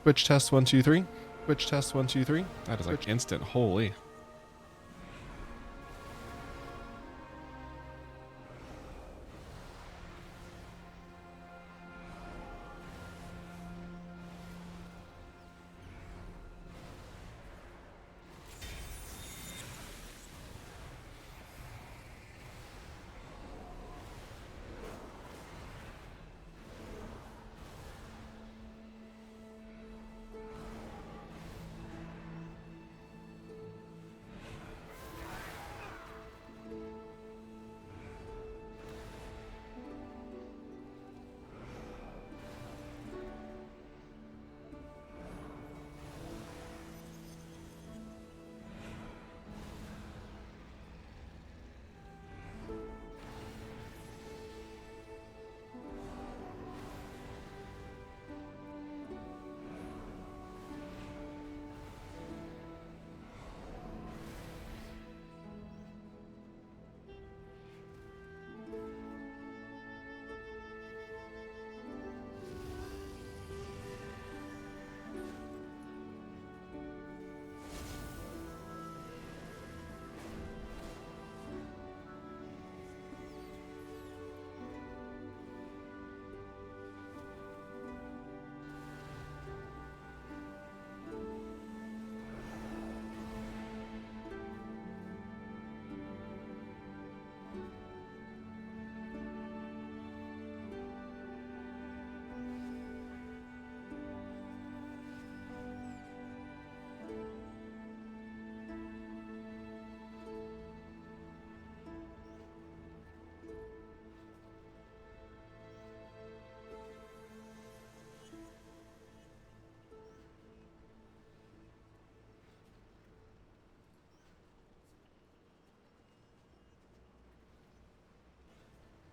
Twitch test 1 2 3. Twitch test 1 2 3. That is like instant. Holy.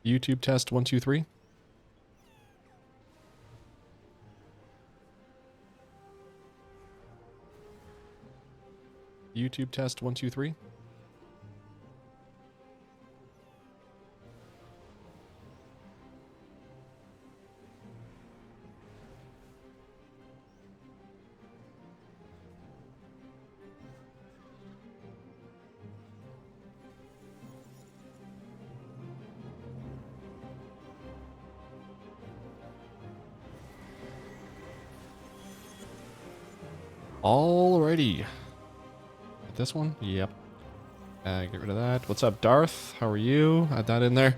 YouTube test 1 2 3. YouTube test 1 2 3. Alrighty. This one? Yep. Get rid of that. What's up, Darth? How are you? Add that in there.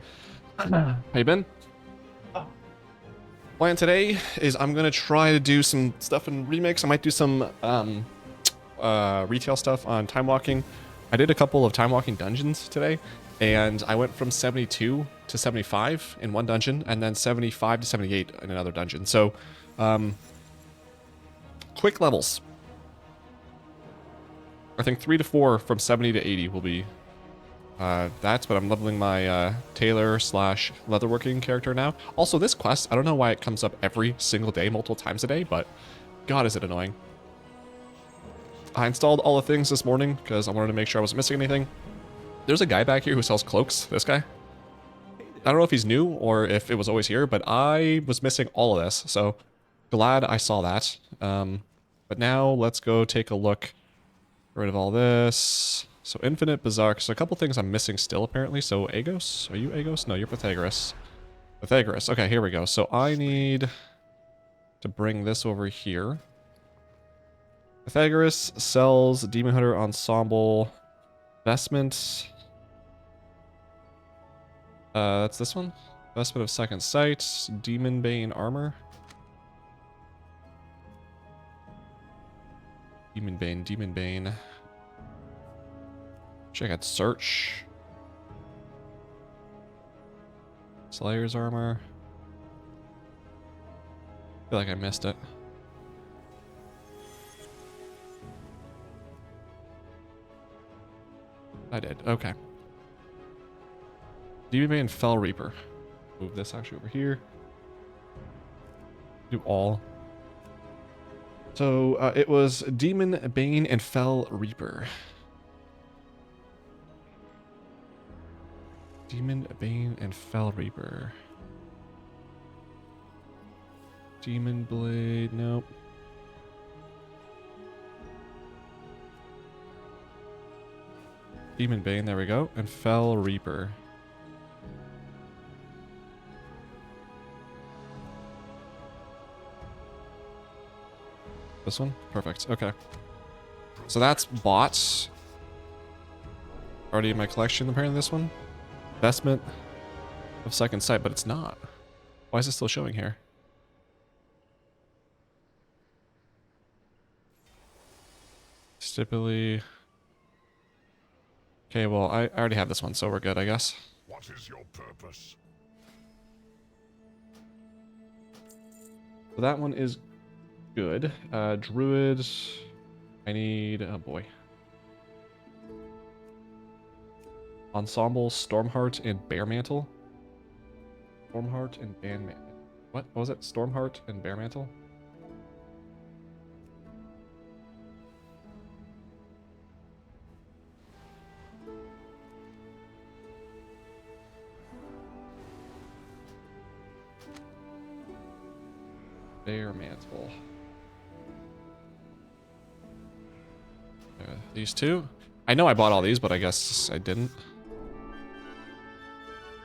How you been? Plan today is I'm gonna try to do some stuff in Remix. I might do some retail stuff on time walking. I did a couple of time walking dungeons today, and I went from 72 to 75 in one dungeon, and then 75 to 78 in another dungeon. So, quick levels. I think 3 to 4 from 70 to 80 will be that, but I'm leveling my tailor slash leatherworking character now. Also, this quest, I don't know why it comes up every single day, multiple times a day, but God, is it annoying. I installed all the things this morning because I wanted to make sure I wasn't missing anything. There's a guy back here who sells cloaks, this guy. I don't know if he's new or if it was always here, but I was missing all of this, so glad I saw that. But now let's go take a look. Get rid of all this. So Infinite Bizarre. So a couple things I'm missing still, apparently. So Agos? Are you Agos? No, you're Pythagoras. Pythagoras. Okay, here we go. So I need to bring this over here. Pythagoras sells Demon Hunter Ensemble Vestment. That's this one. Vestment of Second Sight. Demon Bane Armor. Demon Bane, Demon Bane. Check out Search. Slayer's Armor. I feel like I missed it. I did, okay. Demon Bane Fell Reaper. Move this actually over here. Do all. So it was Demon Bane and Fell Reaper. Demon Bane and Fell Reaper. Demon Blade, nope. Demon Bane, there we go. And Fell Reaper. This one? Perfect. Okay. So that's bought. Already in my collection, apparently, this one. Investment of Second Sight, but it's not. Why is it still showing here? Stipuli. Okay, well, I already have this one, so we're good, I guess. What is your purpose? So that one is good. Druid. I need... Oh, boy. Ensemble, Stormheart, and Bearmantle. Stormheart and Bearmantle. What was it? Stormheart and Bearmantle? Bearmantle. These two. I know I bought all these, but I guess I didn't.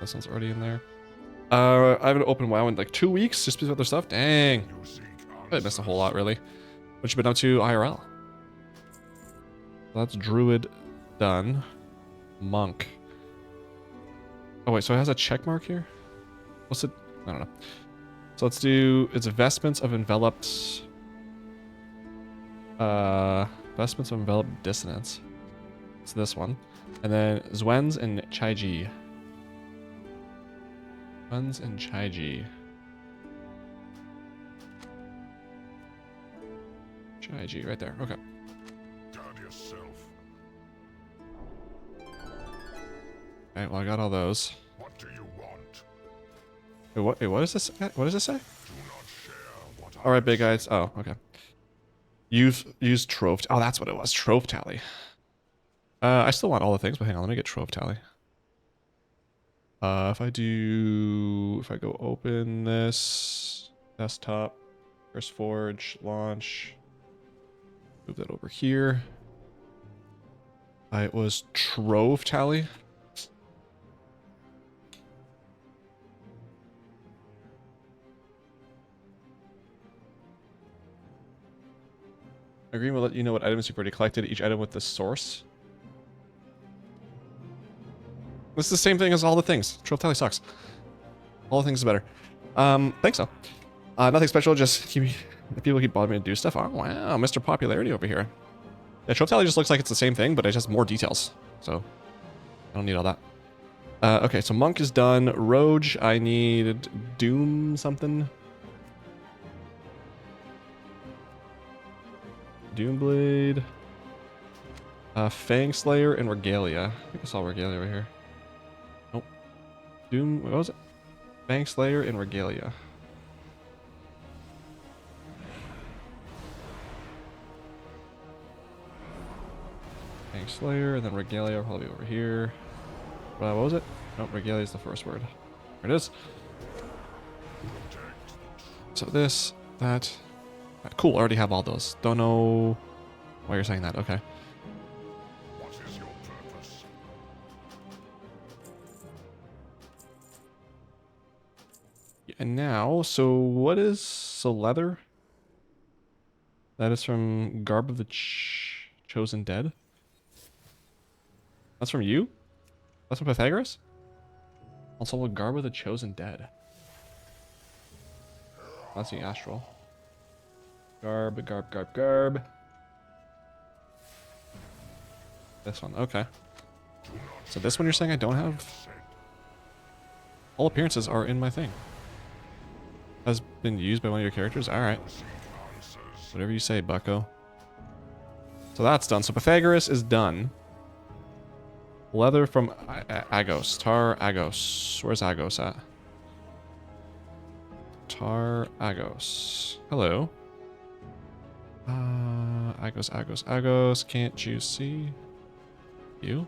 This one's already in there. I haven't opened WoW in like 2 weeks just because of other stuff. Dang. I missed a whole lot, really. What you been up to IRL? That's Druid done. Monk. Oh, wait, so it has a check mark here? What's it? I don't know. So let's do its vestments of enveloped. Vestments of enveloped dissonance. It's this one. And then Zwens and Chaiji. Zwens and Chaiji. Chaiji, right there. Okay. Guard yourself. Alright, well, I got all those. What do you want? Wait, what is this? What does this say? Do not share what I Alright, big guys. Oh, okay. Use Trove. Oh, that's what it was. Trove Tally. I still want all the things, but hang on, let me get Trove Tally. If I go open this desktop, Curse Forge, launch, move that over here. It was Trove Tally. Agreement will let you know what items you've already collected, each item with the source. This is the same thing as all the things. Trove Tally sucks. All the things are better. Think so. Nothing special, just people keep bothering me to do stuff. Oh, wow, Mr. Popularity over here. Yeah, Trove Tally just looks like it's the same thing, but it has more details. So, I don't need all that. Okay, so Monk is done. Roge, I need Doom something. Doomblade. Fang Slayer and Regalia. I think I saw Regalia right here. Nope. Doom, what was it? Fang Slayer and Regalia. Fang Slayer, and then Regalia will probably be over here. What was it? Nope, Regalia is the first word. There it is. So this, that. Cool, I already have all those. Don't know why you're saying that. Okay. What is your purpose? And now, so what is leather? That is from Garb of the Chosen Dead. That's from you? That's from Pythagoras? Also, with Garb of the Chosen Dead. That's the Astral. Garb. This one, okay. So this one you're saying I don't have? All appearances are in my thing. Has been used by one of your characters? Alright. Whatever you say, bucko. So that's done. So Pythagoras is done. Leather from Agos. Tar Agos. Where's Agos at? Tar Agos. Hello. Agos. Can't you see? You?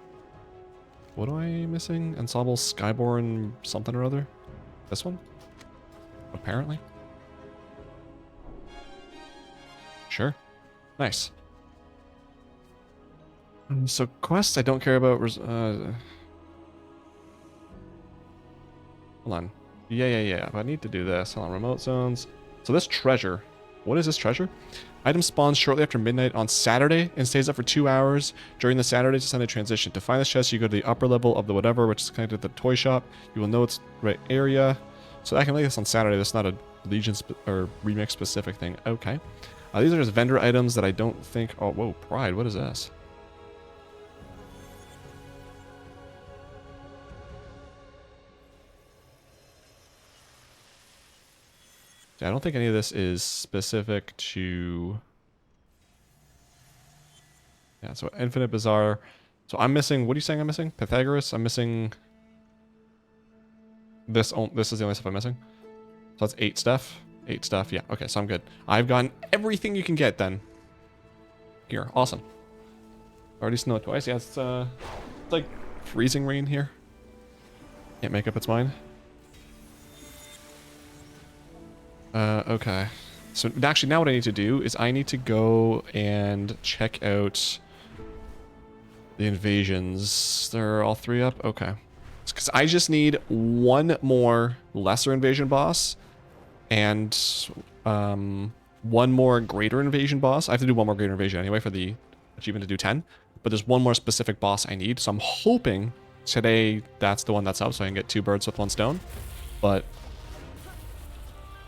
What am I missing? Ensemble Skyborn something or other? This one? Apparently. Sure. Nice. So quests I don't care about. Hold on. Yeah. But I need to do this. Hold on. Remote zones. So this treasure. What is this treasure? Item spawns shortly after midnight on Saturday and stays up for 2 hours during the Saturday to Sunday transition. To find this chest, you go to the upper level of the whatever, which is connected to the toy shop. You will know it's the right area. So I can make this on Saturday. That's not a Legion or remix specific thing. Okay. These are just vendor items that I don't think... Oh, whoa. Pride. What is this? I don't think any of this is specific to... Yeah, so Infinite Bazaar. So I'm missing... What are you saying I'm missing? Pythagoras? I'm missing... This is the only stuff I'm missing. So that's 8 stuff. 8 stuff, yeah. Okay, so I'm good. I've gotten everything you can get then. Here, awesome. Already snowed twice. Yeah, it's like freezing rain here. Can't make up its mind. Okay. So actually now what I need to do is I need to go and check out the invasions. They're all 3 up? Okay. Because I just need one more lesser invasion boss and one more greater invasion boss. I have to do one more greater invasion anyway for the achievement to do 10. But there's one more specific boss I need. So I'm hoping today that's the one that's up so I can get 2 birds with 1 stone. But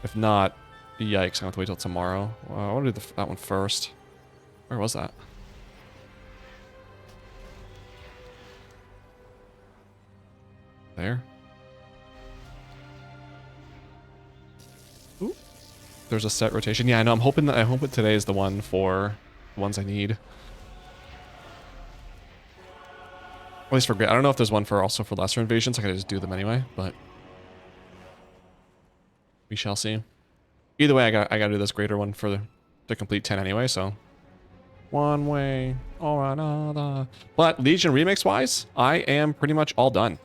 if not, yikes, I'm going to wait till tomorrow. I want to do that one first. Where was that? There. Ooh. There's a set rotation. Yeah, I know. I'm hoping that today is the one for the ones I need. At least for great. I don't know if there's one for also for lesser invasions. I could just do them anyway, but we shall see. Either way, I gotta do this greater one to complete 10 anyway. So one way or another. But Legion remix wise, I am pretty much all done.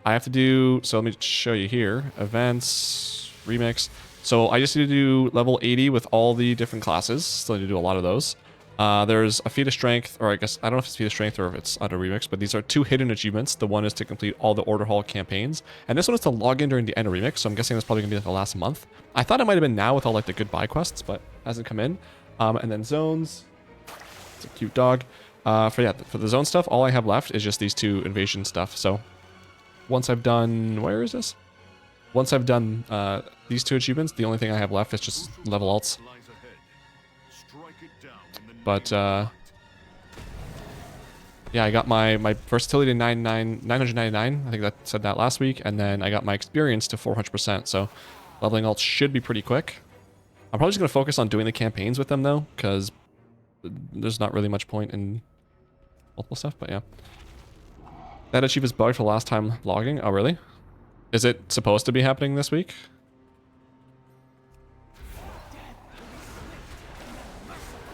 I have to do, so let me show you here. Events, remix. So I just need to do level 80 with all the different classes. So I need to do a lot of those. There's a feat of strength, or I guess, I don't know if it's feat of strength or if it's under remix, but these are 2 hidden achievements. The one is to complete all the Order Hall campaigns. And this one is to log in during the end of remix, so I'm guessing that's probably gonna be like the last month. I thought it might have been now with all like the goodbye quests, but hasn't come in. And then zones. It's a cute dog. For the zone stuff, all I have left is just these 2 invasion stuff. So once I've done, where is this? Once I've done these 2 achievements, the only thing I have left is just level alts. But yeah, I got my versatility to 999. I think that said that last week, and then I got my experience to 400%. So leveling alts should be pretty quick. I'm probably just gonna focus on doing the campaigns with them though, because there's not really much point in multiple stuff. But yeah. That achieve is bugged for last time logging. Oh, really? Is it supposed to be happening this week?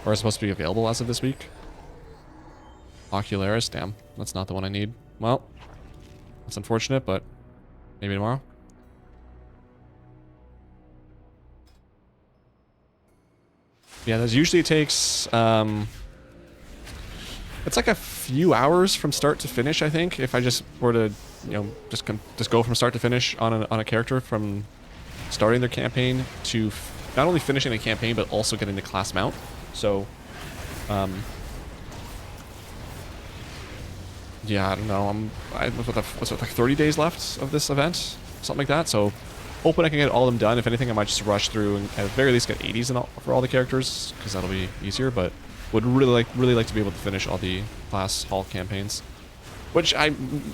Or is it supposed to be available as of this week? Ocularis, damn. That's not the one I need. Well, that's unfortunate, but maybe tomorrow. Yeah, this usually takes... it's like a few hours from start to finish, I think. If I just were to, you know, just go from start to finish on a character from starting their campaign to not only finishing the campaign, but also getting the class mount. So, yeah, I don't know. What's it, like 30 days left of this event? Something like that. So, hoping I can get all of them done. If anything, I might just rush through and at the very least get 80s for all the characters, because that'll be easier, but would really like to be able to finish all the class hall campaigns. Which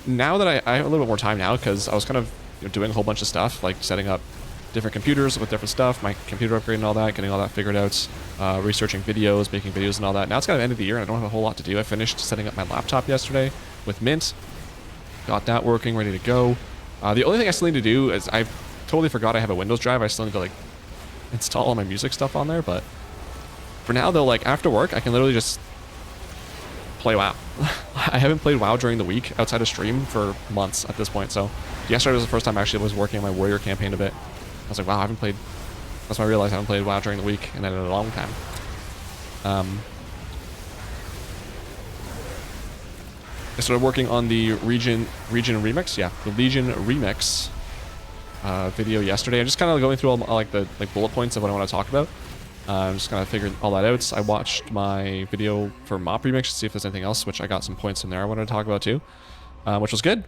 now that I have a little bit more time now, because I was kind of doing a whole bunch of stuff, like setting up different computers with different stuff, my computer upgrade and all that, getting all that figured out, researching videos, making videos and all that. Now it's kind of end of the year and I don't have a whole lot to do. I finished setting up my laptop yesterday with Mint, got that working, ready to go. The only thing I still need to do is I totally forgot I have a Windows drive. I still need to like install all my music stuff on there, but for now though, like after work, I can literally just play WoW. I haven't played WoW during the week outside of stream for months at this point. So yesterday was the first time actually I was working on my warrior campaign a bit. I was like, wow, I haven't played. That's when I realized I haven't played WoW during the week and in a long time. I started working on the Region Remix. Yeah, the Legion Remix video yesterday. I'm just kind of going through all like the bullet points of what I want to talk about. I'm just kind of figuring all that out. I watched my video for Mop Remix to see if there's anything else, which I got some points in there I wanted to talk about too, which was good.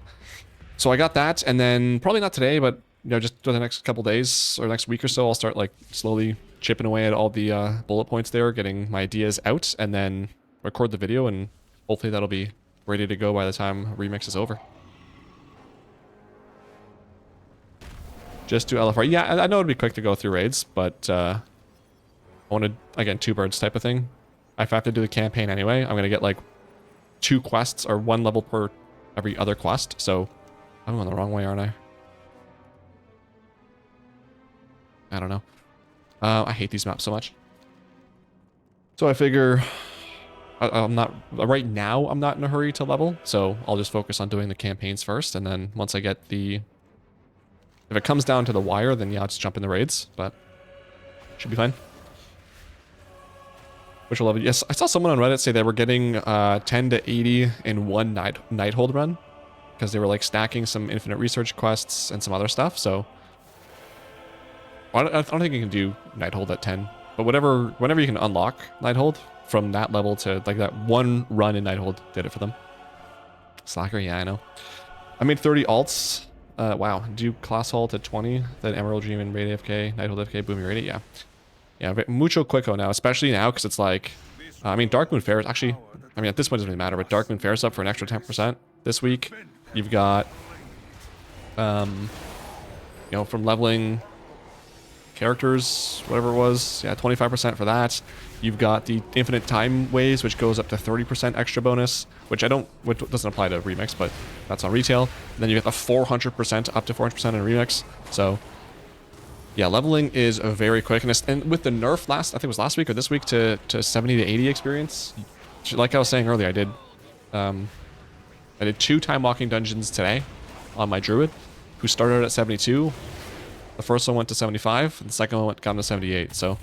So I got that, and then probably not today, but you know, just for the next couple days or next week or so, I'll start like slowly chipping away at all the bullet points there, getting my ideas out, and then record the video, and hopefully that'll be ready to go by the time Remix is over. Just do LFR. Yeah, I know it'd be quick to go through raids, but I wanted, again, two birds type of thing. If I have to do the campaign anyway, I'm going to get like 2 quests or 1 level per every other quest. So I'm going the wrong way, aren't I? I don't know. I hate these maps so much. So I figure I'm not, right now, I'm not in a hurry to level. So I'll just focus on doing the campaigns first. And then once I get the, if it comes down to the wire, then yeah, I'll just jump in the raids, but should be fine. Which I love it. Yes, I saw someone on Reddit say they were getting 10 to 80 in one night hold run because they were like stacking some infinite research quests and some other stuff. So I don't think you can do night hold at 10, but whenever you can unlock night hold from that level to like that one run in night hold did it for them. Slacker, yeah, I know. I made 30 alts. Wow, do class hold at 20, then Emerald Dream and Raid AFK, night hold AFK, boom, you're ready. Yeah. Yeah, mucho quico now, especially now because it's like, I mean, Dark Moon Fair is actually, I mean, at this point it doesn't really matter, but Dark Moon Fair is up for an extra 10% this week. You've got, you know, from leveling characters, whatever it was, yeah, 25% for that. You've got the infinite time ways, which goes up to 30% extra bonus, which doesn't apply to Remix, but that's on retail. And then you get the 400% up to 400% in Remix. So yeah, leveling is very quick, and with the nerf I think it was last week or this week to 70 to 80 experience, like I was saying earlier, I did 2 time walking dungeons today on my druid, who started at 72. The first one went to 75, and the second one got to 78. So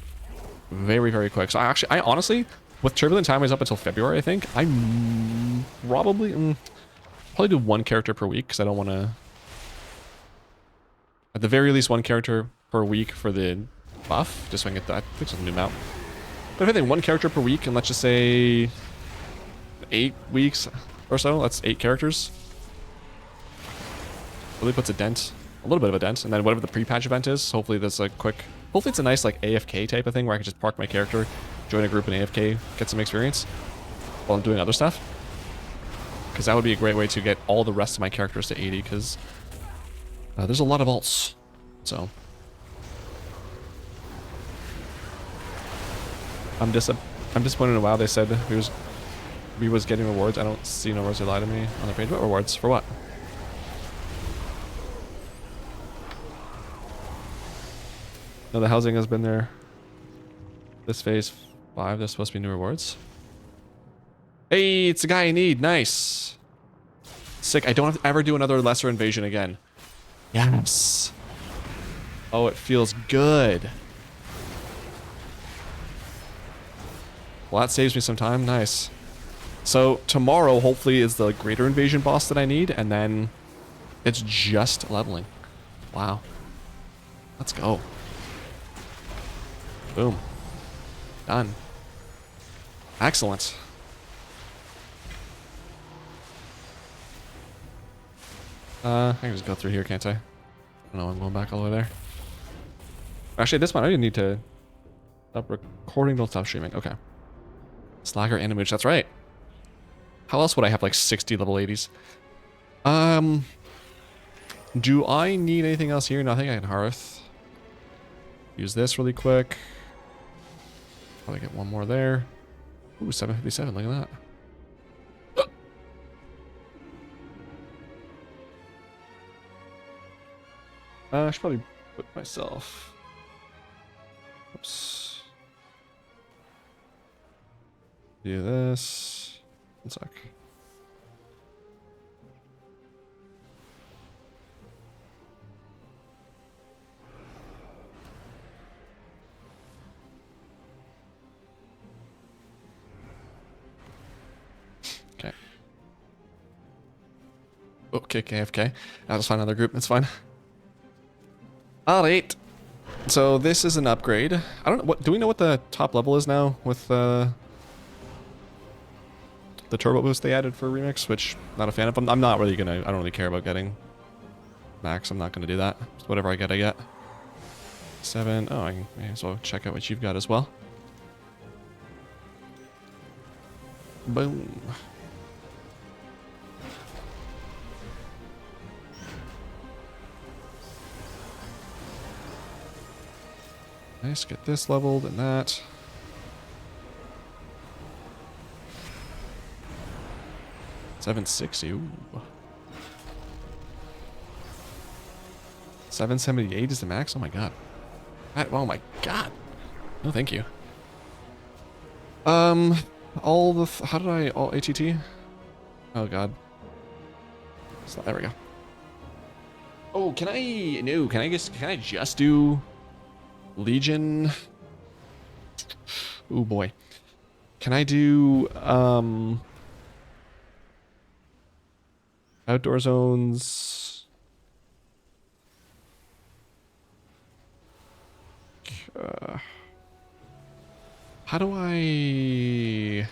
very, very quick. So I honestly, with Turbulent Timeways up until February, I think I'm probably do 1 character per week because I don't want to. At the very least, 1 character per week for the buff, just so I can get that. I think it's a new map. But if I think 1 character per week, and let's just say 8 weeks or so, that's 8 characters. Really puts a dent, a little bit of a dent, and then whatever the pre-patch event is, hopefully that's a quick, hopefully it's a nice like AFK type of thing where I can just park my character, join a group in AFK, get some experience while I'm doing other stuff. Because that would be a great way to get all the rest of my characters to 80, because there's a lot of alts, so. I'm disappointed in WoW. They said we was getting rewards. I don't see no rewards. They lied to me on the page. What rewards? For what? No, the housing has been there. This phase 5, there's supposed to be new rewards. Hey, it's the guy I need. Nice. Sick. I don't have to ever do another lesser invasion again. Yes. Oh, it feels good. Well, that saves me some time. Nice. So tomorrow, hopefully, is the greater invasion boss that I need, and then it's just leveling. Wow. Let's go. Boom. Done. Excellent. I can just go through here, can't I? I don't know, I'm going back all the way there. Actually, at this point, I didn't need to stop recording, don't stop streaming. Okay. Slacker and Mooch, that's right. How else would I have like 60 level 80s? Do I need anything else here? Nothing. I can hearth. Use this really quick. Probably get 1 more there. Ooh, 757, look at that. I should probably put myself. Oops. Do this. 1 sec. Okay. Okay, KFK. I'll just find another group. It's fine. Alright. So this is an upgrade. I don't know. What do we know what the top level is now with the turbo boost they added for Remix, which not a fan of. I'm not really gonna. I don't really care about getting max. I'm not gonna do that. Just whatever I get. 7. Oh, I may as well check out what you've got as well. Boom. Nice, get this leveled and that. $760. Ooh. 778 is the max? Oh my god. Oh my god. No, thank you. All the... how did I... all ATT? Oh god. So, there we go. Oh, can I... no, can I just do... Legion? Oh boy. Can I do... outdoor zones? How do I...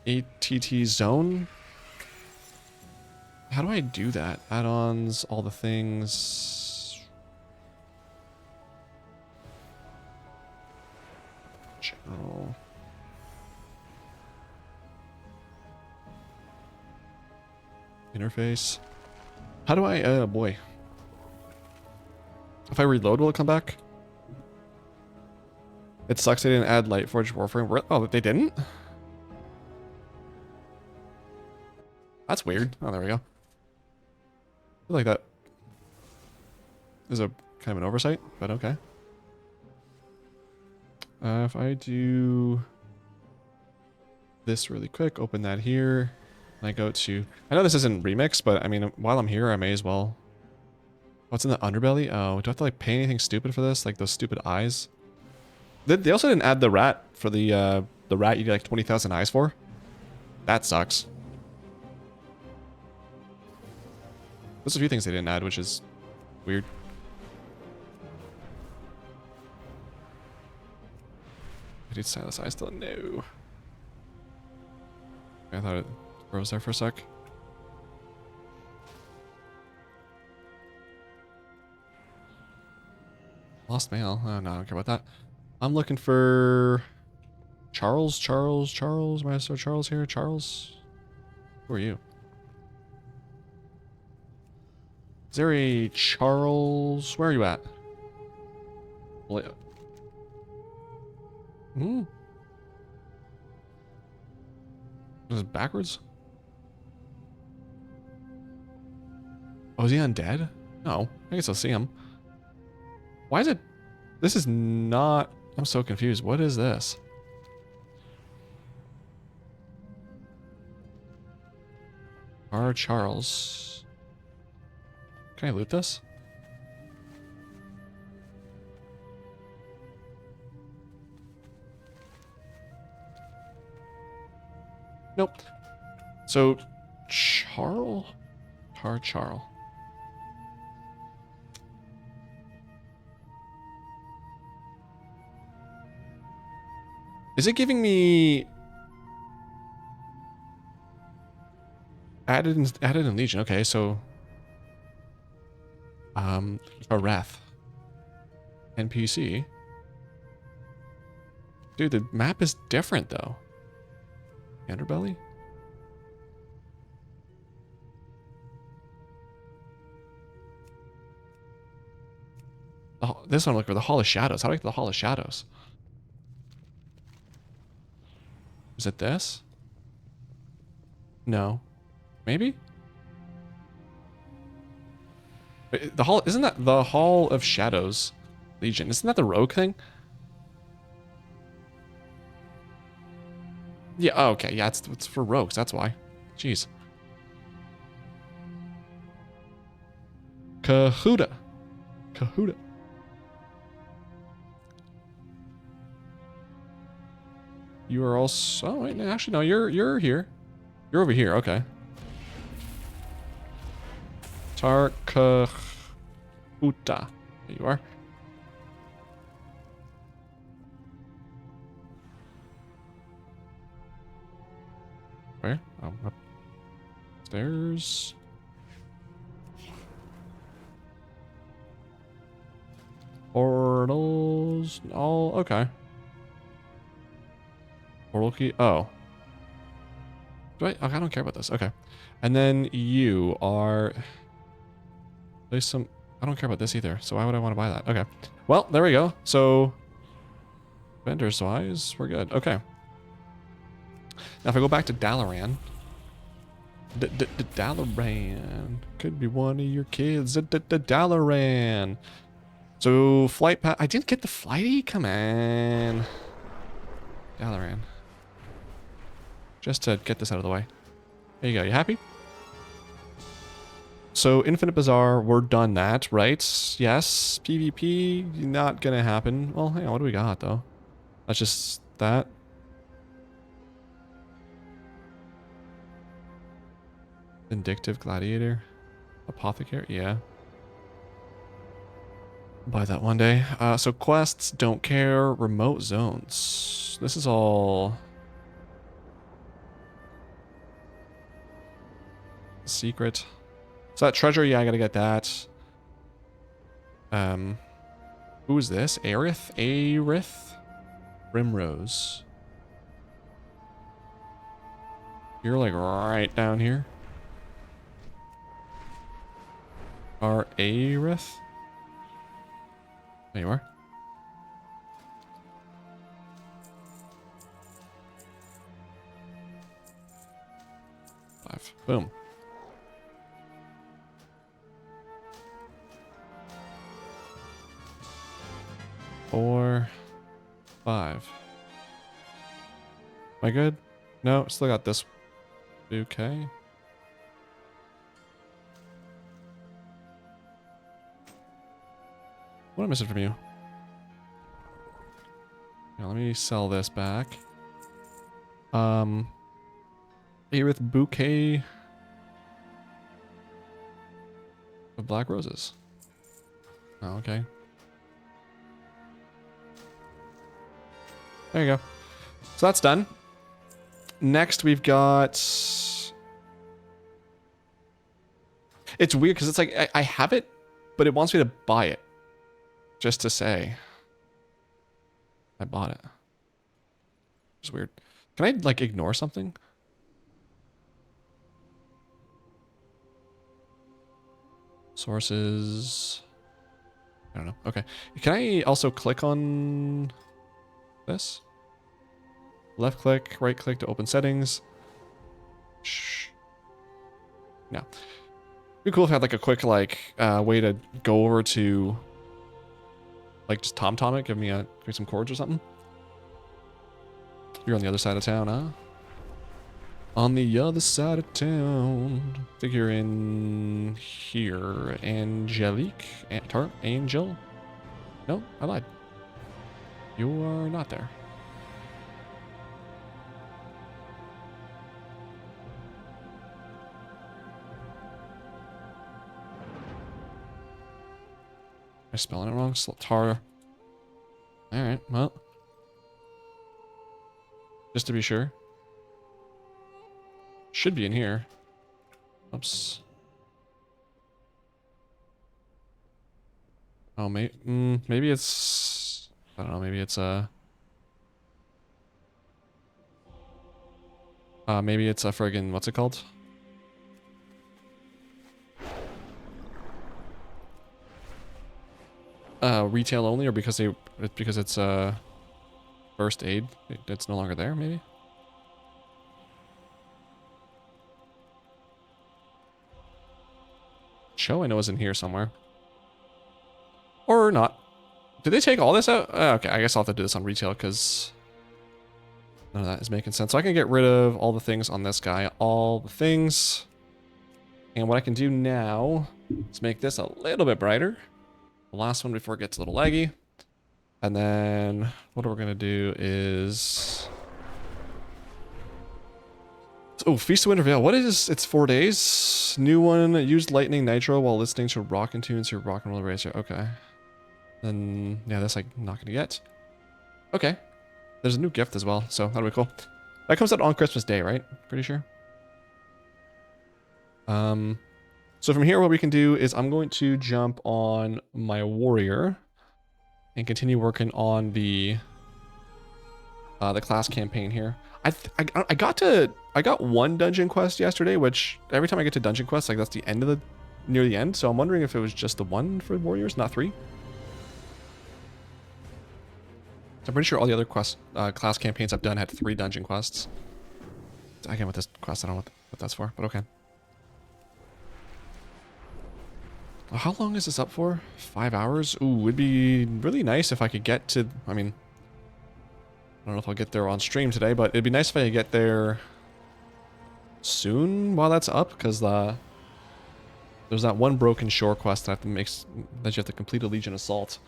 ATT zone? How do I do that? Add-ons, all the things... General... Interface. How do I... oh boy. If I reload, will it come back? It sucks they didn't add Lightforged Warframe. Oh, they didn't? That's weird. Oh, there we go. I feel like that is a kind of an oversight, but okay. If I do this really quick, open that here, and I go to... I know this isn't Remix, but I mean, while I'm here, I may as well... What's in the underbelly? Oh, do I have to like pay anything stupid for this? Like those stupid eyes? They also didn't add the rat for the rat you get like 20,000 eyes for. That sucks. There's a few things they didn't add, which is weird. I did silence eyes still. No. I thought it froze there for a sec. Lost mail. Oh no, I don't care about that. I'm looking for Charles. Master Charles here. Charles? Who are you? Is there a Charles? Where are you at? Hmm? Is it backwards? Oh, is he undead? No. I guess I'll see him. Why is it... This is not... I'm so confused. What is this? R. Charles. Can I loot this? Nope. So, Charles? Charles. Is it giving me added in Legion? Okay, so a Wrath NPC. Dude, the map is different though. Underbelly? Oh, this one I'm looking for the Hall of Shadows. How do I get to the Hall of Shadows? Is it this? No. Maybe? The hall, isn't that the Hall of Shadows Legion? Isn't that the rogue thing? Yeah, oh, okay. Yeah, it's for rogues, that's why. Jeez. Cahuda. You are also... Oh, wait, actually, no, you're here. You're over here, okay. Tarkahuta. There you are. Where? Oh, upstairs. Portals. Oh, okay. Portal key. Oh. Do I? Okay, I don't care about this. Okay. And then you are. There's some. I don't care about this either. So why would I want to buy that? Okay. Well, there we go. So vendors wise, we're good. Okay. Now if I go back to Dalaran. Dalaran. Could be one of your kids. Dalaran. So flight path. I didn't get the flighty. Come on. Dalaran. Just to get this out of the way. There you go. You happy? So Infinite Bazaar, we're done that, right? Yes. PvP, not gonna happen. Well, hang on. What do we got though? That's just that. Vindictive Gladiator. Apothecary. Yeah. Buy that one day. So quests, don't care. Remote zones. This is all secret. So that treasure, yeah, I gotta get that. Who is this? Aerith? Aerith? Primrose. You're like right down here. Are Aerith? There you are. Five. Boom. Four. Five. Am I good? No, still got this bouquet. What am I missing from you? Yeah, let me sell this back. Aerith bouquet of black roses. Oh, okay. There you go. So that's done. Next we've got... It's weird because it's like I have it, but it wants me to buy it. Just to say I bought it. It's weird. Can I like ignore something? Sources. I don't know. Okay. Can I also click on this? Left click, right click to open settings. Shh. No. It'd be cool if I had like a quick like way to go over to like just TomTom it, give me some chords or something. You're on the other side of town, huh? On the other side of town. I think you're in here. Angelique? Angel? No, I lied. You are not there. Am I spelling it wrong? Tar. Alright, well. Just to be sure. Should be in here. Oops. Oh, maybe it's... I don't know, maybe it's maybe it's a friggin... What's it called? Retail only, or because it's first aid, it's no longer there, maybe? Show I know is in here somewhere. Or not. Did they take all this out? Okay, I guess I'll have to do this on retail because none of that is making sense. So I can get rid of all the things on this guy. All the things. And what I can do now is make this a little bit brighter. The last one before it gets a little laggy. And then what we're going to do is Oh, Feast of Winter Veil. What is it's 4 days. New one. Used lightning nitro while listening to rock and tunes through rock and roll racer. Okay. Then yeah, that's like not gonna get. Okay. There's a new gift as well, so that'll be cool. That comes out on Christmas Day, right? Pretty sure. So from here, what we can do is I'm going to jump on my warrior and continue working on the class campaign here. I got one dungeon quest yesterday, which every time I get to dungeon quests, like that's the end of the near the end. So I'm wondering if it was just the one for warriors, not 3. So I'm pretty sure all the other class campaigns I've done had 3 dungeon quests. Again, with this quest, I don't know what that's for, but okay. Well, how long is this up for? 5 hours? Ooh, it'd be really nice if I could get to, I mean, I don't know if I'll get there on stream today, but it'd be nice if I could get there soon while that's up, because there's that one broken shore quest that I have to that you have to complete a Legion Assault.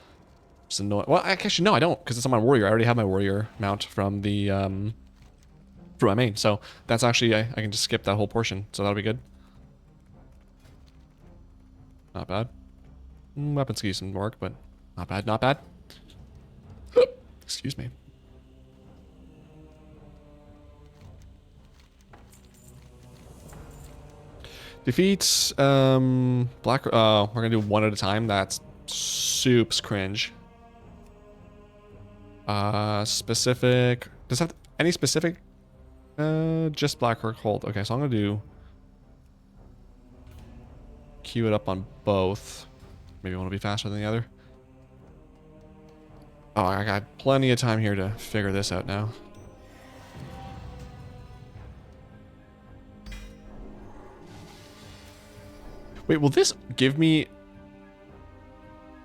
It's annoying. Well, actually, no, I don't, because it's on my warrior. I already have my warrior mount from the from my main, so that's actually I can just skip that whole portion, so that'll be good. Not bad. Weapon skis can work, but not bad, not bad. Excuse me. Defeats, black, we're gonna do one at a time. That's soups cringe. Specific, does that have any specific? Just black or cold. Okay, so I'm gonna do queue it up on both. Maybe one will be faster than the other. Oh, I got plenty of time here to figure this out now. Wait, will this give me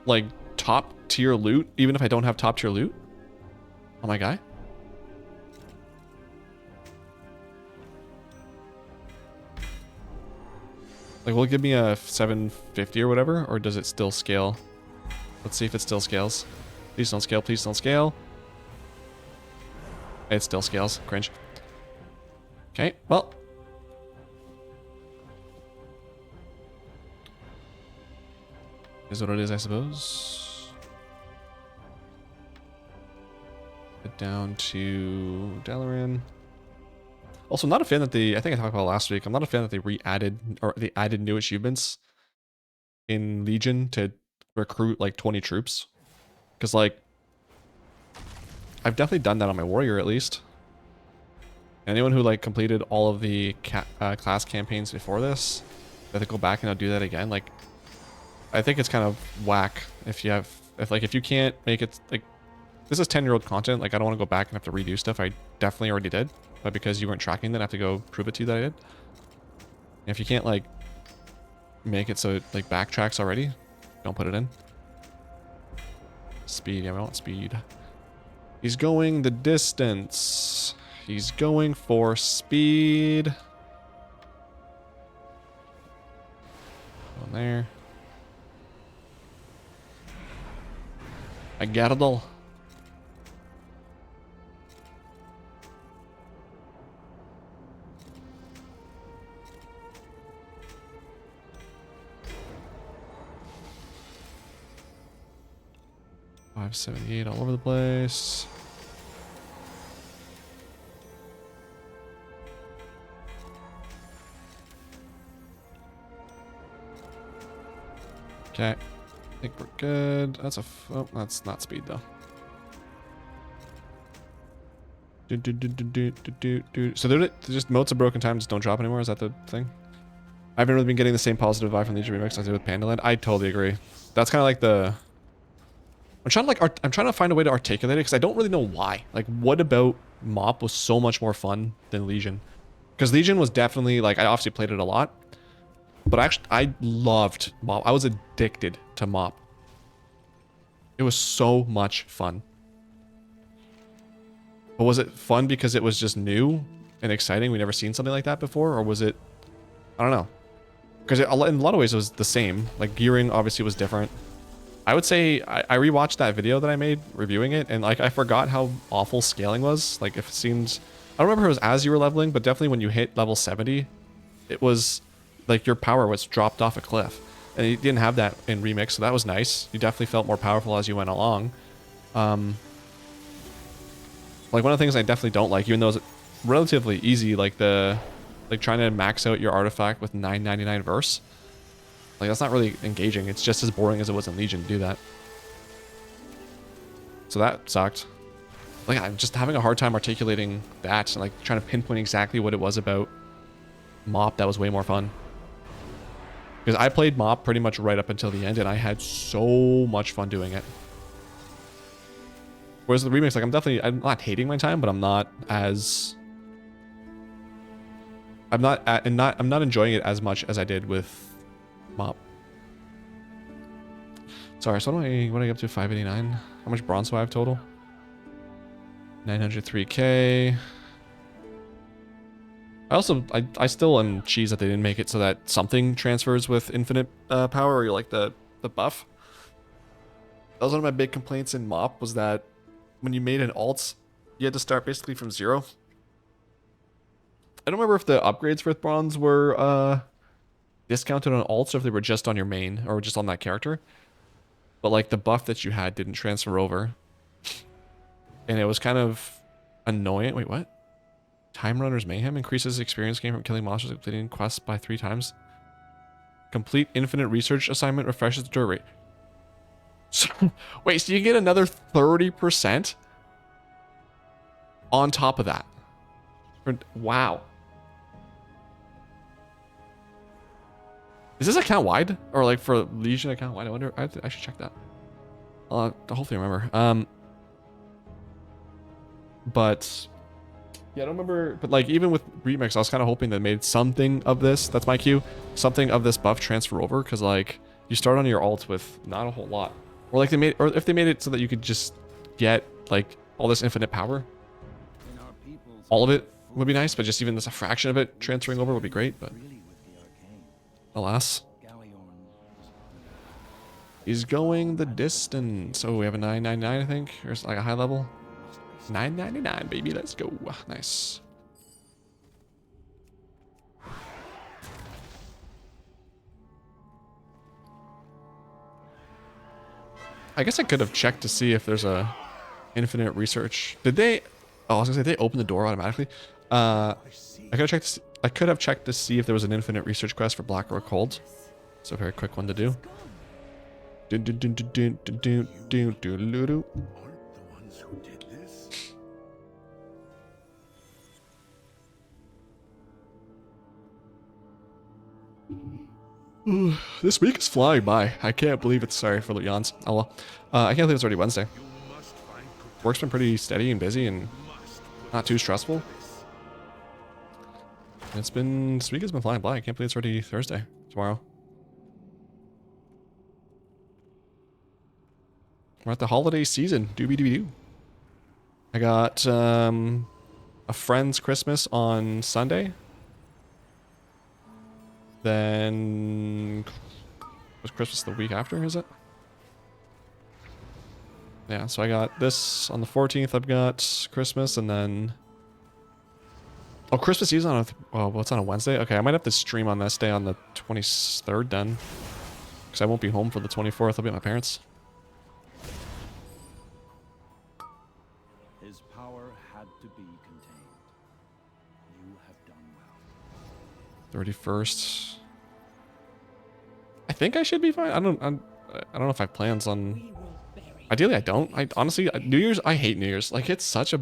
like top tier loot even if I don't have top tier loot on my guy? Like, will it give me a 750 or whatever, or does it still scale? Let's see if it still scales. Please don't scale, please don't scale. It still scales, cringe. Okay, well. Is what it is, I suppose. Get down to Dalaran. Also, not a fan that I think I talked about last week, I'm not a fan that they they added new achievements in Legion to recruit like 20 troops. Because like, I've definitely done that on my warrior at least. Anyone who like completed all of the class campaigns before this, they have to go back and I'll do that again. Like, I think it's kind of whack if you can't make it, like, this is 10-year-old content. Like, I don't want to go back and have to redo stuff. I definitely already did. But because you weren't tracking that, I have to go prove it to you that I did. And if you can't, like, make it so it, like, backtracks already, don't put it in. Speed. Yeah, we want speed. He's going the distance. He's going for speed. Go there. I got it all. $578 all over the place. Okay, I think we're good. That's oh, that's not speed though. So they're just motes of broken time just don't drop anymore. Is that the thing? I haven't really been getting the same positive vibe from Legion Remix as I did with Pandaland. I totally agree. That's kind of like the. I'm trying to find a way to articulate it because I don't really know why. Like, what about MoP was so much more fun than Legion? Because Legion was definitely like, I obviously played it a lot, but I loved MoP. I was addicted to MoP. It was so much fun. But was it fun because it was just new and exciting? We never seen something like that before, or was it? I don't know. Because in a lot of ways it was the same. Like, gearing obviously was different. I would say I rewatched that video that I made reviewing it, and like I forgot how awful scaling was. Like, if it seemed I don't remember if it was as you were leveling, but definitely when you hit level 70, it was like your power was dropped off a cliff. And you didn't have that in Remix, so that was nice. You definitely felt more powerful as you went along. Like one of the things I definitely don't like, even though it's relatively easy, like trying to max out your artifact with 999 verse. Like that's not really engaging. It's just as boring as it was in Legion to do that. So that sucked. Like I'm just having a hard time articulating that and like trying to pinpoint exactly what it was about Mop that was way more fun. Because I played Mop pretty much right up until the end and I had so much fun doing it. Whereas the remix, like I'm not hating my time, but I'm not enjoying it as much as I did with Mop. Sorry, so what do I get up to? 589? How much bronze do I have total? 903k. I still am cheese that they didn't make it so that something transfers with infinite power, or like the buff. That was one of my big complaints in Mop, was that when you made an alt, you had to start basically from 0. I don't remember if the upgrades for bronze were discounted on alts or if they were just on your main or just on that character. But like the buff that you had didn't transfer over. And it was kind of annoying. Wait, what? Time Runner's Mayhem increases experience gain from killing monsters and completing quests by 3 times. Complete infinite research assignment refreshes the door rate. So, wait, so you get another 30% on top of that? Wow. Is this account wide? Or like for Legion account wide? I wonder. I should check that. I'll hopefully remember. But yeah, I don't remember. But like even with Remix, I was kind of hoping they made something of this. That's my cue. Something of this buff transfer over, because like you start on your alt with not a whole lot, or like if they made it so that you could just get like all this infinite power. All of it would be nice, but just even this a fraction of it transferring over would be great. But alas, he's going the distance. So we have a 999, I think, or like a high level. 999, baby. Let's go. Nice. I guess I could have checked to see if there's a infinite research. Did they? Oh, I was gonna say they opened the door automatically. I could have checked to see if there was an infinite research quest for Black or Cold. It's a very quick one to do. Aren't the ones who did this? This week is flying by. I can't believe it's. Sorry for the yawns. Oh well. I can't believe it's already Wednesday. Work's been pretty steady and busy and not too stressful. This week has been flying by. I can't believe it's already Thursday. Tomorrow. We're at the holiday season. Doobie-doobie-doo. I got a friend's Christmas on Sunday. Then was Christmas the week after, is it? Yeah, so I got this on the 14th. I've got Christmas, and then oh, Christmas Eve's on a well, it's on a Wednesday. Okay, I might have to stream on this day on the 23rd then, because I won't be home for the 24th. I'll be at my parents'. His power had to be contained. You have done well. 31st. I think I should be fine. I don't know if I have plans on. Ideally, I don't. I honestly, New Year's. I hate New Year's. Like it's such a.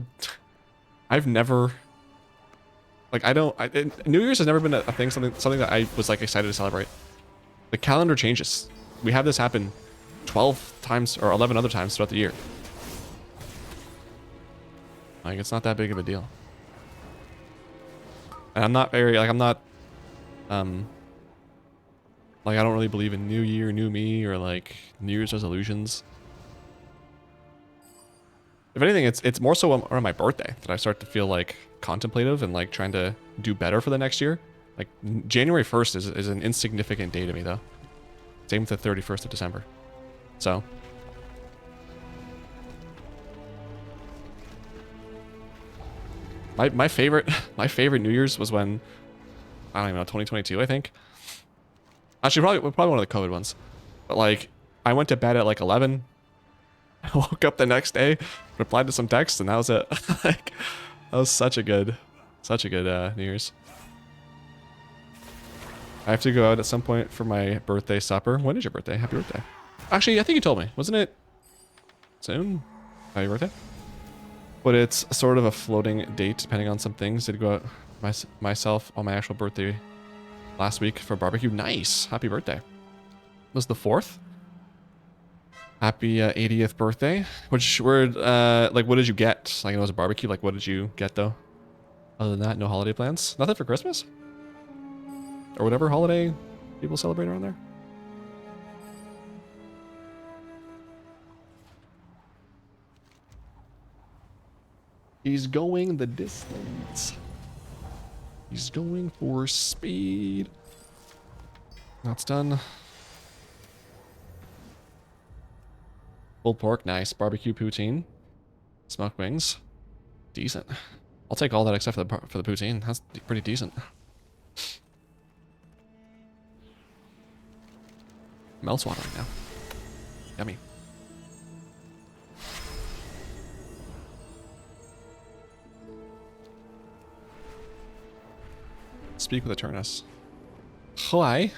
I've never. Like I don't. New Year's has never been a thing. Something that I was like excited to celebrate. The calendar changes. We have this happen 12 times or 11 other times throughout the year. Like it's not that big of a deal. And I'm not very like I'm not. Like I don't really believe in New Year, New Me, or like New Year's resolutions. If anything, it's more so around my birthday that I start to feel like contemplative and like trying to do better for the next year. Like January 1st is an insignificant day to me though. Same with the 31st of December. So. My favorite my favorite New Year's was when, I don't even know, 2022 I think. Actually probably one of the COVID ones. But like I went to bed at like 11. I woke up the next day, replied to some texts, and that was it. Like that was such a good New Year's. I have to go out at some point for my birthday supper. When is your birthday? Happy birthday. Actually, I think you told me. Wasn't it soon? Happy birthday? But it's sort of a floating date depending on some things. Did go out myself on my actual birthday last week for barbecue. Nice. Happy birthday. It was the 4th. Happy 80th birthday. Which word, like, what did you get? Like, it was a barbecue. Like, what did you get though? Other than that, no holiday plans? Nothing for Christmas? Or whatever holiday people celebrate around there? He's going the distance. He's going for speed. That's done. Pulled pork, nice. Barbecue poutine. Smoked wings. Decent. I'll take all that except for the poutine. That's pretty decent. Mouth's watering now. Yummy. Speak with Eternus. Hi.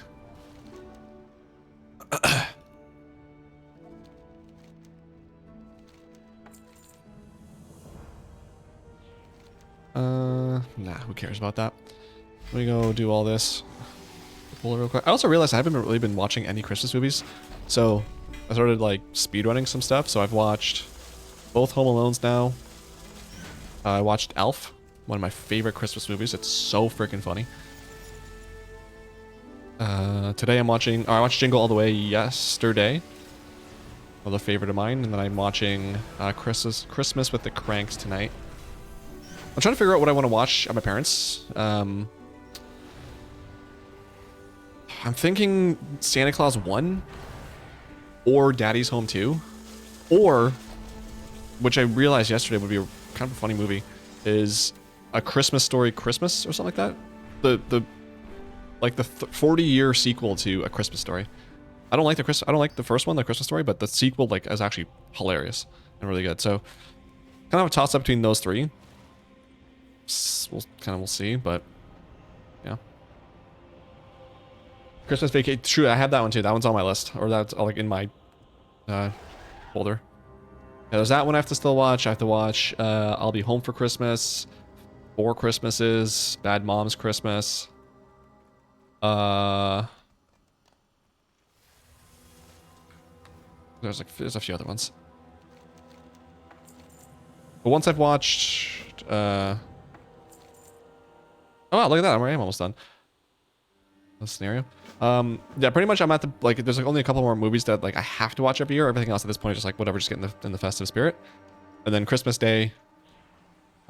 Nah, who cares about that? Let me go do all this. Pull it real quick. I also realized I haven't really been watching any Christmas movies, so I started like speedrunning some stuff. So I've watched both Home Alones now. I watched Elf, one of my favorite Christmas movies. It's so freaking funny. Today I'm watching, I watched Jingle All the Way yesterday. Another favorite of mine. And then I'm watching Christmas with the Cranks tonight. I'm trying to figure out what I want to watch at my parents'. I'm thinking Santa Claus 1 or Daddy's Home 2, or, which I realized yesterday would be a kind of a funny movie, is A Christmas Story Christmas or something like that. The 40-year sequel to A Christmas Story. I don't like the first one, The Christmas Story, but the sequel like is actually hilarious and really good. So kind of a toss up between those three. We'll see, but yeah. Christmas Vacation. True, I have that one too. That one's on my list, or that's like in my folder. Yeah, there's that one I have to still watch. I have to watch I'll Be Home for Christmas, Four Christmases, Bad Moms Christmas. There's a few other ones. But once I've watched oh wow, look at that. I am almost done. The scenario. Yeah, pretty much I'm at the, like, there's like only a couple more movies that like I have to watch every year. Everything else at this point is just like whatever, just get in the festive spirit. And then Christmas Day,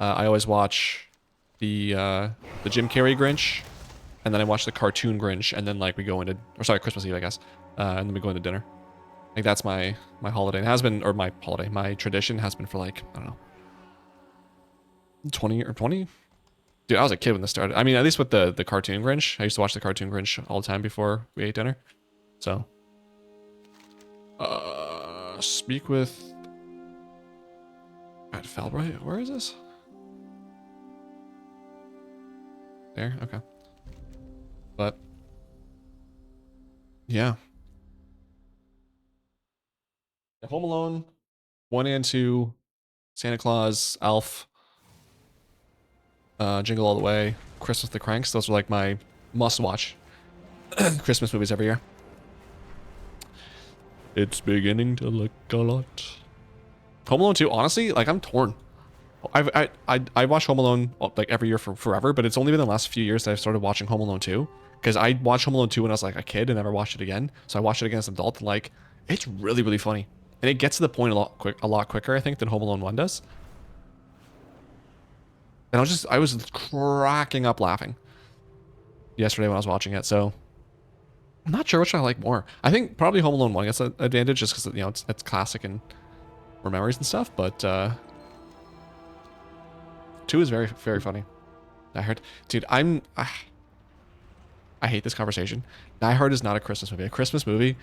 I always watch the Jim Carrey Grinch, and then I watch the cartoon Grinch, and then like we go into, or sorry, Christmas Eve, I guess, and then we go into dinner. Like that's my holiday. It has been, or my holiday, my tradition has been for like, I don't know, 20. Dude, I was a kid when this started. I mean, at least with the cartoon Grinch. I used to watch the cartoon Grinch all the time before we ate dinner. So, speak with at Falbright. Where is this? There. Okay. But yeah. Home Alone 1 and 2, Santa Claus, Elf, Jingle All the Way, Christmas with the Cranks. Those are like my must-watch Christmas movies every year. It's beginning to look a lot. Home Alone 2, honestly, like I'm torn. I watch Home Alone like every year for forever, but it's only been the last few years that I've started watching Home Alone 2, because I watched Home Alone 2 when I was like a kid and never watched it again. So I watched it again as an adult, and like it's really, really funny. And it gets to the point a lot quicker, I think, than Home Alone 1 does. And I was cracking up laughing yesterday when I was watching it. So I'm not sure which I like more. I think probably Home Alone 1 gets an advantage just because, you know, it's classic and more memories and stuff. But 2 is very, very funny. Die Hard. Dude, I hate this conversation. Die Hard is not a Christmas movie. A Christmas movie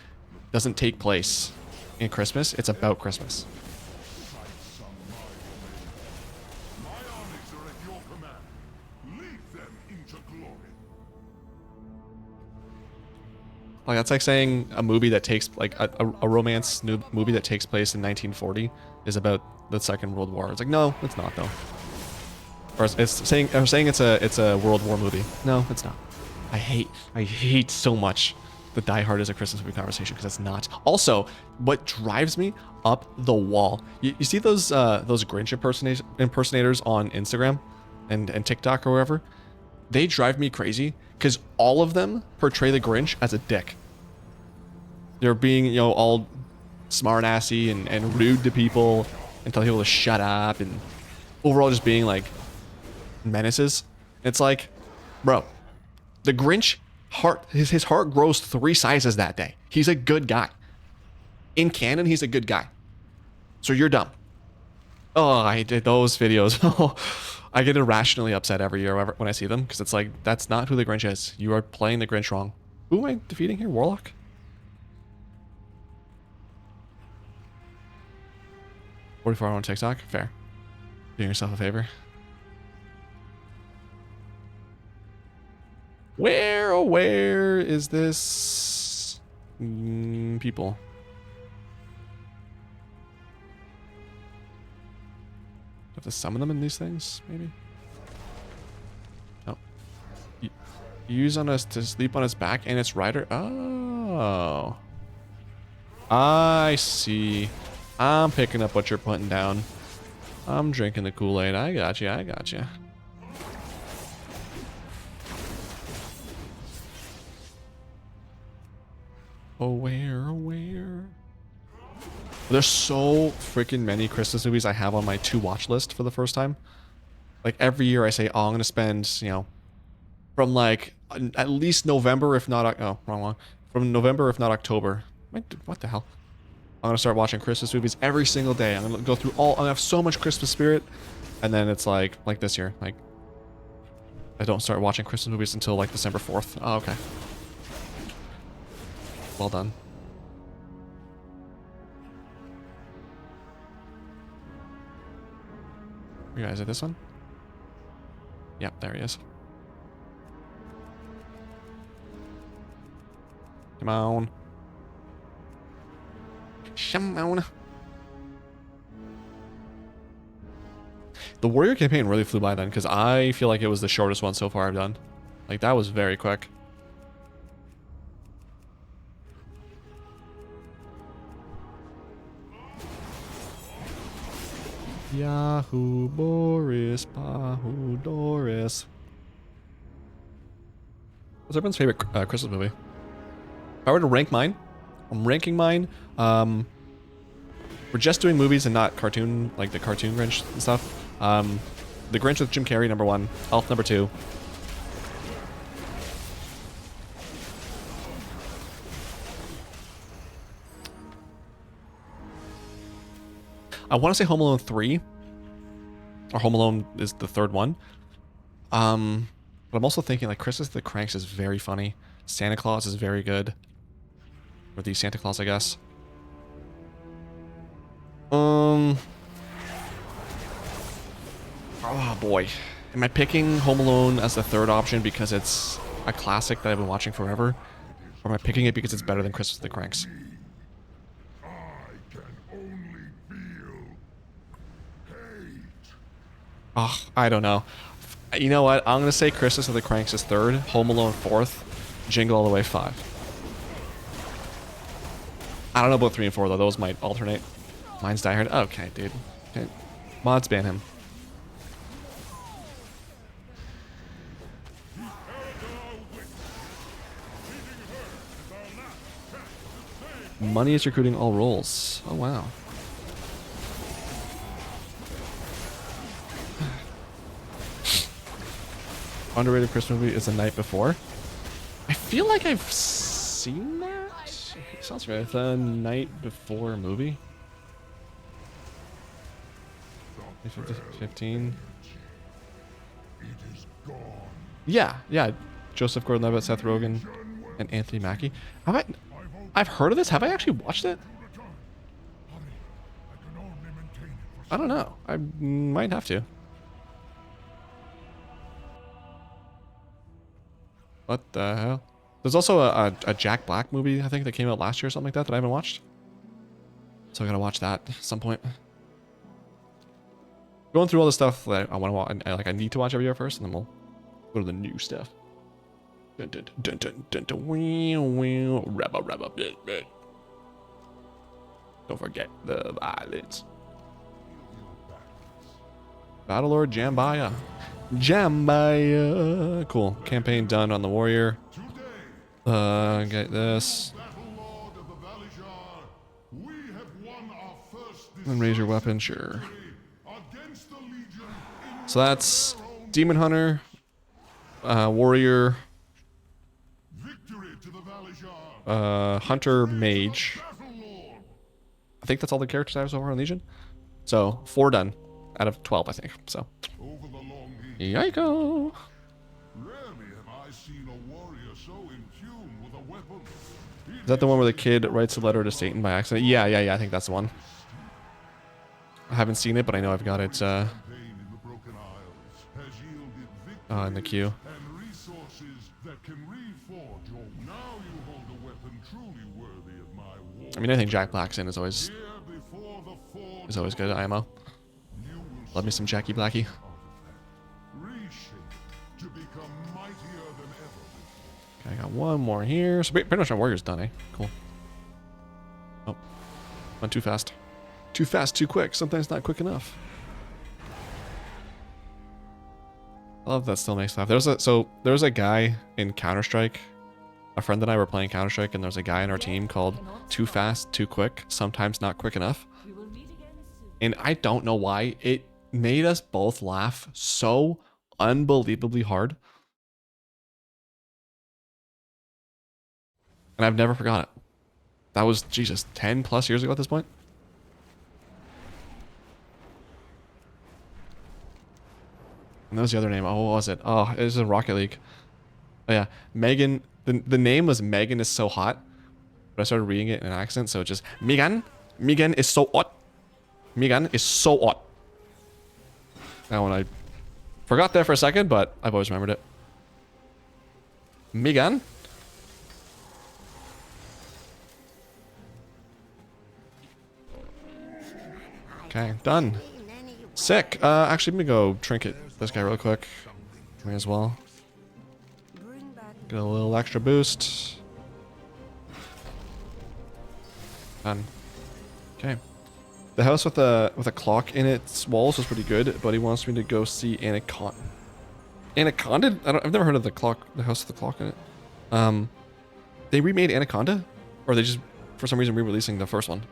doesn't take place in Christmas. It's about Christmas. My armies are at your command. Lead them into glory. Like, that's like saying a movie that takes, like, a romance movie that takes place in 1940 is about the Second World War. It's like, no, it's not, though. Or it's saying it's a World War movie. No, it's not. I hate so much that Die Hard is a Christmas movie conversation, because it's not. Also, what drives me up the wall, you see those Grinch impersonators on Instagram and TikTok or wherever? They drive me crazy because all of them portray the Grinch as a dick. They're being, you know, all smart-assy and rude to people and tell people to shut up, and overall just being like menaces. It's like, bro, the Grinch his heart grows 3 sizes that day. He's a good guy. In canon, he's a good guy. So you're dumb. Oh, I did those videos. I get irrationally upset every year when I see them, because it's like, that's not who the Grinch is. You are playing the Grinch wrong. Who am I defeating here? Warlock? 44 on TikTok? Fair. Doing yourself a favor. Where is this people? Have to summon them in these things, maybe? No. Use on us to sleep on its back and its rider. Oh. I see. I'm picking up what you're putting down. I'm drinking the Kool-Aid. I got you. I got you. Where? There's so freaking many Christmas movies I have on my to watch list for the first time. Like every year I say, oh, I'm going to spend, you know, from like at least November, if not, oh, wrong one. From November, if not October. What the hell? I'm going to start watching Christmas movies every single day. I'm going to go through all, I have so much Christmas spirit. And then it's like this year, like I don't start watching Christmas movies until like December 4th. Oh, okay. Well done. You guys at this one? Yep, there he is. Come on. Come on. The Warrior campaign really flew by then, because I feel like it was the shortest one so far I've done. Like, that was very quick. Yahoo, Boris, Bahu, Doris. What's everyone's favorite Christmas movie? If I were to rank mine, I'm ranking mine. We're just doing movies and not cartoon, like the cartoon Grinch and stuff. The Grinch with Jim Carrey, number 1. Elf, number 2. I want to say Home Alone 3. Or Home Alone is the 3rd one. But I'm also thinking like Christmas the Cranks is very funny. Santa Claus is very good. Or the Santa Claus, I guess. Oh boy. Am I picking Home Alone as the 3rd option because it's a classic that I've been watching forever? Or am I picking it because it's better than Christmas the Cranks? I can only feel hate. Oh, I don't know. You know what? I'm going to say Christmas of the Cranks is 3rd, Home Alone 4th, Jingle All the Way 5. I don't know about 3 and 4 though. Those might alternate. Mine's Die Hard. Okay, dude. Okay. Mods ban him. Money is recruiting all roles. Oh, wow. Underrated Christmas movie is The Night Before. I feel like I've seen that. Sounds right. The Night Before movie. 15. It is gone. Yeah. Joseph Gordon-Levitt, Seth Rogen, and Anthony Mackie. I've heard of this. Have I actually watched it? Return. Hurry. I can only maintain it for I don't know. I might have to. What the hell? There's also a Jack Black movie, I think, that came out last year or something like that I haven't watched. So I gotta watch that at some point. Going through all the stuff that I want to watch, I need to watch every year first, and then we'll go to the new stuff. Dun, dun, dun, dun, dun, dun, wee, wee, rabba, rabba, blah, blah. Don't forget the violets. Battlelord Jambaya. Jambaya. Cool. Campaign done on the warrior. Get this. Battlelord of the Valijar, we have won our first And raise your weapon, sure. against the Legion in So that's Demon Hunter, Warrior, victory to the Valijar. Hunter, Mage. Battlelord. I think that's all the characters I have so far in Legion. So 4 done out of 12, I think. So Over the long heat, yiko. rarely have I seen a warrior so in tune with a weapon. Is that the one where the kid writes a letter to Satan by accident? Yeah. I think that's the one. I haven't seen it, but I know I've got it Campaign in the Broken Isles has yielded victory in the queue. and resources that can reforge your. Now you hold a weapon truly worthy of my war. I mean, anything Jack Black's in is always Here before the forge good IMO. you will Love me some Jackie Blackie. reshape to become mightier than ever. Okay, I got one more here. So pretty much my warrior's done, eh? Cool. Oh, went too fast. Too fast, too quick. Sometimes not quick enough. I love that still makes laugh. There was a guy in Counter-Strike. A friend and I were playing Counter-Strike, and there was a guy in our team called Too Fast, Too Quick, Sometimes Not Quick Enough. And I don't know why. It made us both laugh so unbelievably hard. And I've never forgot it. That was, Jesus, 10 plus years ago at this point. And that was the other name. Oh, what was it? Oh, it was in Rocket League. Oh, yeah. Megan. The name was Megan is so hot. But I started reading it in an accent, so it's just Megan. Megan is so hot. Megan is so hot. Now when I forgot that for a second, but I've always remembered it. Megan. Okay, done. Sick. Actually, let me go trinket this guy real quick. May as well. Get a little extra boost. Done. Okay. The house with a clock in its walls was pretty good, but he wants me to go see Anaconda. Anaconda? I've never heard of the house with the clock in it. They remade Anaconda, or they just for some reason re-releasing the first one.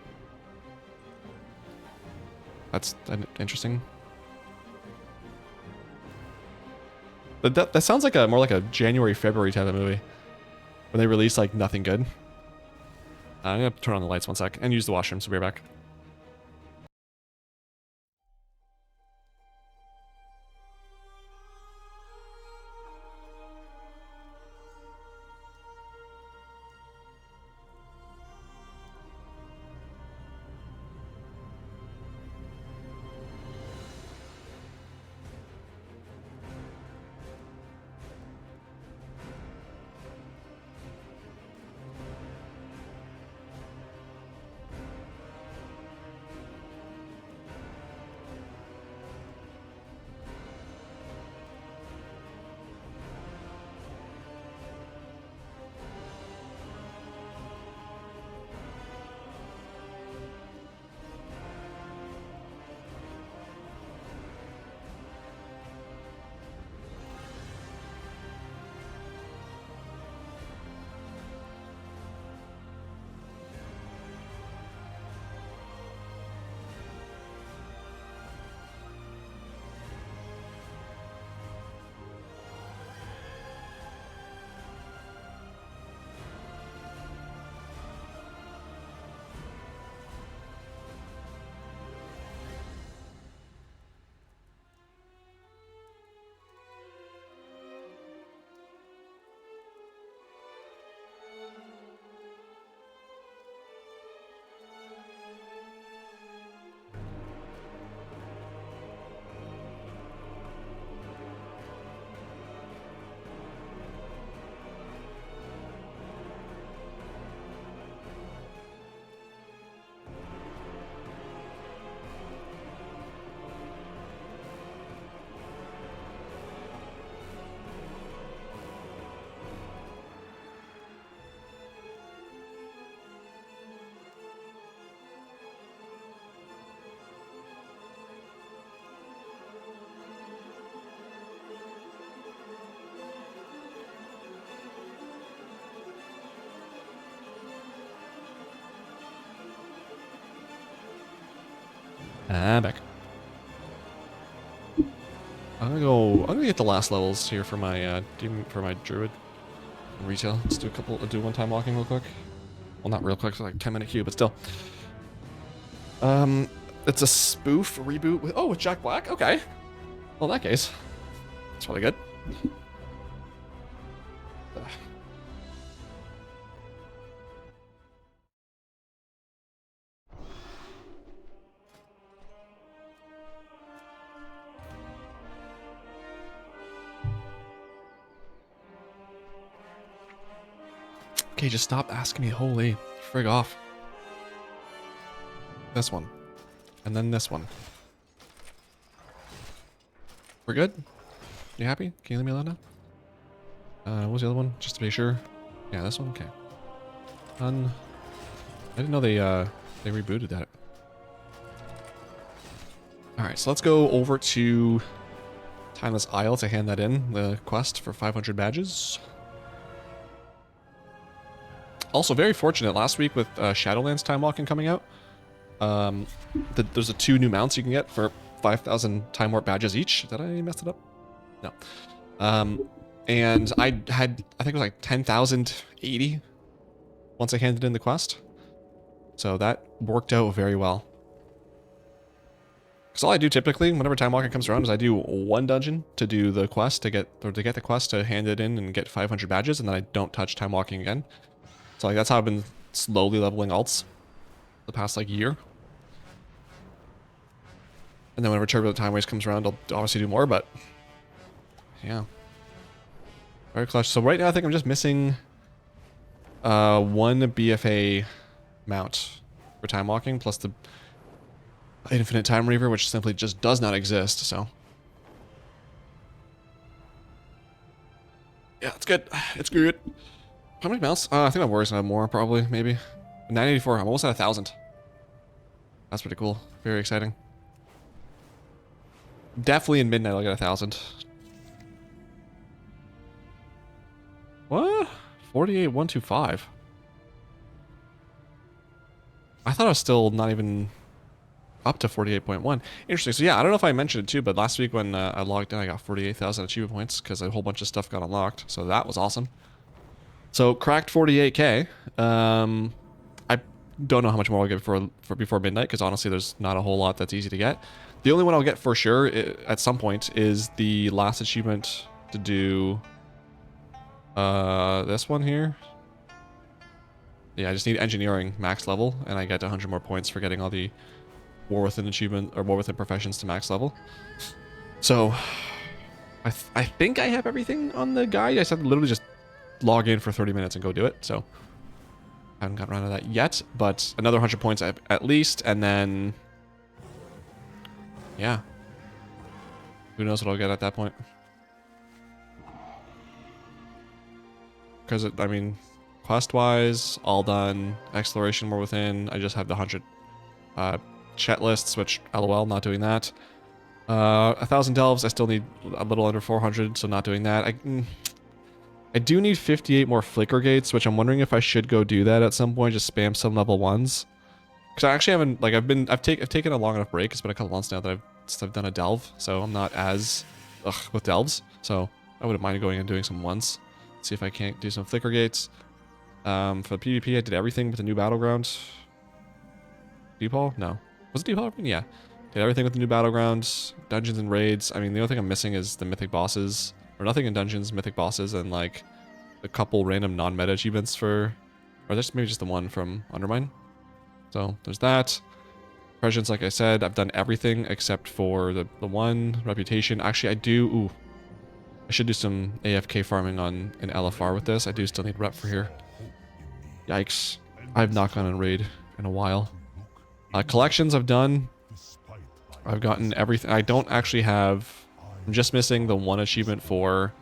That's interesting. But that sounds like more like a January, February type of movie. Where they release like nothing good. I'm gonna turn on the lights 1 sec and use the washroom, so be right back. Back. I'm gonna get the last levels here for my druid retail. Let's do one-time walking real quick. Well, not real quick, it's like 10-minute queue, but still. It's a spoof reboot with Jack Black. Okay. Well, in that case, it's really good. Okay, just stop asking me. Holy frig off. This one. And then this one. We're good? You happy? Can you leave me alone now? What was the other one? Just to be sure. Yeah, this one? Okay. Done. I didn't know they rebooted that. Alright, so let's go over to Timeless Isle to hand that in. The quest for 500 badges. Also, very fortunate last week with Shadowlands Time Walking coming out. There's the 2 new mounts you can get for 5,000 Time Warp badges each. Did I mess it up? No. And I think it was like 10,080 once I handed in the quest. So that worked out very well. Because all I do typically, whenever Time Walking comes around, is I do one dungeon to do the quest to get the quest to hand it in and get 500 badges, and then I don't touch Time Walking again. So like that's how I've been slowly leveling alts the past like year. And then whenever Turbulent Time Waste comes around, I'll obviously do more, but yeah. Very clutch. So right now I think I'm just missing one BFA mount for Time Walking, plus the Infinite Time Reaver, which simply just does not exist, so. Yeah, it's good. It's good. How many mounts? I think my warriors have more, probably, maybe. 984. I'm almost at 1,000. That's pretty cool. Very exciting. Definitely in midnight I'll get 1,000. What? 48,125. I thought I was still not even up to 48.1. Interesting. So yeah, I don't know if I mentioned it too, but last week when I logged in, I got 48,000 achievement points because a whole bunch of stuff got unlocked. So that was awesome. So cracked 48k. I don't know how much more I'll get for before midnight because honestly, there's not a whole lot that's easy to get. The only one I'll get for sure at some point is the last achievement to do this one here. Yeah, I just need engineering max level, and I get 100 more points for getting all the War Within achievement or War Within professions to max level. So I think I have everything on the guide. I just have to literally just log in for 30 minutes and go do it. So I haven't gotten around to that yet, but another 100 points at least, and then yeah, who knows what I'll get at that point? Because I mean, quest-wise, all done. Exploration War Within. I just have the 100 chat lists, which LOL, not doing that. 1,000 delves. I still need a little under 400, so not doing that. I do need 58 more flicker gates, which I'm wondering if I should go do that at some point. Just spam some level 1s. Because I actually haven't, like, I've taken a long enough break. It's been a couple months now that I've done a delve, so I'm not as with delves. So I wouldn't mind going and doing some ones. See if I can't do some flicker gates. For the PvP, I did everything with the new battleground. Deepal? No. Was it Deepal? Yeah. Did everything with the new battlegrounds, dungeons and raids. I mean, the only thing I'm missing is the mythic bosses. Or nothing in dungeons, mythic bosses, and like a couple random non-meta achievements for, or there's maybe just the one from Undermine. So there's that. Prescience, like I said, I've done everything except for the one reputation. Actually, I should do some AFK farming on an LFR with this. I do still need rep for here. Yikes. I've not gone on raid in a while. Collections I've done. I've gotten everything. I don't actually have... I'm just missing the one achievement for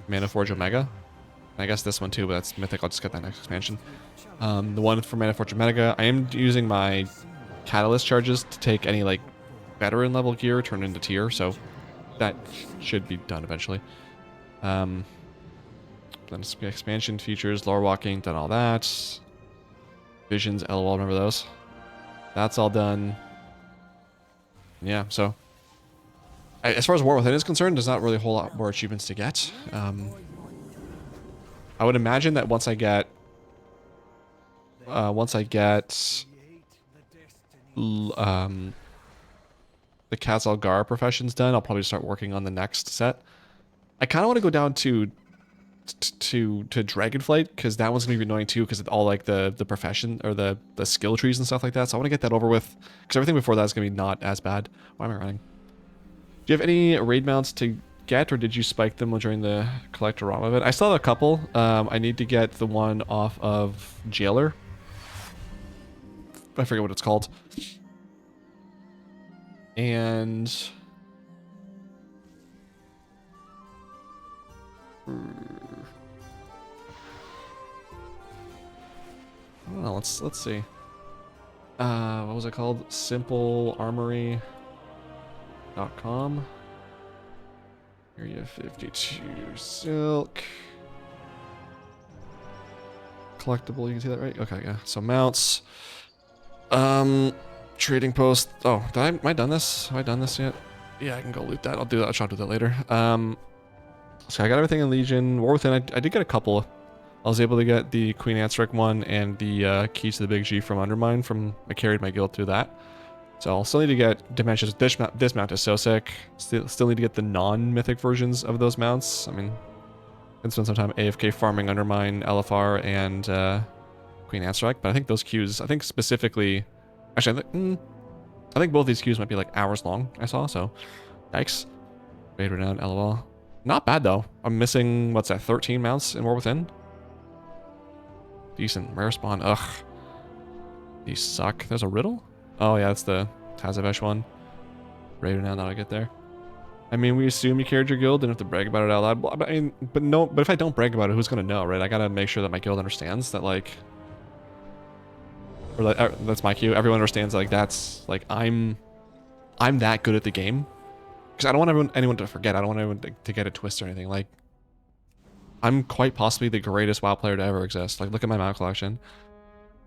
Mana Forge Omega. And I guess this one too, but that's mythic. I'll just get that next expansion. The one for Mana Forge Omega. I am using my catalyst charges to take any like veteran level gear, turn into tier, so that should be done eventually. Then expansion features, lore walking, done all that. Visions, LOL, remember those? That's all done. Yeah, so as far as War Within is concerned, there's not really a whole lot more achievements to get. I would imagine that once I get the Kazalgar professions done, I'll probably start working on the next set. I kind of want to go down to Dragonflight, because that one's gonna be annoying too, because all like the profession or the skill trees and stuff like that. So I want to get that over with, because everything before that is gonna be not as bad. Why am I running? Do you have any raid mounts to get, or did you spike them during the Collectorama event? I still have a couple. I need to get the one off of Jailer. I forget what it's called. And I don't know, let's see. What was it called? SimpleArmory.com. Area 52 silk. Collectible, you can see that, right? Okay, yeah. So mounts. Trading post. Oh, am I done this? Have I done this yet? Yeah, I can go loot that. I'll do that. I'll try to do that later. So I got everything in Legion. War Within, I did get a couple. I was able to get the Queen Ansric one and the Keys to the Big G from Undermine. I carried my guild through that. So I'll still need to get Dimensions. This mount is so sick. Still need to get the non-mythic versions of those mounts. I mean, I can spend some time AFK farming Undermine, LFR, and Queen Ansric. But I think those queues, I think specifically, actually, I think both these queues might be like hours long, I saw, so yikes. Raid Renown, LOL. Not bad though. I'm missing, what's that, 13 mounts in War Within? Decent. Rare spawn. Ugh. These suck. There's a riddle? Oh yeah, that's the Tazavesh one. Raid Renown, that'll get there. I mean, we assume you carried your guild, didn't have to brag about it out loud. But I mean, but if I don't brag about it, who's gonna know, right? I gotta make sure that my guild understands that, like, or that's my cue. Everyone understands, like, that's like I'm that good at the game, because I don't want anyone to forget. I don't want anyone to get a twist or anything. Like, I'm quite possibly the greatest WoW player to ever exist. Like, look at my mount collection.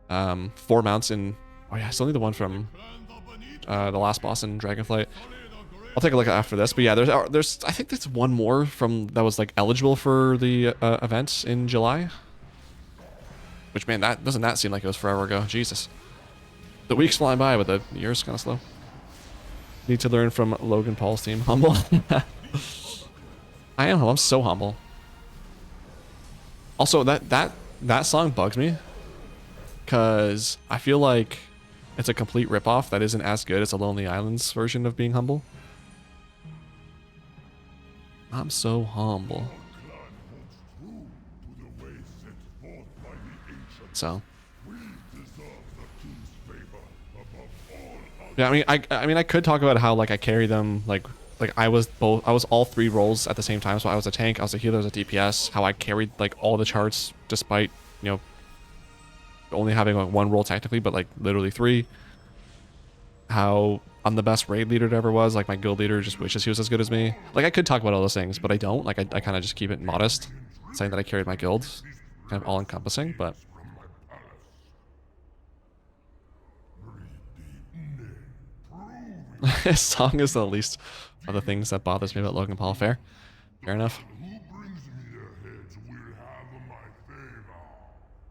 4 mounts in. Oh yeah, I still need the one from the last boss in Dragonflight. I'll take a look after this, but yeah, there's I think there's one more from that was like eligible for the event in July. Which, man, doesn't that seem like it was forever ago? Jesus. The weeks flying by, but the years kind of slow. Need to learn from Logan Paul's team. Humble. I am. I'm so humble. Also, that song bugs me, because I feel like it's a complete ripoff that isn't as good as a Lonely Islands version of being humble. I'm so humble. So yeah, I mean I could talk about how, like, I carry them, like I was all 3 roles at the same time. So I was a tank, I was a healer, I was a DPS. How I carried like all the charts despite, you know, only having like 1 role technically, but like literally 3. How I'm the best raid leader there ever was. Like, my guild leader just wishes he was as good as me. Like, I could talk about all those things, but I don't. Like, I kind of just keep it modest, saying that I carried my guild, kind of all encompassing. But his song is the least of the things that bothers me about Logan Paul. Fair enough.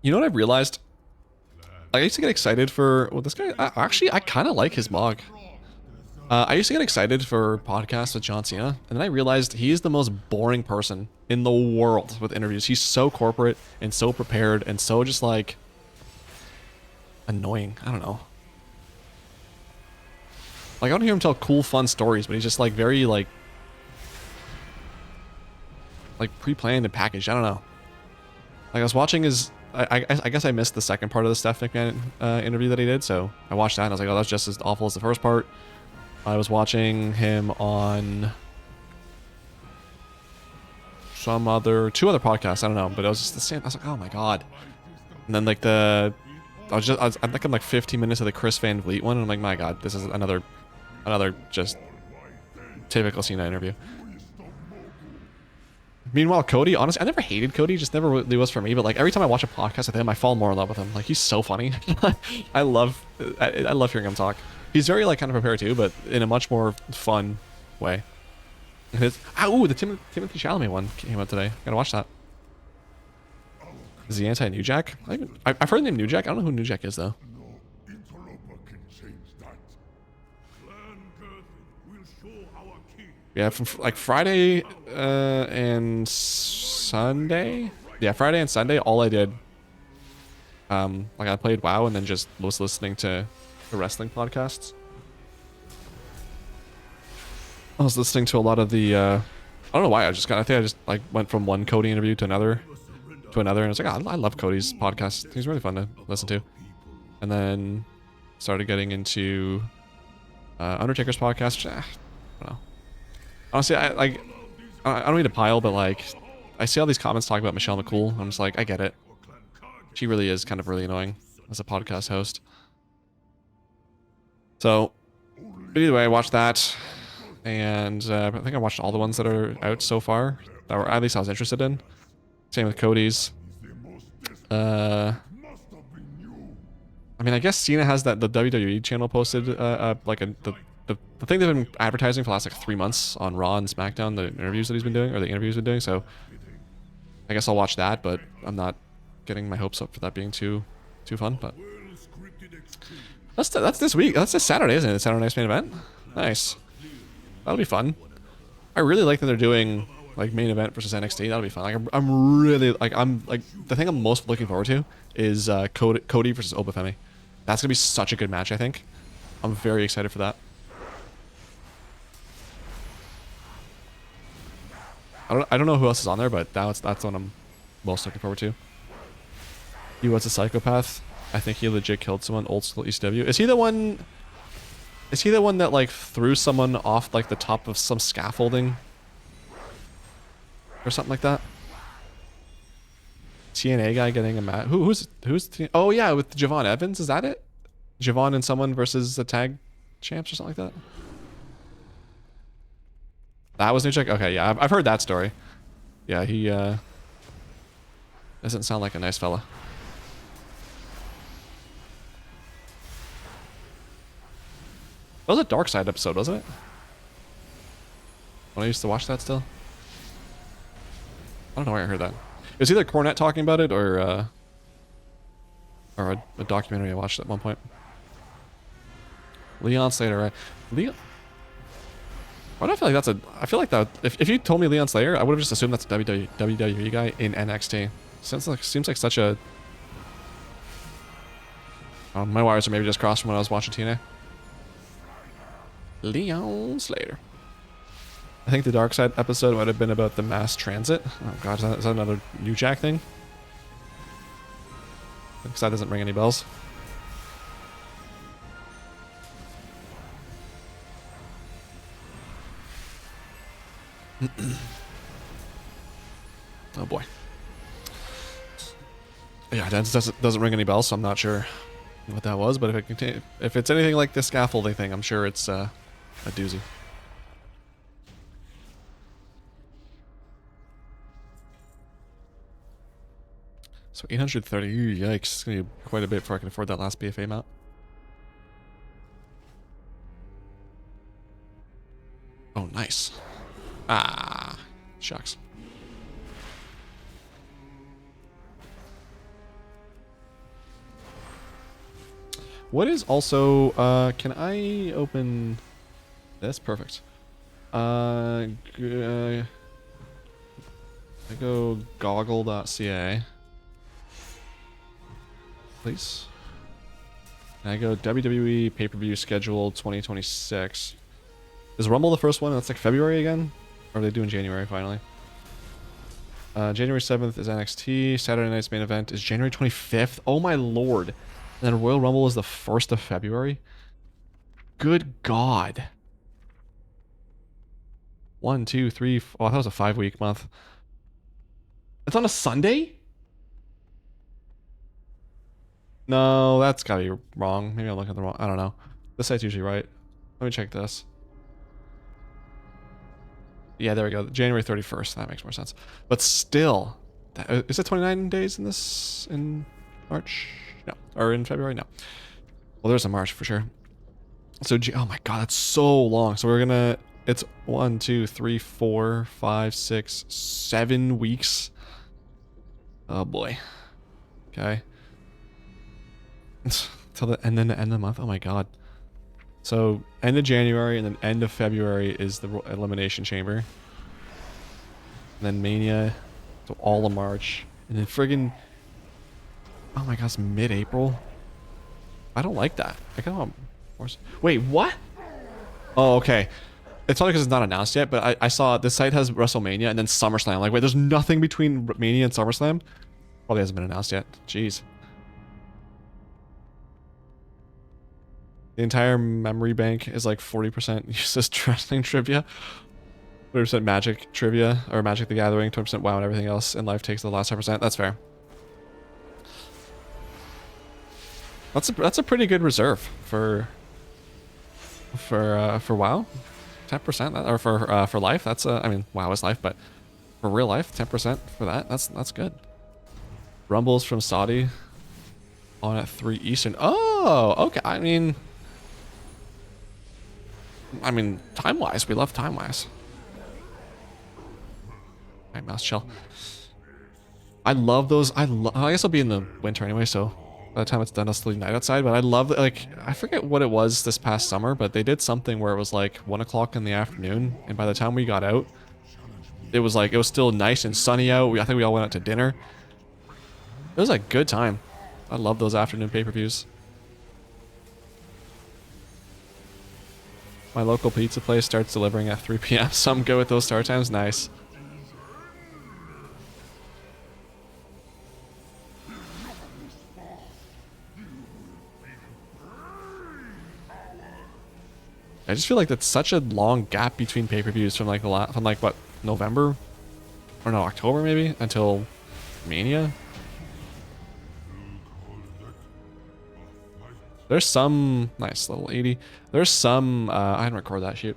You know what I've realized? I used to get excited for, well, this guy, I kind of like his mog. I used to get excited for podcasts with John Cena, and then I realized he's the most boring person in the world with interviews. He's so corporate and so prepared and so just like annoying. I don't know. Like, I don't hear him tell cool, fun stories, but he's just like very like pre-planned and packaged. I don't know. Like, I was watching his, I guess I missed the second part of the Steph McMahon interview that he did, so I watched that and I was like, oh, that's just as awful as the first part. I was watching him on two other podcasts, I don't know, but it was just the same. I was like, oh my god. And then like I think I'm like 15 minutes of the Chris Van Vliet one, and I'm like, my god, this is another just typical Cena interview. Meanwhile, Cody, honestly, I never hated Cody, just never really was for me, but like every time I watch a podcast with him, I fall more in love with him. Like, he's so funny. I love hearing him talk. He's very like kind of prepared too, but in a much more fun way. His, ooh, the Timothy Chalamet one came out today. Gotta watch that. Is he anti-New Jack? I've heard the name New Jack. I don't know who New Jack is though. No interloper can change that. Clan Girthin will show our king. Yeah, from like Friday and Sunday. Yeah, Friday and Sunday. All I did, like I played WoW and then just was listening to the wrestling podcasts. I was listening to a lot of the. I don't know why. I think I just like went from one Cody interview to another, and I was like, oh, I love Cody's podcast. He's really fun to listen to. And then started getting into Undertaker's podcast. Which, I don't know. Honestly, I don't mean to pile, but like, I see all these comments talking about Michelle McCool. I'm just like, I get it. She really is kind of really annoying as a podcast host. So, either way, I watched that. And I think I watched all the ones that are out so far. That were, at least I was interested in. Same with Cody's. I mean, I guess Cena has the WWE channel posted, like the thing they've been advertising for the last like 3 months on Raw and SmackDown, the interviews that he's been doing, or the interviews he's been doing. So I guess I'll watch that, but I'm not getting my hopes up for that being too fun. But that's this week. That's this Saturday, isn't it? Saturday night's main event. Nice. That'll be fun. I really like that they're doing like main event versus NXT. That'll be fun. Like I'm really like the thing I'm most looking forward to is Cody versus Obafemi. That's gonna be such a good match. I think. I'm very excited for that. I don't know who else is on there, but that's what I'm most looking forward to. He was a psychopath. I think he legit killed someone. Old school ECW. Is he the one? Is he the one that like threw someone off like the top of some scaffolding or something like that? TNA guy getting a match. Who's oh yeah, with Javon Evans. Is that it? Javon and someone versus the tag champs or something like that. That was New Jack. Okay, yeah, I've heard that story. Yeah, he doesn't sound like a nice fella. That was a Dark Side episode, wasn't it? When I used to watch that still. I don't know where I heard that. It was either Cornette talking about it or a documentary I watched at one point. Leon Slater, right? Leon. Why do I feel like that's a? I feel like that. If you told me Leon Slater, I would have just assumed that's a WWE guy in NXT. Seems like such a. My wires are maybe just crossed from when I was watching TNA. Leon Slater. I think the Dark Side episode might have been about the mass transit. Oh god, is that another New Jack thing? Because that doesn't ring any bells. Oh boy. Yeah, that doesn't ring any bells, so I'm not sure what that was. But if it's anything like the scaffolding thing, I'm sure it's a doozy. So 830, yikes, it's gonna be quite a bit before I can afford that last BFA mount. Oh, nice. Ah, shucks. What is also, can I open this? Perfect. I go goggle.ca. Please. And I go WWE pay-per-view schedule 2026. Is Rumble the first one? That's like February again? Or are they doing January finally? January 7th is NXT. Saturday night's main event is January 25th. Oh my lord. And then Royal Rumble is the 1st of February? Good God. 1, 2, 3, 4. Oh, that was a 5-week month. It's on a Sunday? No, that's gotta be wrong. Maybe I'm looking at the wrong. I don't know. This site's usually right. Let me check this. Yeah, there we go. January 31st. That makes more sense. But still, is it 29 days in March? No. Or in February? No. Well, there's a March for sure. So, oh my god, that's so long. So we're gonna, it's 1, 2, 3, 4, 5, 6, 7 weeks. Oh boy. Okay. Till the end, then the end of the month. Oh my god. So end of January and then end of February is the elimination chamber. And then Mania. So all of March. And then friggin', oh my god, it's mid-April. I don't like that. I kind of want. Wait, what? Oh, okay. It's probably because it's not announced yet, but I saw this site has WrestleMania and then SummerSlam. Like, wait, there's nothing between Mania and SummerSlam? Probably hasn't been announced yet. Jeez. The entire memory bank is like 40% useless wrestling trivia. 30% Magic trivia, or Magic the Gathering, 20% WoW, and everything else in life takes the last 10%. That's fair. That's a pretty good reserve for WoW. 10%, or for life. That's I mean, WoW is life, but for real life, 10% for that. That's good. Rumbles from Saudi on at 3 Eastern. Oh, okay. I mean, time-wise, we love time-wise. Alright, mouse chill. I love those. I guess I'll be in the winter anyway, so by the time it's done, I'll still be night outside. But I love, like, I forget what it was this past summer, but they did something where it was like 1 o'clock in the afternoon, and by the time we got out, it was like, it was still nice and sunny out. I think we all went out to dinner. It was a good time. I love those afternoon pay-per-views. My local pizza place starts delivering at 3 p.m. So I'm good with those start times. Nice. I just feel like that's such a long gap between pay-per-views from like what, November, or no, October maybe, until Mania. There's some nice little 80. There's some I didn't record that shoot.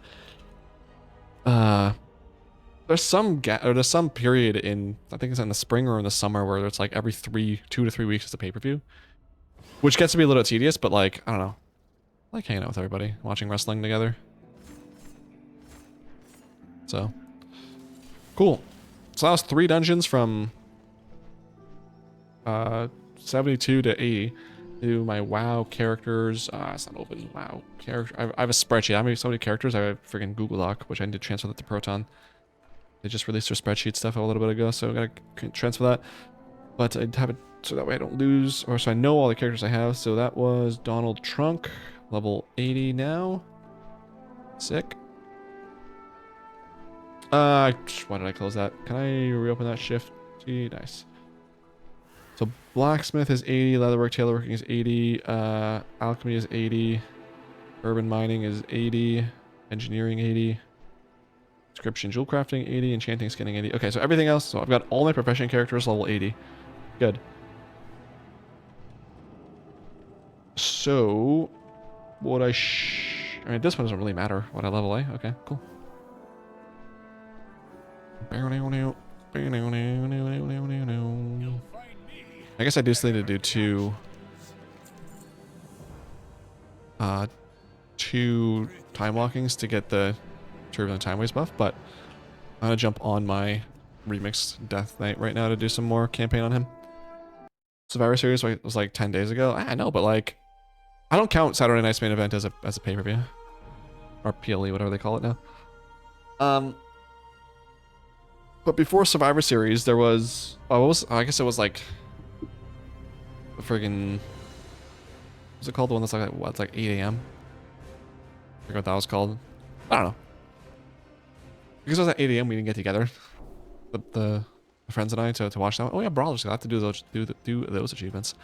There's some there's some period in, I think it's in the spring or in the summer, where it's like every 2 to 3 weeks is a pay-per-view, which gets to be a little tedious, but like, I don't know. I like hanging out with everybody, watching wrestling together. So, cool. So that was 3 dungeons from 72 to 80. Do my WoW characters. It's not open. WoW character. I have a spreadsheet. I have so many characters. I have a freaking Google Doc, which I need to transfer that to Proton. They just released their spreadsheet stuff a little bit ago, so I gotta transfer that. But I have it so that way I don't lose, or so I know all the characters I have. So that was Donald Trunk. Level 80 now. Sick. Why did I close that? Can I reopen that shift? Gee, nice. So blacksmith is 80, leatherwork, tailorworking is 80, alchemy is 80, urban mining is 80, engineering 80, inscription jewel crafting 80, enchanting skinning 80. Okay, so everything else, so I've got all my profession characters level 80. Good. So what I mean, this one doesn't really matter what I level, eh? Okay, cool. I guess I do still need to do two time walkings to get the Turbulent Time Waste buff, but I'm gonna jump on my remixed Death Knight right now to do some more campaign on him. Survivor Series was like 10 days ago. I know, but like, I don't count Saturday Night's main event as a pay-per-view. Or PLE, whatever they call it now. But before Survivor Series, there was, I guess it was like the friggin', what's it called? The one that's like, what, it's like 8 a.m.? I forget what that was called. I don't know. Because it was at 8 a.m. we didn't get together. The friends and I to watch that one. Oh yeah, Brawlers got to do those achievements.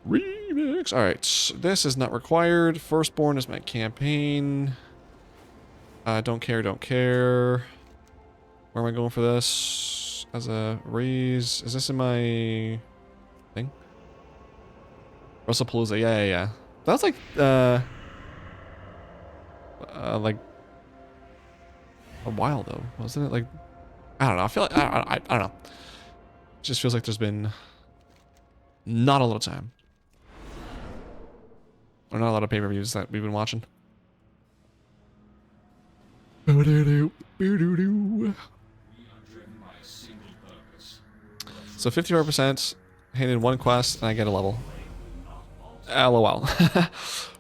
Remix. All right, this is not required. Firstborn is my campaign. Don't care. Where am I going for this? As a raise, is this in my thing? WrestlePalooza. Yeah. That's like a while though, wasn't it? Like, I don't know. I feel like I don't know. It just feels like there's been not a lot of time. Or not a lot of pay-per-views that we've been watching. So 54% handed one quest and I get a level. LOL.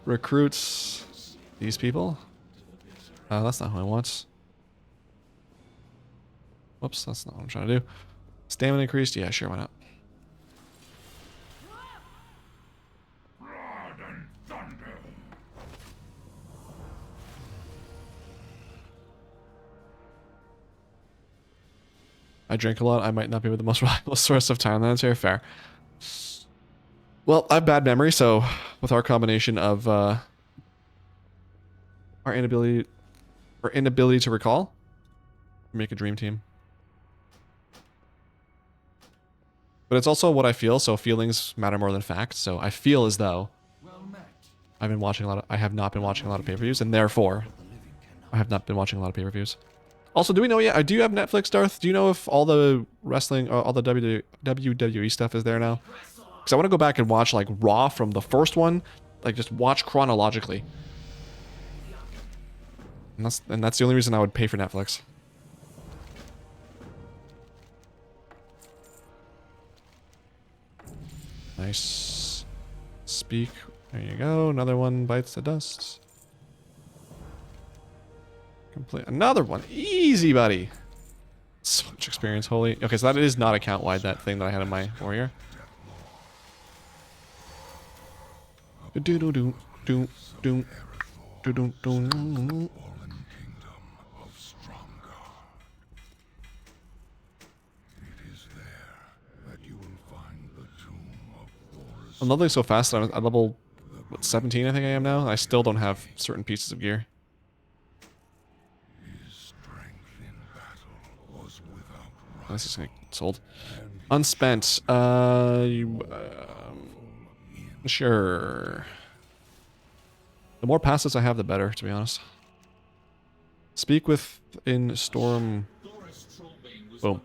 Recruits these people. That's not who I want. Whoops, that's not what I'm trying to do. Stamina increased? Yeah, sure, why not? I drink a lot. I might not be with the most reliable source of time. That's very fair. Well, I have bad memory, so with our combination of our inability to recall, make a dream team. But it's also what I feel, so feelings matter more than facts. So I feel as though I have not been watching a lot of pay-per-views, and therefore I have not been watching a lot of pay-per-views. Also, do we know yet? Do you have Netflix, Darth? Do you know if all the wrestling, or all the WWE stuff is there now? Because I want to go back and watch like Raw from the first one, like just watch chronologically. And that's the only reason I would pay for Netflix. Nice. Speak. There you go. Another one bites the dust. Complete another one. Easy, buddy. So much experience. Holy. Okay, so that is not account wide, that thing that I had in my warrior. Do do do do do do do do. I'm leveling so fast that I'm at level what, 17, I think I am now. I still don't have certain pieces of gear. This is gonna get sold. Unspent. Sure. The more passes I have, the better, to be honest. Speak with in storm. Boom.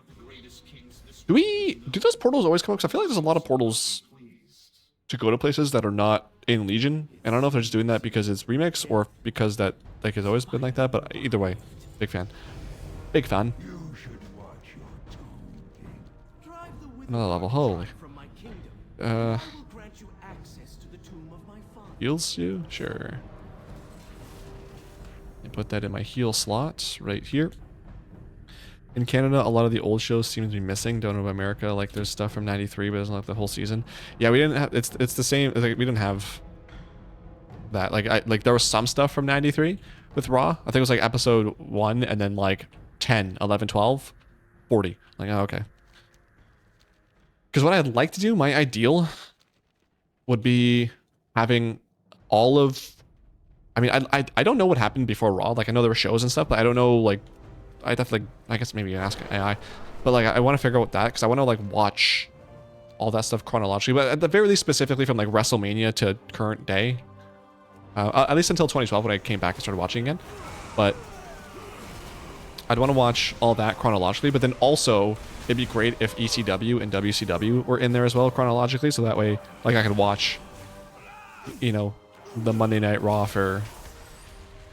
Do those portals always come up? Because I feel like there's a lot of portals to go to places that are not in Legion. And I don't know if they're just doing that because it's remix or because that like has always been like that. But either way, big fan. Big fan. Another level. Holy. Heals you? Sure. I put that in my heal slot right here. In Canada, a lot of the old shows seem to be missing. Don't know about America. Like there's stuff from '93, but it's not the whole season. Yeah, we didn't have. It's the same. Like we didn't have that. Like there was some stuff from '93 with Raw. I think it was like episode 1 and then like 10, 11, 12, 40. Like oh, okay. Because what I'd like to do, my ideal, would be having all of. I mean, I don't know what happened before Raw. Like I know there were shows and stuff, but I don't know like. I'd have to, like, I guess maybe ask AI, but like I want to figure out that because I want to like watch all that stuff chronologically, but at the very least specifically from like WrestleMania to current day, at least until 2012 when I came back and started watching again. But I'd want to watch all that chronologically, but then also it'd be great if ECW and WCW were in there as well chronologically, so that way like I could watch, you know, the Monday Night Raw for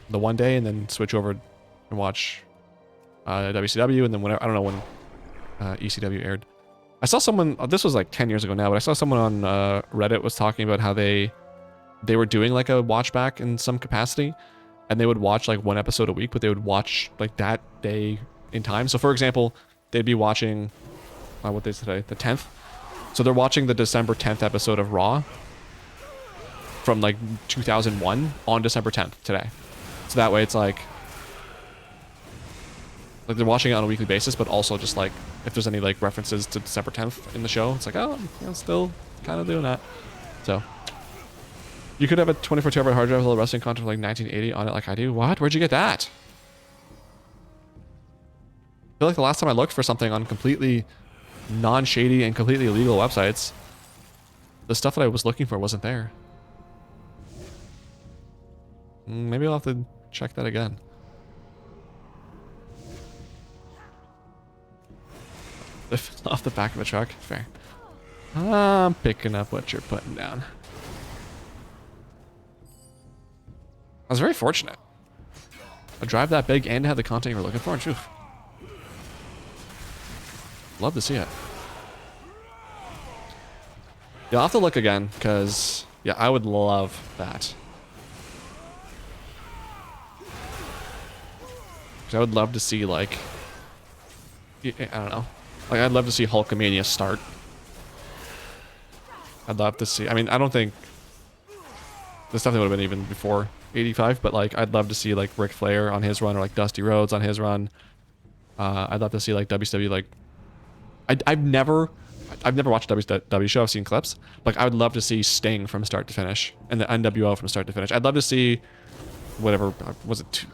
the one day and then switch over and watch WCW, and then whenever, I don't know when ECW aired. I saw someone, this was like 10 years ago now, but I saw someone on Reddit was talking about how they were doing like a watch back in some capacity, and they would watch like one episode a week, but they would watch like that day in time. So for example, they'd be watching, what day is today? The 10th. So they're watching the December 10th episode of Raw from like 2001 on December 10th today. So that way it's like they're watching it on a weekly basis, but also just like if there's any like references to December 10th in the show, it's like, oh, I'm still kind of doing that. So you could have a 24 terabyte hard drive with a little wrestling content like 1980 on it like I do. What? Where'd you get that? I feel like the last time I looked for something on completely non-shady and completely illegal websites, the stuff that I was looking for wasn't there. Maybe I'll have to check that again. Off the back of a truck. Fair. I'm picking up what you're putting down. was very fortunate. A drive that big and to have the content you were looking for. Oof. Love to see it. You'll have to look again, because, yeah, I would love that. Because I would love to see, like, I don't know. Like, I'd love to see Hulkamania start. I'd love to see, I mean, I don't think this definitely would have been even before 85, but, like, I'd love to see, like, Ric Flair on his run, or, like, Dusty Rhodes on his run. I'd love to see, like, WCW, like, I've never watched a WCW show. I've seen clips. Like, I would love to see Sting from start to finish, and the NWO from start to finish. I'd love to see whatever was it,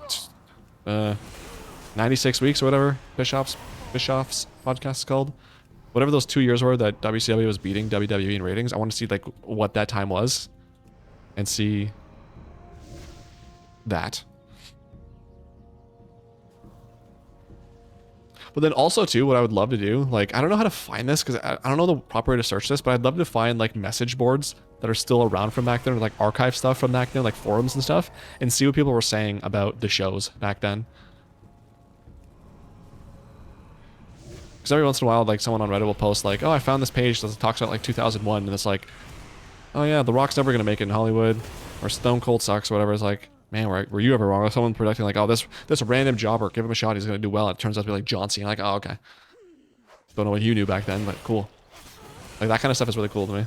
96 weeks or whatever Bischoff's podcast is called. Whatever those 2 years were that WCW was beating WWE in ratings. I want to see like what that time was, and see that. But then also too, what I would love to do, like, I don't know how to find this because I don't know the proper way to search this, but I'd love to find like message boards that are still around from back then, or like archive stuff from back then, like forums and stuff, and see what people were saying about the shows back then. Because every once in a while, like someone on Reddit will post like, oh, I found this page that talks about like 2001, and it's like, oh yeah, The Rock's never gonna make it in Hollywood, or Stone Cold sucks, or whatever. It's like, man, were you ever wrong? Or someone predicting like, oh, this random jobber, give him a shot, he's gonna do well. It turns out to be like John Cena. Like, oh, okay. Don't know what you knew back then, but cool. Like that kind of stuff is really cool to me.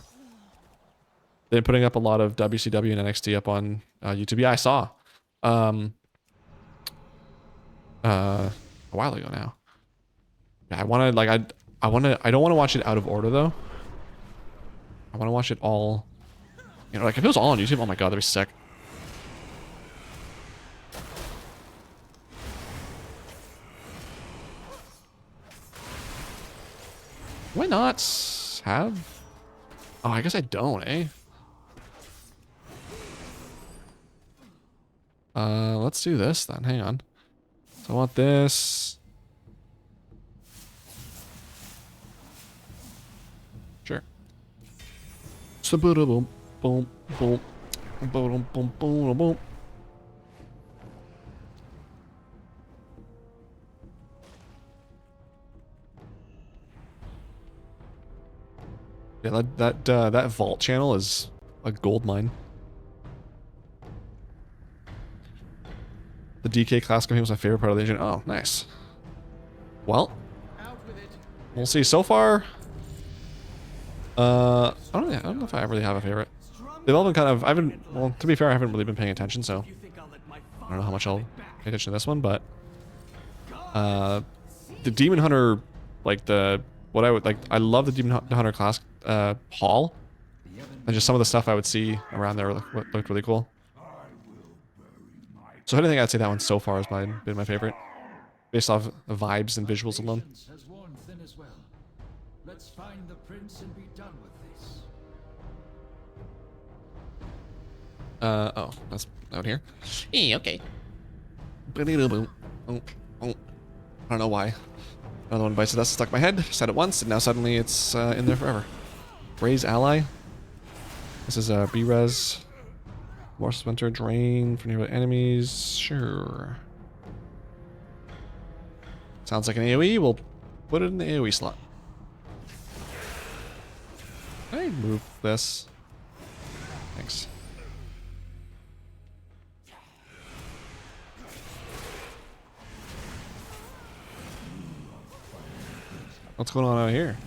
They've been putting up a lot of WCW and NXT up on YouTube. Yeah, I saw a while ago now. Yeah, I want to like I don't want to watch it out of order though. I want to watch it all. You know, like if it was all on YouTube, oh my god, that'd be sick. Why not have? Oh, I guess I don't, eh? Let's do this then. Hang on. So I want this. Sure. So boom, boom, boom, boom, boom, boom, boom. Yeah, that vault channel is a gold mine. The DK class game was my favorite part of the engine. Oh, nice. Well, we'll see. So far, I don't know if I really have a favorite. They've all been kind of. Well, to be fair, I haven't really been paying attention, so I don't know how much I'll pay attention to this one. But the Demon Hunter, like what I would like, I love the Demon Hunter class hall, and just some of the stuff I would see around there looked really cool. So I think I'd say that one so far has been my favorite, based off the vibes and visuals alone. Has worn thin as well. Let's find the prince and be done with this. Oh, that's out here. Yeah, okay. Oh, I don't know why. Another one bites the dust stuck in my head. Said it once, and now suddenly it's in there forever. Raise ally. This is a B-res. More splinter drain for nearby enemies. Sure. Sounds like an AoE. We'll put it in the AoE slot. Can I move this? Thanks. What's going on out here?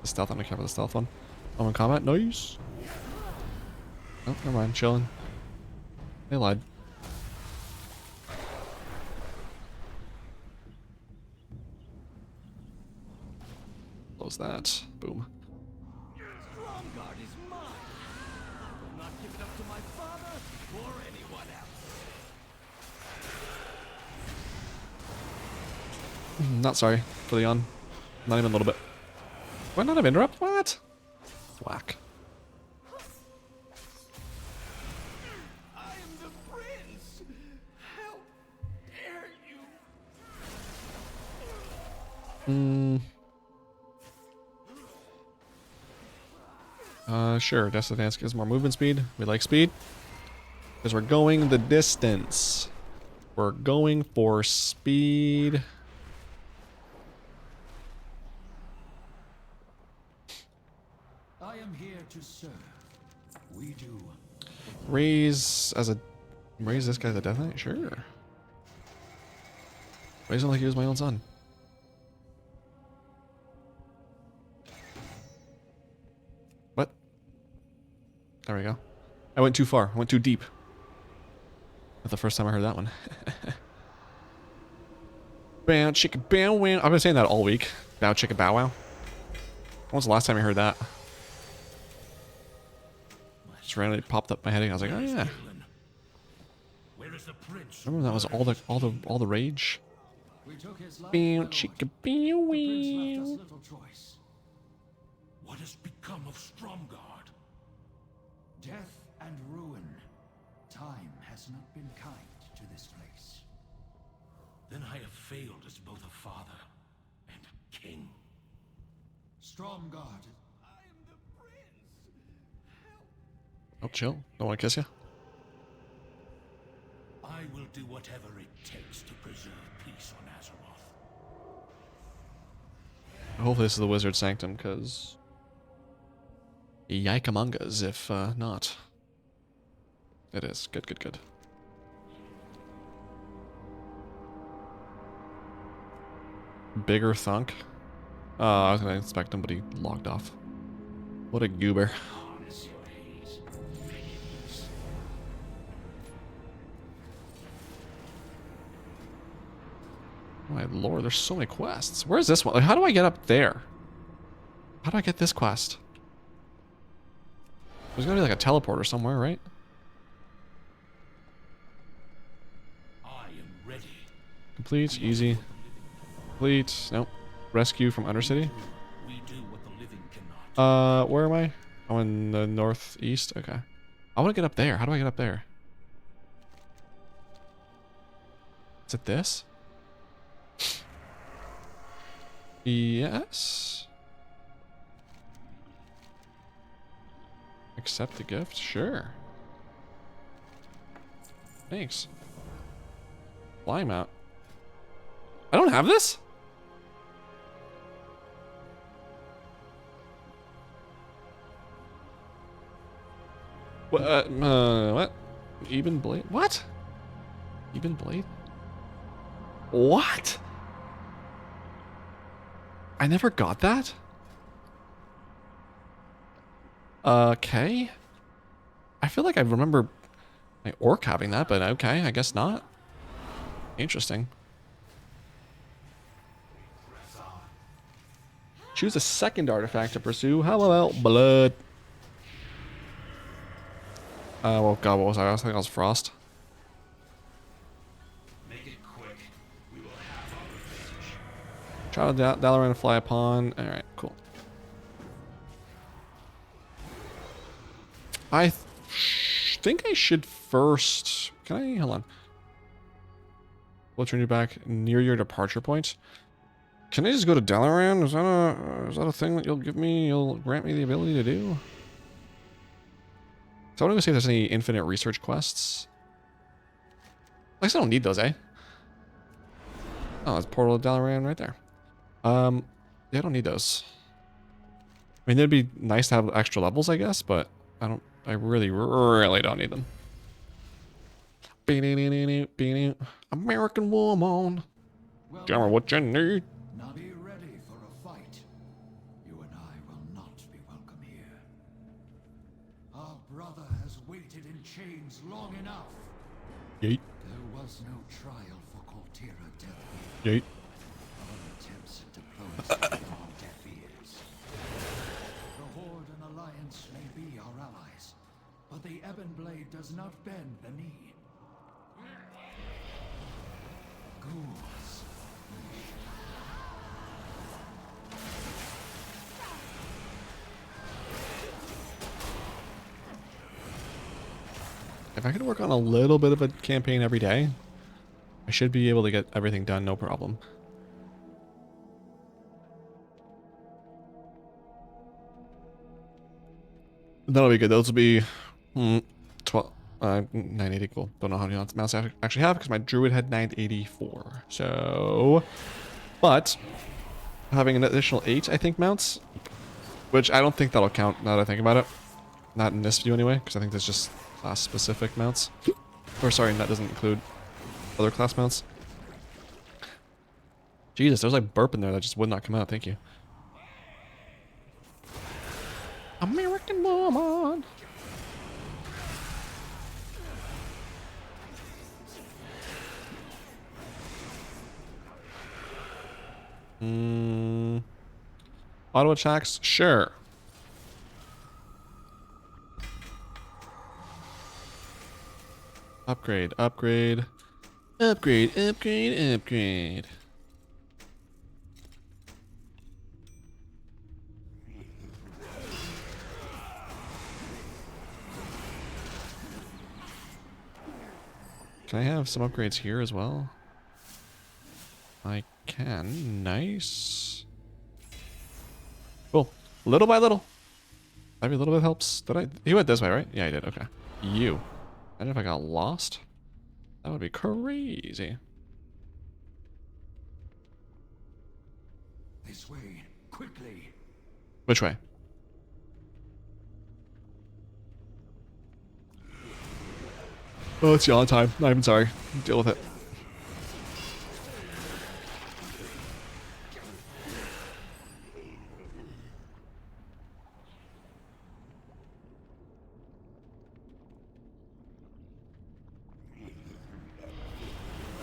The stealth. I'm gonna cover the stealth one. I'm in combat. Noise. Oh, never mind. Chilling. They lied. Close that. Boom. Stromgarde is mine. I will not give it up to my father or anyone else. Not sorry for the yawn. Not even a little bit. Why not have interrupt? What? Whack. I am the prince. How dare you? Sure. Death's Advance gives more movement speed. We like speed. Because we're going the distance. We're going for speed. I am here to serve. We do. Raise this guy as a Death Knight? Sure. Raise him like he was my own son. What? There we go. I went too far. I went too deep. That's the first time I heard that one. Bow chicka bow wow. I've been saying that all week. Bow chicka bow wow. When was the last time I heard that? Just randomly popped up my head and I was like, oh yeah. Where is the prince? Remember that was all the rage? We took his life. Bow my lord. chicka bow The prince left us wow. little choice. What has become of Stromgard? Death and ruin. Time has not been kind to this place. Then I have failed as both a father and a king. Stromgard. I am the prince. Help. Oh, chill. Don't want to kiss you? I will do whatever it takes to preserve peace on Azeroth. Hopefully this is the Wizard Sanctum, because... Yikamongas, if not. It is. Good, good, good. Bigger thunk. Oh, I was going to inspect him, but he logged off. What a goober. My lord, there's so many quests. Where's this one? Like, how do I get up there? How do I get this quest? There's gotta be like a teleporter somewhere, right? I am ready. Complete, easy. Complete, nope. Rescue from Undercity. We do what the living cannot. Where am I? Oh, in the northeast? Okay. I want to get up there. How do I get up there? Is it this? Yes. Accept the gift? Sure. Thanks. Fly mount. I don't have this? What? Even blade? What? Even blade? What? I never got that? Okay. I feel like I remember my orc having that, but okay, I guess not. Interesting. Choose a second artifact to pursue. How about blood? Well, God, what was I? I was thinking I was Frost. Make it quick. We will have our revenge. Child Dalaran fly upon. Alright, cool. I think I should first... Can I... Hold on. Let's turn you back near your departure point. Can I just go to Dalaran? Is that a thing that you'll give me? You'll grant me the ability to do? So I want to go see if there's any infinite research quests. I guess I don't need those, eh? Oh, it's Portal to Dalaran right there. Yeah, I don't need those. I mean, it'd be nice to have extra levels, I guess, but I really don't need them. American woman. Tell me what you need. Now be ready for a fight. You and I will not be welcome here. Our brother has waited in chains long enough. Yeet. There was no trial for Coltera Deathwing. Yeet. Our attempts at diplomacy fell on deaf ears. The Horde and Alliance may be our allies, but the Ebon Blade does not bend the knee. Ghouls. If I could work on a little bit of a campaign every day, I should be able to get everything done, no problem. That'll be good. Those will be 12, 980. Cool. Don't know how many mounts I actually have because my druid had 984. So, but having an additional 8, I think, mounts, which I don't think that'll count now that I think about it. Not in this view anyway, because I think there's just class specific mounts. Or sorry, that doesn't include other class mounts. Jesus, there was like burp in there that just would not come out. Thank you. American woman. Auto attacks? Sure. Upgrade, upgrade. Upgrade, upgrade, upgrade. Can I have some upgrades here as well? I can. Nice. Cool. Little by little. Every little bit helps. Did I? He went this way, right? Yeah, he did. Okay. You. I don't know if I got lost. That would be crazy. This way, quickly. Which way? Oh, it's yawn time. Not even sorry. Deal with it.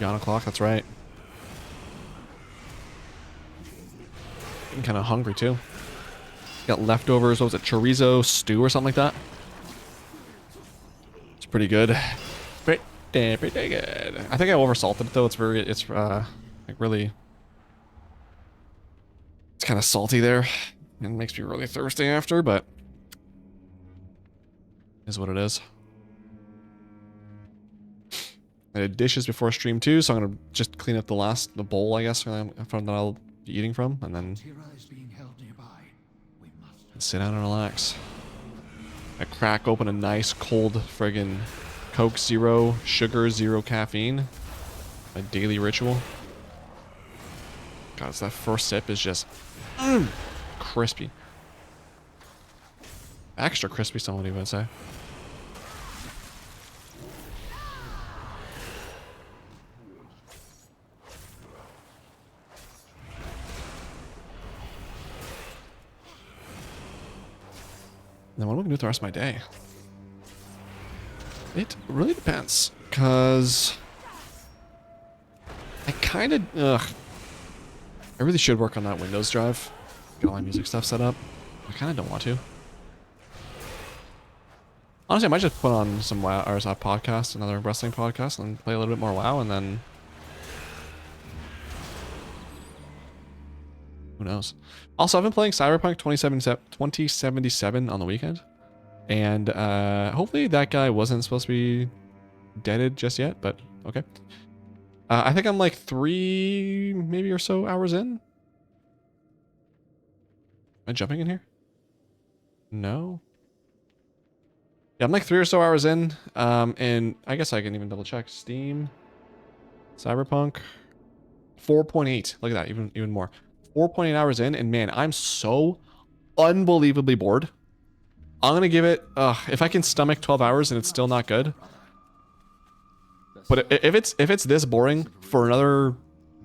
Yawn o'clock, that's right. Getting kind of hungry too. Got leftovers, what was it, chorizo stew or something like that? It's pretty good. Pretty good. I think I oversalted it though. It's like really, it's kind of salty there. It makes me really thirsty after, but is what it is. I did dishes before stream too, so I'm gonna just clean up the bowl, I guess, from that I'll be eating from, and then sit down and relax. I crack open a nice cold friggin' Coke Zero, sugar, zero caffeine. My daily ritual. God, that first sip is just crispy. Extra crispy, somebody would say. Then what am I gonna do with the rest of my day? It really depends, cause I kind of, I really should work on that Windows drive. Get all my music stuff set up. I kind of don't want to. Honestly, I might just put on some WoW or a podcast, another wrestling podcast, and play a little bit more WoW, and then who knows? Also, I've been playing Cyberpunk 2077 on the weekend. And hopefully that guy wasn't supposed to be deaded just yet, but okay. I think I'm like 3 maybe or so hours in. Am I jumping in here? No. Yeah, I'm like 3 or so hours in. And I guess I can even double check. Steam. Cyberpunk. 4.8. Look at that, even more. 4.8 hours in, and man, I'm so unbelievably bored. I'm gonna give it, if I can stomach 12 hours and it's still not good. But if it's this boring for another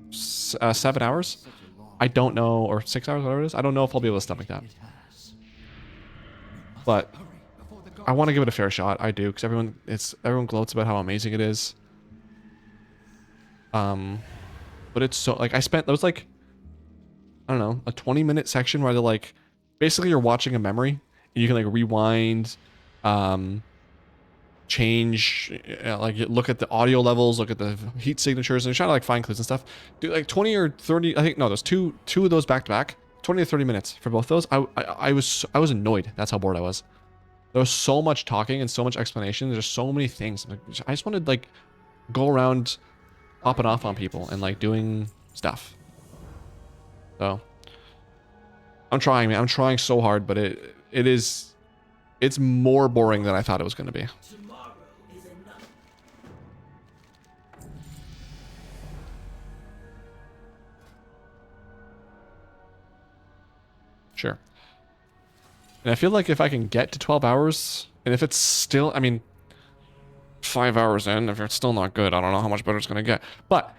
7 hours, I don't know, or 6 hours, whatever it is, I don't know if I'll be able to stomach that. But I want to give it a fair shot. I do, because everyone gloats about how amazing it is. But it's so, like, there was like, I don't know, a 20-minute section where they're like, basically you're watching a memory. You can like rewind, change, like look at the audio levels, look at the heat signatures, and you're trying to like find clues and stuff. Do like 20 or 30. I think no, there's two of those back to back. 20 to 30 minutes for both those. I was annoyed. That's how bored I was. There was so much talking and so much explanation. There's so many things. I just wanted like go around, popping off on people and like doing stuff. So I'm trying, man. I'm trying so hard, but it is It's more boring than I thought it was going to be. Tomorrow is enough. Sure. And I feel like if I can get to 12 hours, and if it's still, I mean, 5 hours in, if it's still not good, I don't know how much better it's going to get. But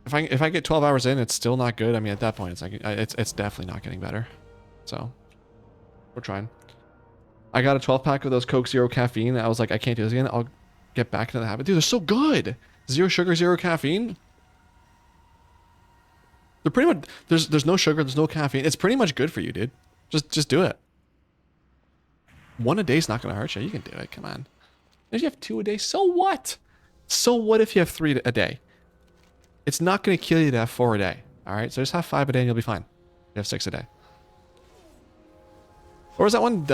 if I get 12 hours in, it's still not good. I mean, at that point, it's like it's definitely not getting better. So we're trying. I got a 12 pack of those Coke Zero caffeine. I was like, I can't do this again. I'll get back into the habit. Dude, they're so good. Zero sugar, zero caffeine. They're pretty much there's no sugar, there's no caffeine. It's pretty much good for you, dude. Just do it. One a day's not gonna hurt you. You can do it. Come on. If you have 2 a day, so what? So what if you have 3 a day? It's not gonna kill you to have 4 a day. All right. So just have 5 a day and you'll be fine. You have 6 a day. Or was that one?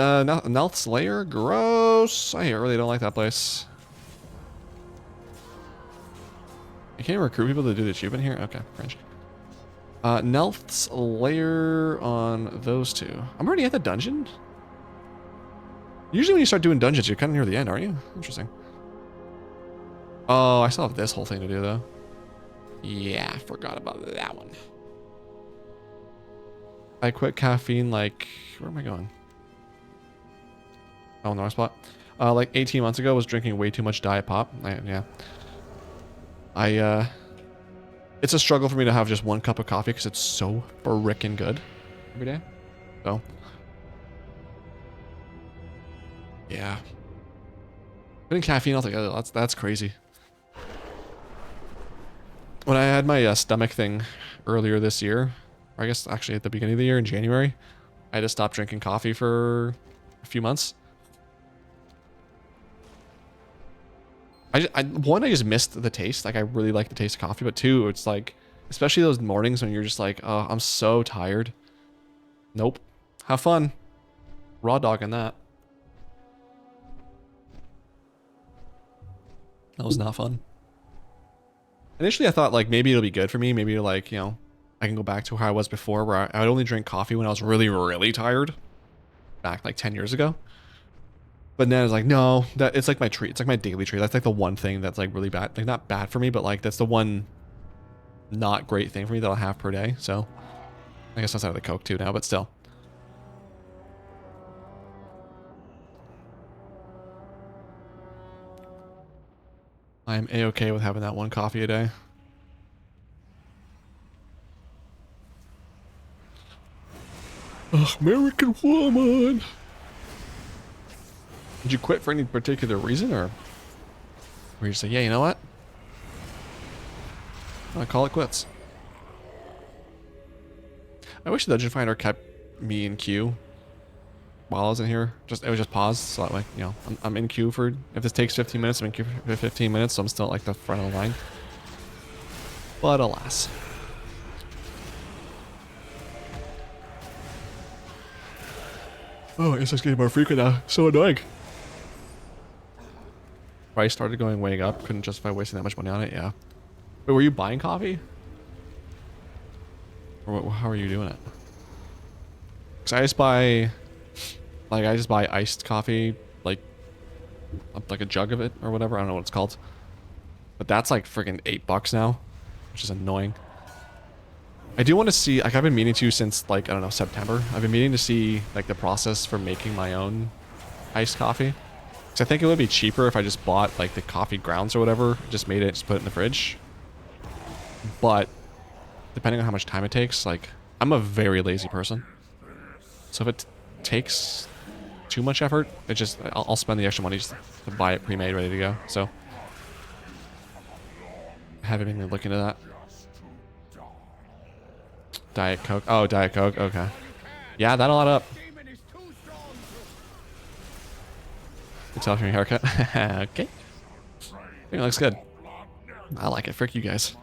Nelth's Lair? Gross. I really don't like that place. You can't recruit people to do the achievement here? Okay, French. Nelth's Lair on those two. I'm already at the dungeon? Usually when you start doing dungeons, you're kind of near the end, aren't you? Interesting. Oh, I still have this whole thing to do, though. Yeah, I forgot about that one. I quit caffeine like... Where am I going? Oh, in the wrong spot. Like 18 months ago, I was drinking way too much Diet Pop. Yeah. It's a struggle for me to have just 1 cup of coffee because it's so frickin' good every day. So, yeah. Putting caffeine, I was like, oh, that's crazy. When I had my stomach thing earlier this year, or I guess actually at the beginning of the year in January, I had to stop drinking coffee for a few months. I just missed the taste. Like, I really like the taste of coffee, but 2, it's like, especially those mornings when you're just like, oh, I'm so tired. Nope. Have fun. Raw dogging that. That was not fun. Initially, I thought, like, maybe it'll be good for me. Maybe, like, you know, I can go back to how I was before, where I would only drink coffee when I was really, really tired. Back, like, 10 years ago. But then it's like, no, that it's like my treat. It's like my daily treat. That's like the one thing that's like really bad. Like, not bad for me, but like that's the one not great thing for me that I'll have per day. So I guess outside of the Coke too now, but still. I am A-okay with having that 1 coffee a day. Ugh, American woman. Did you quit for any particular reason, or were you just like, yeah, you know what? I call it quits. I wish the Dungeon Finder kept me in queue while I was in here. It was just paused, so that way, you know, I'm in queue for, if this takes 15 minutes, I'm in queue for 15 minutes, so I'm still at like the front of the line. But alas. Oh, I guess it's getting more frequent now. So annoying. Price started going way up. Couldn't justify wasting that much money on it. Yeah. Wait, were you buying coffee? Or how are you doing it? Because I just buy, like, iced coffee, like a jug of it or whatever. I don't know what it's called. But that's like freaking $8 now, which is annoying. I do want to see, like, I've been meaning to since, like, I don't know, September. I've been meaning to see, like, the process for making my own iced coffee. Because I think it would be cheaper if I just bought, like, the coffee grounds or whatever, just made it, just put it in the fridge. But, depending on how much time it takes, like, I'm a very lazy person. So if it takes too much effort, it just, I'll spend the extra money just to buy it pre-made, ready to go. So, I haven't been looking at that. Diet Coke. Oh, Diet Coke. Okay. Yeah, that'll add up. Good tell from your haircut. Okay. It looks good. I like it. Frick you guys.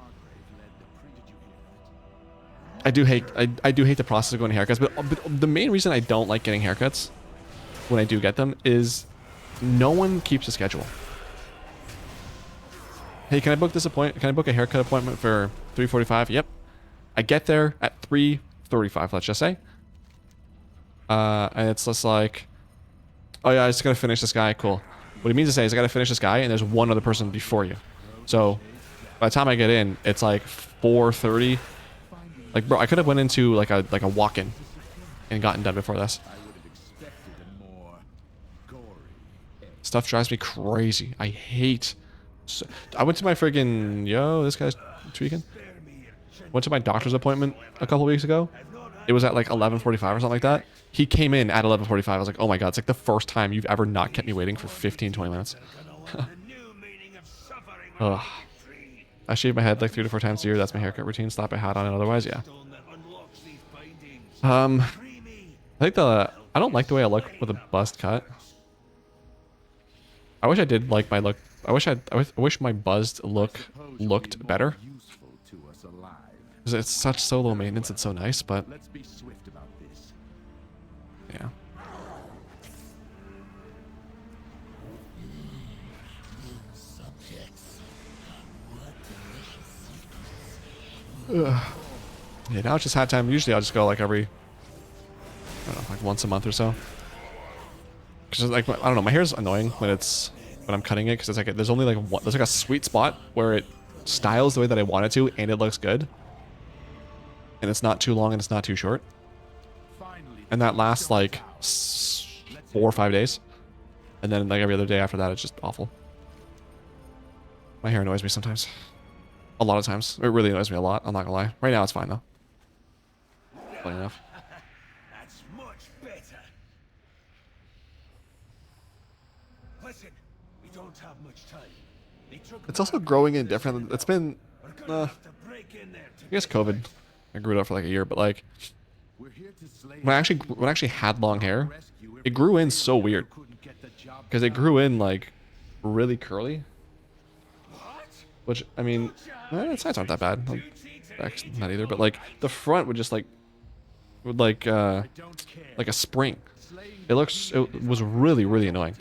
I do hate the process of going to haircuts, but the main reason I don't like getting haircuts when I do get them is no one keeps a schedule. Hey, can I book this appointment? Can I book a haircut appointment for 3:45? Yep. I get there at 3:35, let's just say. And it's just like, oh yeah, I just gotta finish this guy. Cool. What he means to say is I gotta finish this guy, and there's one other person before you. So by the time I get in, it's like 4:30. Like, bro, I could have went into like a walk-in and gotten done before this. Stuff drives me crazy. I hate. I went to my friggin' this guy's tweaking. Went to my doctor's appointment a couple weeks ago. It was at like 11:45 or something like that. He came in at 11:45. I was like, oh my god, it's like the first time you've ever not kept me waiting for 15-20 minutes. Ugh. I shave my head like 3 to 4 times a year. That's my haircut routine. Slap a hat on it. Otherwise, yeah. I think I don't like the way I look with a buzz cut. I wish I did like my look. I wish my buzzed look looked better. Because it's such so low maintenance. It's so nice, but yeah. Ugh. Yeah, now it's just hat time. Usually I'll just go like every, I don't know, like once a month or so. Cause like, I don't know, my hair's annoying when I'm cutting it, because it's like, there's only like one, there's like a sweet spot where it styles the way that I want it to, and it looks good. And it's not too long and it's not too short. And that lasts like 4 or 5 days. And then like every other day after that, it's just awful. My hair annoys me sometimes. A lot of times. It really annoys me a lot, I'm not gonna lie. Right now it's fine though. Funny enough. That's much better. Listen, we don't have much time. It's also growing in different. It's been, I guess COVID. I grew it up for like a year, but like when I actually had long hair, it grew in so weird because it grew in like really curly. Which I mean, the sides aren't that bad. Back's not either, but like the front would just like a spring. It was really really annoying.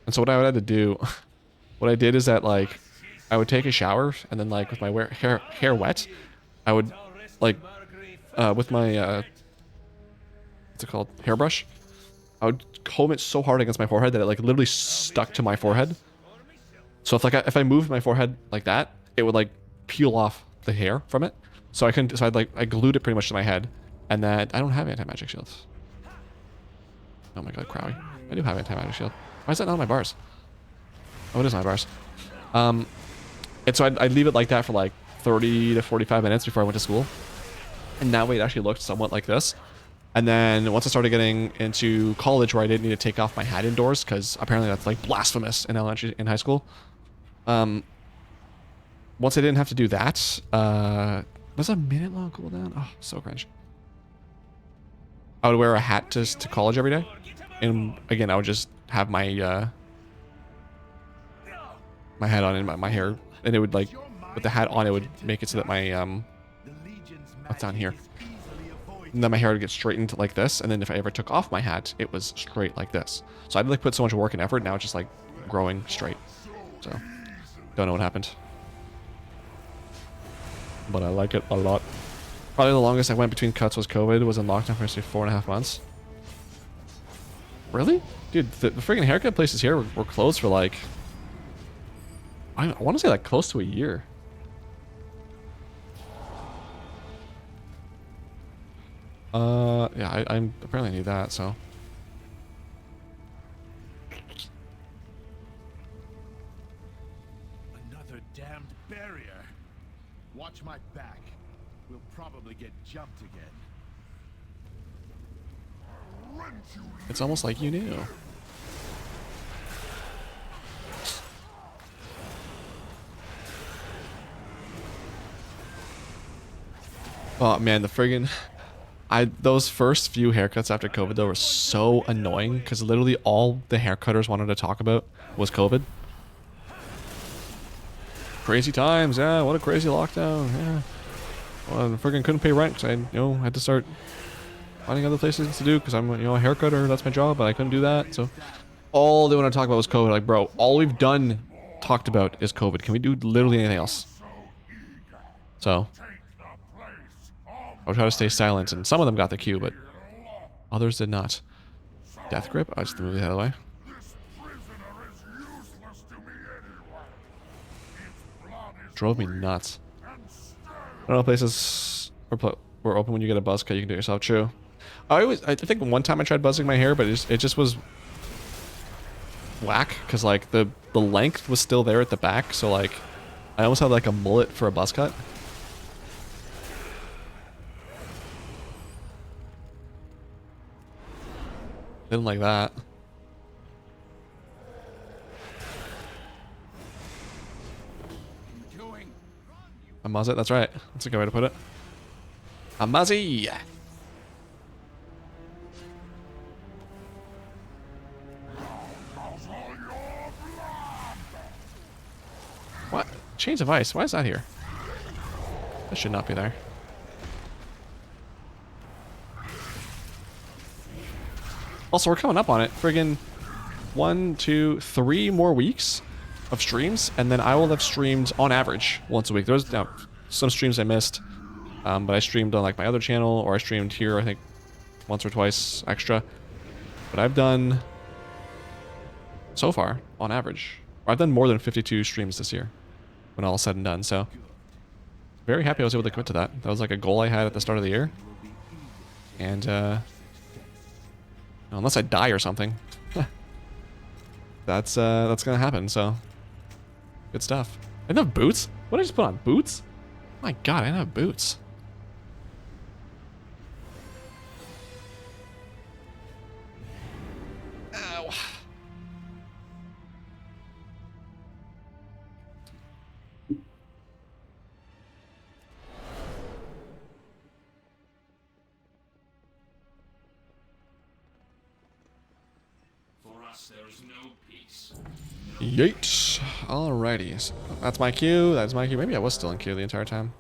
And so what I had to do, what I did is that like I would take a shower and then like with my hair wet, I would like with my what's it called, hairbrush, I would comb it so hard against my forehead that it like literally stuck to my forehead. So if I moved my forehead like that, it would like peel off the hair from it. So I couldn't. So I glued it pretty much to my head, and that I don't have anti-magic shields. Oh my god, Crowy! I do have anti-magic shield. Why is that not on my bars? Oh, it is on my bars. And so I'd leave it like that for like 30 to 45 minutes before I went to school, and that way it actually looked somewhat like this. And then once I started getting into college, where I didn't need to take off my hat indoors, because apparently that's like blasphemous in high school. Once I didn't have to do that, was a minute long cooldown. Oh, so cringe. I would wear a hat to college every day, and again I would just have my my hat on and my hair, and it would like with the hat on, it would make it so that my what's down here. And then my hair would get straightened like this, and then if I ever took off my hat, it was straight like this. So I'd like put so much work and effort, now it's just like growing straight. So, don't know what happened. But I like it a lot. Probably the longest I went between cuts was COVID, was in lockdown for 4.5 months. Really? Dude, the freaking haircut places here were closed for like, I want to say like close to a year. Yeah, I apparently need that, so. Another damned barrier. Watch my back. We'll probably get jumped again. It's almost like you knew. Oh man, the friggin' those first few haircuts after COVID though were so annoying, because literally all the haircutters wanted to talk about was COVID. Crazy times, yeah, what a crazy lockdown, yeah. Well, I friggin' couldn't pay rent, because I, had to start finding other places to do, because I'm, a haircutter, that's my job, but I couldn't do that, so. All they want to talk about was COVID, like, bro, all we've talked about is COVID. Can we do literally anything else? So. I'll try to stay silent, and some of them got the cue, but others did not. Death grip? I just moved the other way. This prisoner is useless to me anyway. Its blood is Drove me free nuts. and stale. I don't know, places were open when you get a buzz cut, you can do it yourself. True. I think one time I tried buzzing my hair, but it just was whack, because like the length was still there at the back, so like I almost had like a mullet for a buzz cut. Didn't like that. A muzz it, that's right. That's a good way to put it. A muzzy! What? Chains of ice? Why is that here? That should not be there. Also, we're coming up on it. Friggin' 1, 2, 3 more weeks of streams, and then I will have streamed on average once a week. There was some streams I missed, but I streamed on like my other channel, or I streamed here, I think, once or twice extra. But I've done, so far, on average, I've done more than 52 streams this year, when all said and done. So, very happy I was able to commit to that. That was like a goal I had at the start of the year, and unless I die or something, that's gonna happen. So, good stuff. I didn't have boots. What did I just put on? Boots? My God, I didn't have boots. Ow. For us, there is no peace. Yeet. Alrighty. So that's my cue. That's my cue. Maybe I was still in queue the entire time.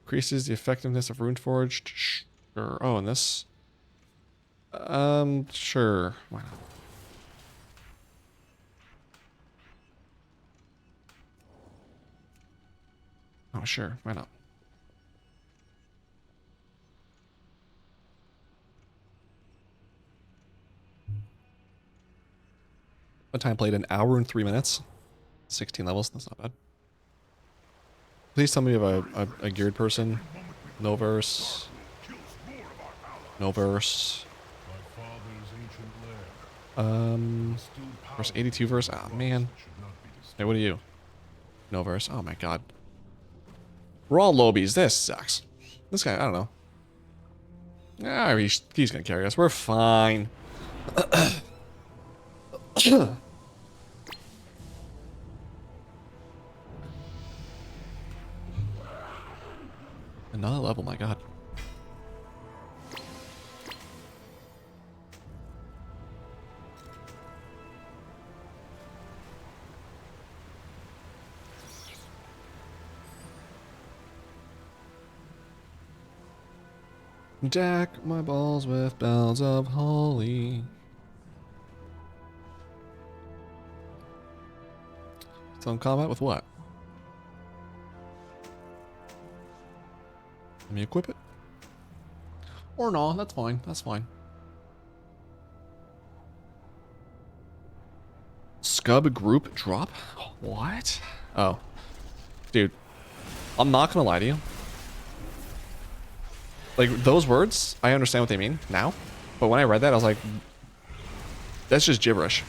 Increases the effectiveness of Runeforged. Sure. Oh, and this? Sure. Why not? Oh, sure. Why not? One time played an hour and 3 minutes. 16 levels. That's not bad. Please tell me you have a geared person. No verse. No verse. My father's ancient lair. Still Verse powerful 82 verse. Oh, man. should not be disturbed. Hey, what are you? No verse. Oh, my God. We're all lobies. This sucks. This guy, I don't know. Ah, he's going to carry us. We're fine. Another level, my God. Deck my balls with bells of holly. Still in combat with what? Let me equip it. Or no, that's fine. That's fine. Scub group drop? What? Oh. Dude. I'm not gonna lie to you. Like, those words, I understand what they mean now. But when I read that, I was like, that's just gibberish.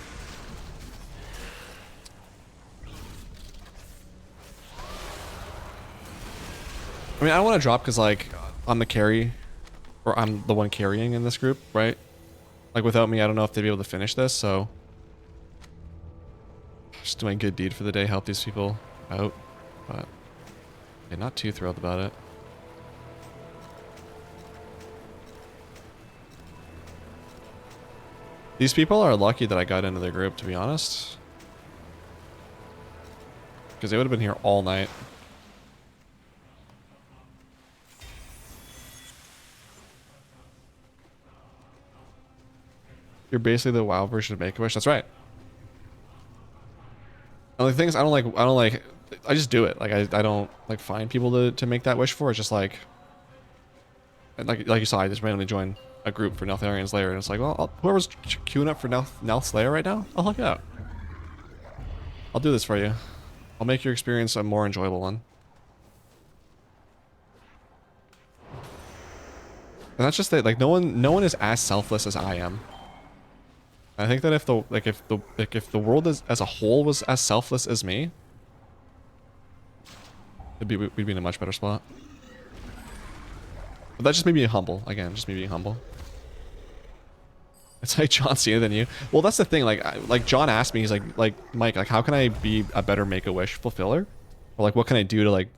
I mean, I don't want to drop because, like, I'm the carry, or I'm the one carrying in this group, right? Like, without me, I don't know if they'd be able to finish this, so... Just doing a good deed for the day, help these people out, but... Yeah, not too thrilled about it. These people are lucky that I got into their group, to be honest. Because they would have been here all night. You're basically the WoW version of Make-A-Wish. That's right. And the thing is, I just do it. Like, I don't, like, find people to make that wish for. It's just like, And like you saw, I just randomly joined a group for Neltharion Slayer, and it's like, well, whoever's queuing up for Nelth Slayer right now, I'll help you out. I'll do this for you. I'll make your experience a more enjoyable one. And that's just it. Like no one is as selfless as I am. I think that if the world as a whole was as selfless as me, we'd be in a much better spot. But that's just me being humble. Again, just me being humble. It's like John Cena than you. Well, that's the thing. Like John asked me, he's like Mike, like how can I be a better Make-A-Wish fulfiller, or like what can I do to like,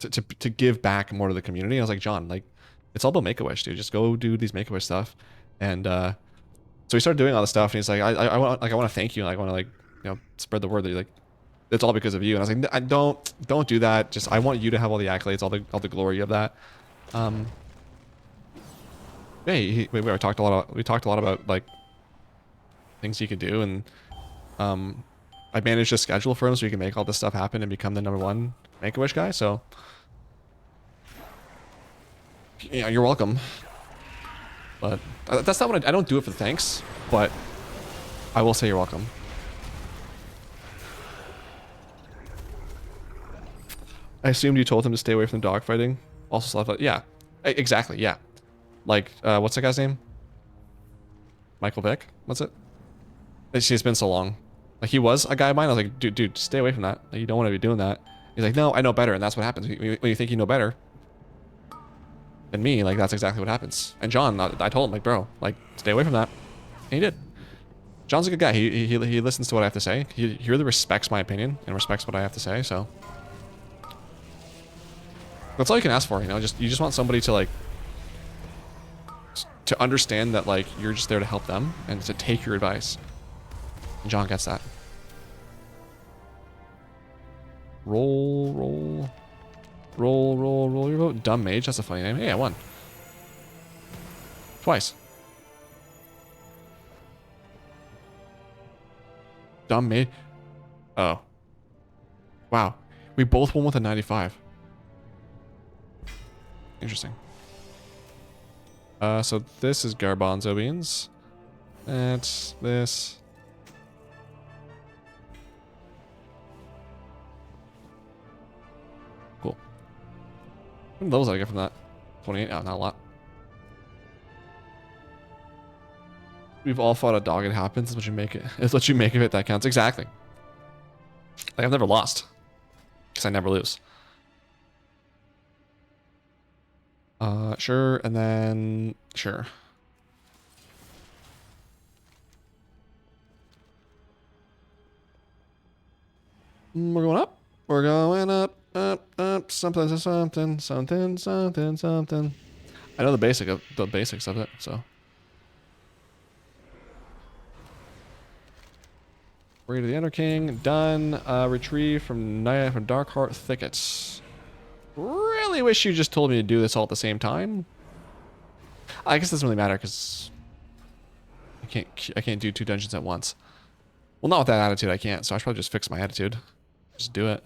to give back more to the community? And I was like, John, like it's all about Make-A-Wish, dude. Just go do these Make-A-Wish stuff, and so he started doing all this stuff, and he's like, I want to thank you, and I want to like spread the word that you like. It's all because of you. And I was like, don't do that. Just I want you to have all the accolades, all the glory of that. Yeah, we talked a lot about like things he could do, and I managed a schedule for him so he can make all this stuff happen and become the #1 Make-A-Wish guy. So yeah, you're welcome. But that's not what I don't do it for thanks, but I will say you're welcome. I assumed you told him to stay away from the dogfighting. Also stuff like, yeah, exactly, yeah. Like, what's that guy's name? Michael Vick? What's it? It's been so long. Like, he was a guy of mine. I was like, dude, stay away from that. Like, you don't want to be doing that. He's like, no, I know better, and that's what happens. When you think you know better than me, like, that's exactly what happens. And John, I told him, like, bro, like, stay away from that. And he did. John's a good guy. He listens to what I have to say. He really respects my opinion and respects what I have to say, so. That's all you can ask for, you know? You just want somebody to, like, to understand that, like, you're just there to help them and to take your advice. And John gets that. Roll your vote. Dumb Mage, that's a funny name. Hey, I won. Twice. Dumb Mage. Oh. Wow. We both won with a 95. Interesting. So this is garbanzo beans. That's this. Cool. How many levels did I get from that? 28? Oh, not a lot. We've all fought a dog. It happens. It's what you make it. It's what you make of it that counts. Exactly. Like, I've never lost. Because I never lose. Sure, and then sure. We're going up. We're going up, up, something. I know the basics of it, so. Raid of the Ender King, done. Retrieve from Darkheart Thickets. Really wish you just told me to do this all at the same time. I guess it doesn't really matter because I can't do 2 dungeons at once. Well, not with that attitude I can't, so I should probably just fix my attitude. Just do it.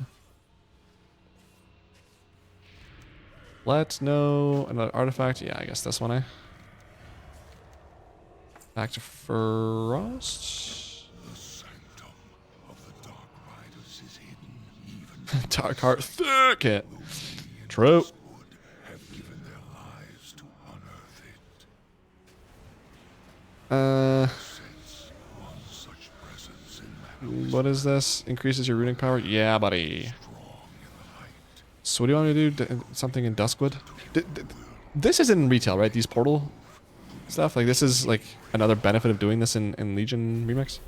Let's know another artifact. Yeah, I guess this one, eh? Back to Frost. The sanctum of the Dark Riders is hidden even Darkheart Thicket. True. would have given their lives to unearth it. Sense one such presence in that What is this? Increases your runic power? Yeah, buddy. strong in the light. So what do you want me to do? Something in Duskwood? This is in retail, right? These portal stuff? Like, this is, like, another benefit of doing this in Legion Remix?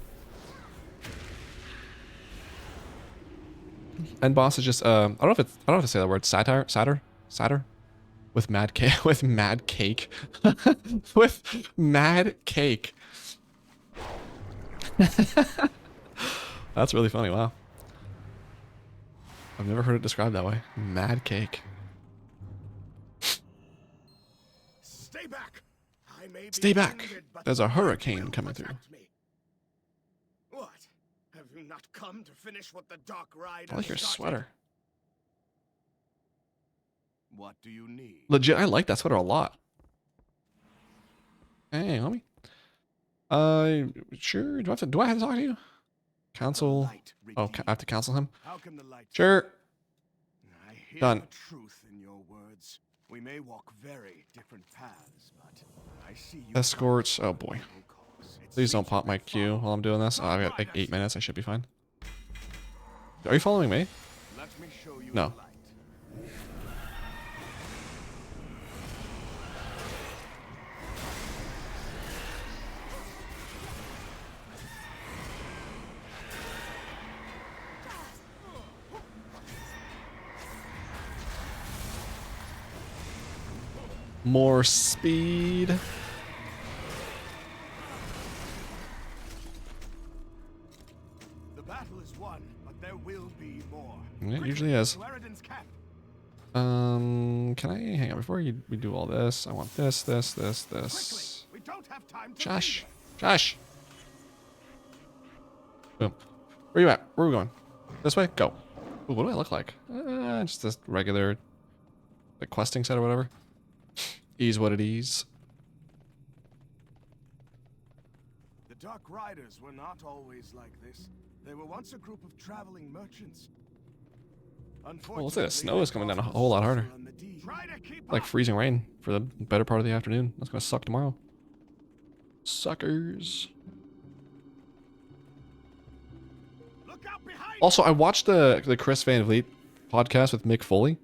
End boss is just, I don't know if to say that word. Satyr? With mad cake. With mad cake. With mad cake. That's really funny. Wow. I've never heard it described that way. Mad cake. Stay back. I may be Stay back. wounded, but There's a the hurricane will coming through. protect me. What? Have you not come to finish what the Dark Riders I like your started? sweater. What do you need? Legit, I like that sweater a lot. Hey, homie. Sure. Do I have to talk to you? Counsel. Light Oh, redeemed. I have to counsel him? How can the light Sure. I hear Done. the truth in your words. We may walk very different paths, but I see you. Escorts. Oh boy. Please don't pop my queue while I'm doing this. Oh, I've got like 8 minutes. I should be fine. Are you following me? Let me show you No. the light. More speed. The battle is won, but there will be more. It usually is. To Eridan's camp. Can I hang on before we do all this? I want this. Quickly, we don't have time to Josh. leave. Josh. Boom. Where you at? Where are we going? This way? Go. Ooh, what do I look like? Just this regular, like, questing set or whatever. Is what it is. The Dark Riders were not always like this. They were once a group of traveling merchants. Well, looks like the snow is coming down a whole lot harder. Try to keep Like up. freezing rain for the better part of the afternoon. That's gonna suck tomorrow. Suckers. Look out behind. Also, I watched the Chris Van Vliet podcast with Mick Foley,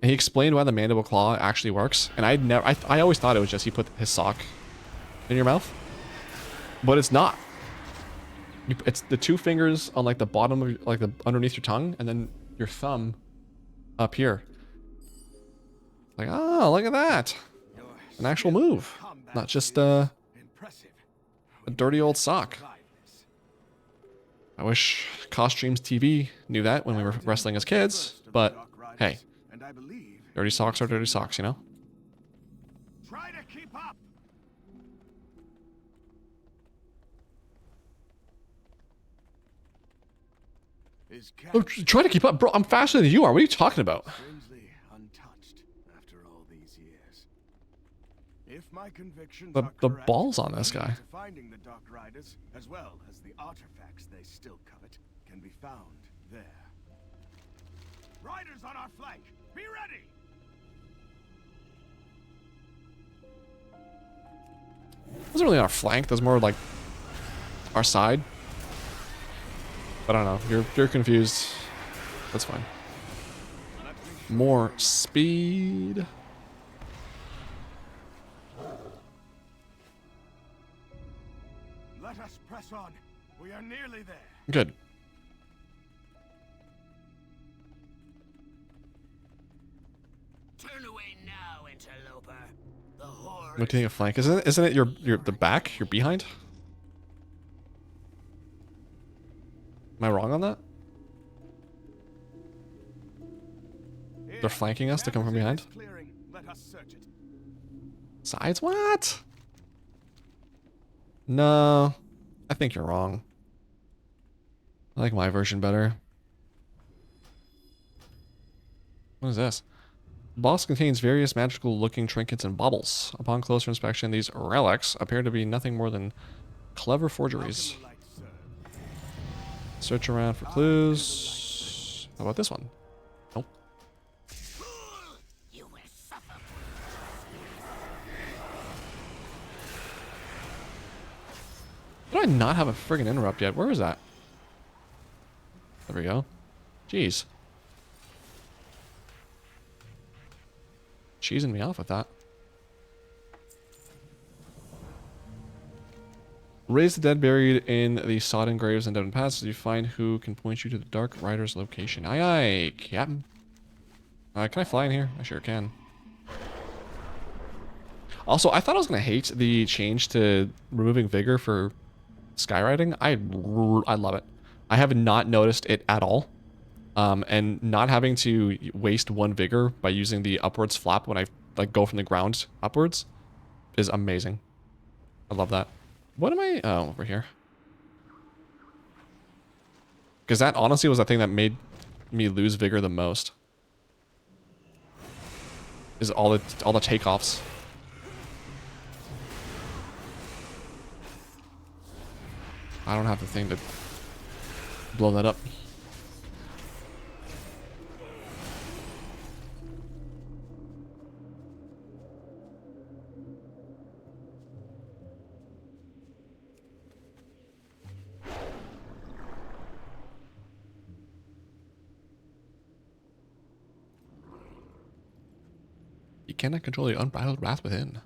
and he explained why the mandible claw actually works. And I always thought it was just he put his sock in your mouth, but it's not. It's the 2 fingers on like the bottom of like the underneath your tongue, and then your thumb up here. Like, oh, look at that, an actual move, not just Impressive. a dirty old sock. Try this. I wish Costumes TV knew that when we were wrestling as kids, First of the but Dark Riders, hey, and I believe dirty socks are dirty socks, you know? try to keep up. Is Oh, try to keep up, bro. I'm faster than you are. What are you talking about? strangely untouched after all these years. If my convictions The- are the correct, balls on this the guy. means of finding the Dark Riders, as well as the artifacts they still covet, can be found there. Riders on our flank, be ready. It wasn't really on our flank. That was more like our side. But I don't know. You're confused. That's fine. Let me show More speed. Let us press on. We are nearly there. Good. Turn away now, interloper. The horror. What do you think of flank? Isn't it your the back? Your behind? Am I wrong on that? They're flanking us to come from behind? Clearing. Let us search it. Sides? What? No. I think you're wrong. I like my version better. What is this? The box contains various magical looking trinkets and baubles. Upon closer inspection, these relics appear to be nothing more than clever forgeries. How can the light serve? Search around for clues. How about this one? Nope. You will suffer. How do I not have a friggin' interrupt yet? Where is that? There we go. Jeez. Cheesing me off with that. Raise the dead buried in the sodden graves and Devon Pass. You find who can point you to the Dark Rider's location. Aye, aye, Captain. Can I fly in here? I sure can. Also, I thought I was going to hate the change to removing vigor for skywriting. I love it. I have not noticed it at all. And not having to waste 1 vigor by using the upwards flap when I like go from the ground upwards is amazing. I love that. What am I? Oh, over here. Because that honestly was the thing that made me lose vigor the most. is all the takeoffs. I don't have the thing to blow that up. You cannot control the unbridled wrath within.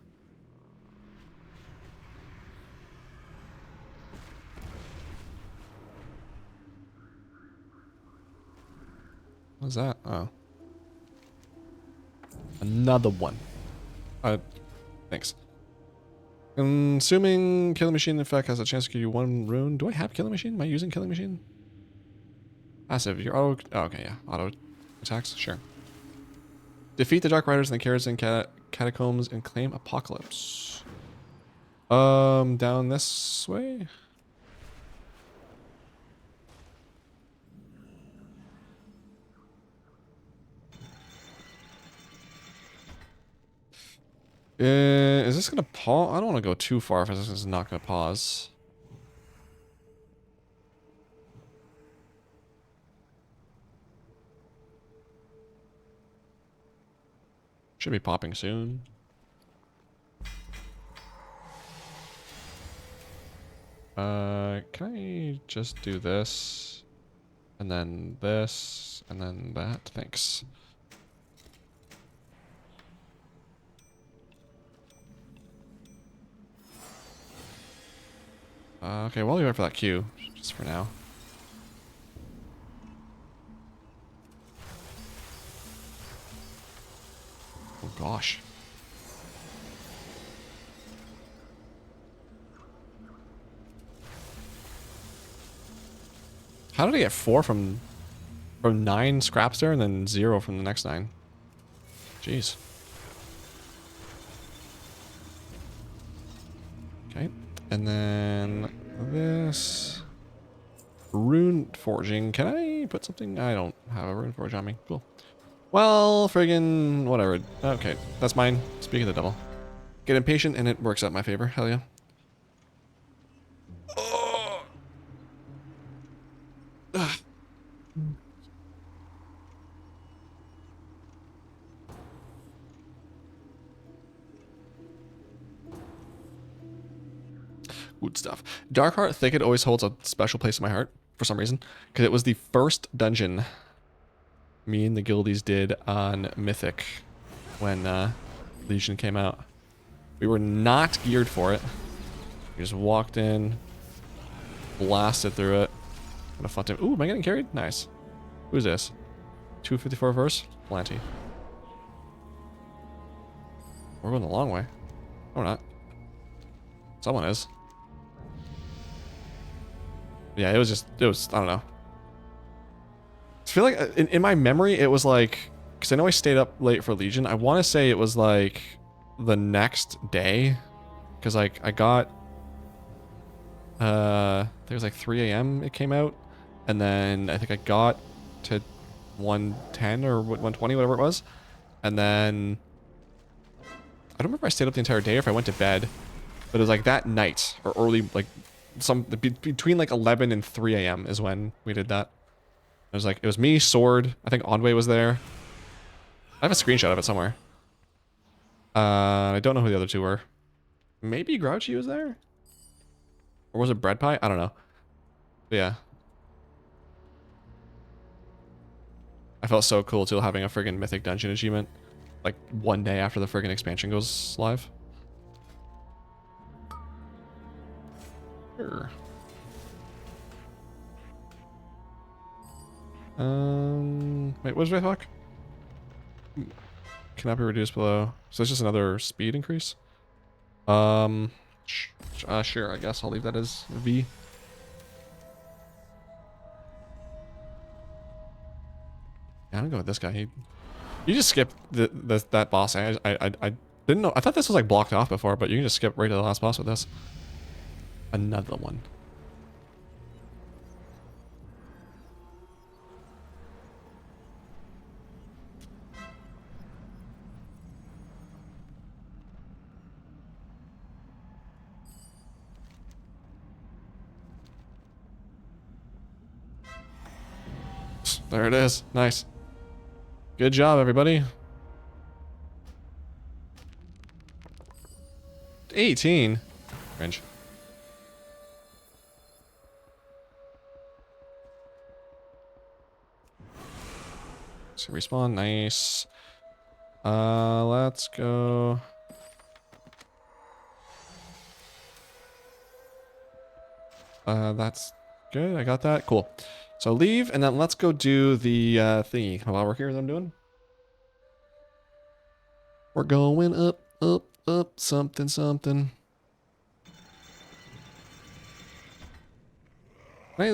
What's that? Oh. Another one. Thanks. Assuming Killing Machine, in fact, has a chance to give you 1 rune. Do I have Killing Machine? Am I using Killing Machine? Passive. Your auto... Oh, okay, yeah. Auto attacks? Sure. Defeat the Dark Riders in the Kerosene Catacombs and claim Apocalypse. Down this way? Is this gonna pause? I don't want to go too far if this is not gonna pause. Should be popping soon. Can I just do this? And then this, and then that? Thanks. Okay, while we wait for that queue, just for now. Oh gosh. How did I get 4 from 9 scraps there and then 0 from the next 9? Jeez. Okay, and then this rune forging. Can I put something? I don't have a rune forge on me. Cool. Well, friggin' whatever. Okay, that's mine. Speak of the devil. Get impatient and it works out in my favor. Hell yeah. Good stuff. Darkheart Thicket always holds a special place in my heart for some reason, because it was the first dungeon me and the guildies did on Mythic when Legion came out. We were not geared for it. We just walked in, blasted through it. What a fun time. Ooh, am I getting carried? Nice. Who's this? 254 verse? Plenty. We're going the long way. No, we're not. Someone is. Yeah, it was, I don't know. I feel like in my memory, it was like, because I know I stayed up late for Legion. I want to say it was like the next day. Because like I got, I think it was like 3 a.m. it came out. And then I think I got to 110 or 120, whatever it was. And then, I don't remember if I stayed up the entire day or if I went to bed. But it was like that night or early, like between like 11 and 3 a.m. is when we did that. It was like, it was me, Sword, I think Onway was there. I have a screenshot of it somewhere. I don't know who the other two were. Maybe Grouchy was there? Or was it Bread Pie? I don't know. But yeah. I felt so cool too having a friggin' Mythic Dungeon achievement. Like 1 day after the friggin' expansion goes live. Sure. Wait, what did I talk? Cannot be reduced below. So it's just another speed increase? Sure, I guess I'll leave that as V. Yeah, I'm gonna go with this guy. You just skip that boss. I didn't know. I thought this was like blocked off before, but you can just skip right to the last boss with this. Another one. There it is. Nice. Good job, everybody. 18. Cringe. So respawn, nice. Let's go. That's good. I got that. Cool. So leave, and then let's go do the thingy. While we're here, that I'm doing. We're going up, up, up, something, something. Can I,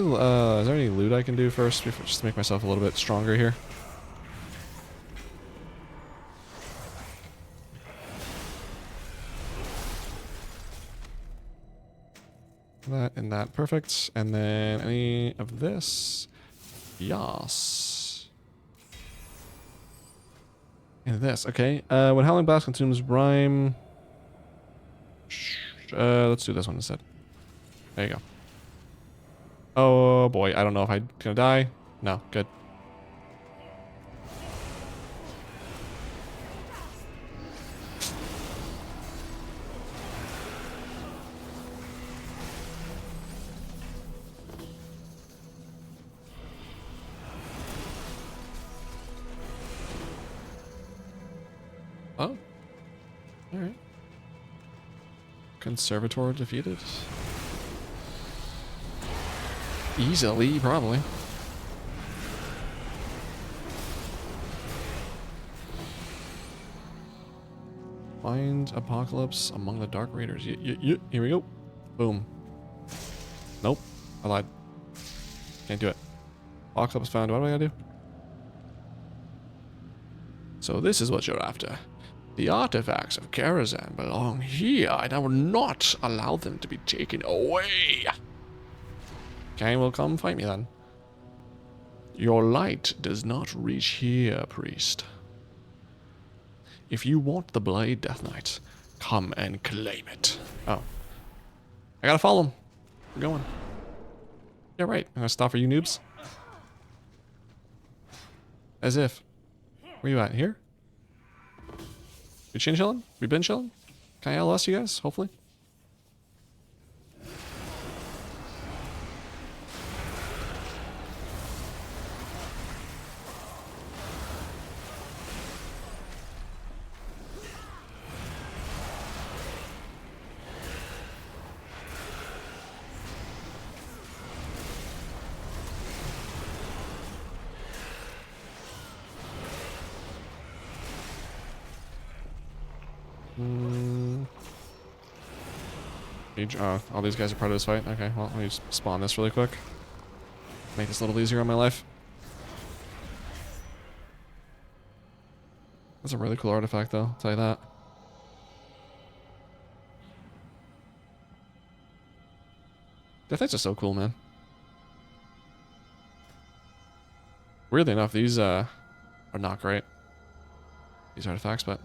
is there any loot I can do first, before, just to make myself a little bit stronger here? That and that, perfect. And then any of this, yas. And this, okay. When Howling Blast consumes Rhyme, let's do this one instead. There you go. Oh boy, I don't know if I'm gonna die. No, good. Oh. Alright. Conservator defeated. Easily, probably. Find Apocalypse among the Dark Raiders. Here we go. Boom. Nope. I lied. Can't do it. Apocalypse found. What do I gotta do? So this is what you're after. The artifacts of Karazhan belong here, and I will not allow them to be taken away. Okay, well, come fight me then. Your light does not reach here, priest. If you want the blade, Death Knight, come and claim it. Oh. I gotta follow him. We're going. Yeah, right. I'm gonna stop for you noobs. As if. Where you at? Here? We chin chilling? We been chilling? Can I LS you guys? Hopefully. All these guys are part of this fight? Okay, well, let me just spawn this really quick. Make this a little easier on my life. That's a really cool artifact, though, I'll tell you that. Death Knights are so cool, man. Weirdly enough, these are not great. These artifacts, but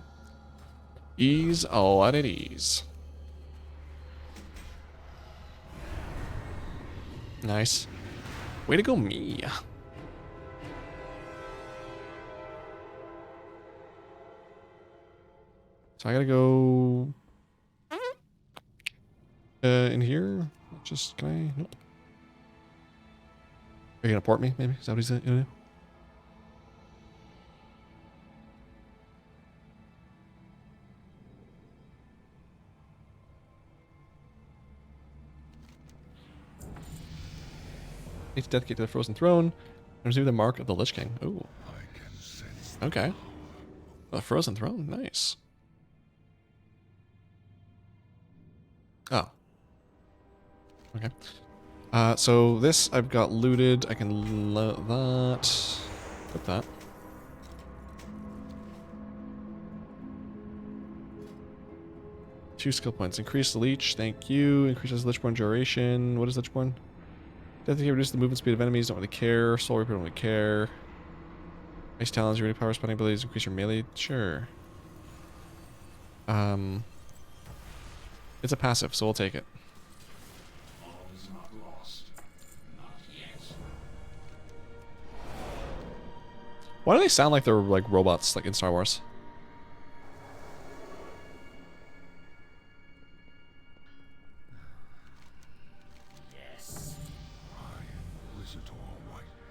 ease, oh, what it is. Nice. Way to go, me. So I gotta go in here. Just can I? Nope. Are you gonna port me? Maybe is that what he's gonna do? Need to dedicate to the Frozen Throne and receive the mark of the Lich King. Ooh. Okay. The Frozen Throne, nice. Oh. Okay. So this I've got looted. I can load that. Put that. Two skill points. Increase the leech. Thank you. Increases Lichborn duration. What is Lichborn? Death Key reduces the movement speed of enemies. Don't really care. Soul Reaper don't really care. Ice Talons, your power spawning abilities increase your melee. Sure. It's a passive, so we'll take it. Why do they sound like they're like robots, like in Star Wars?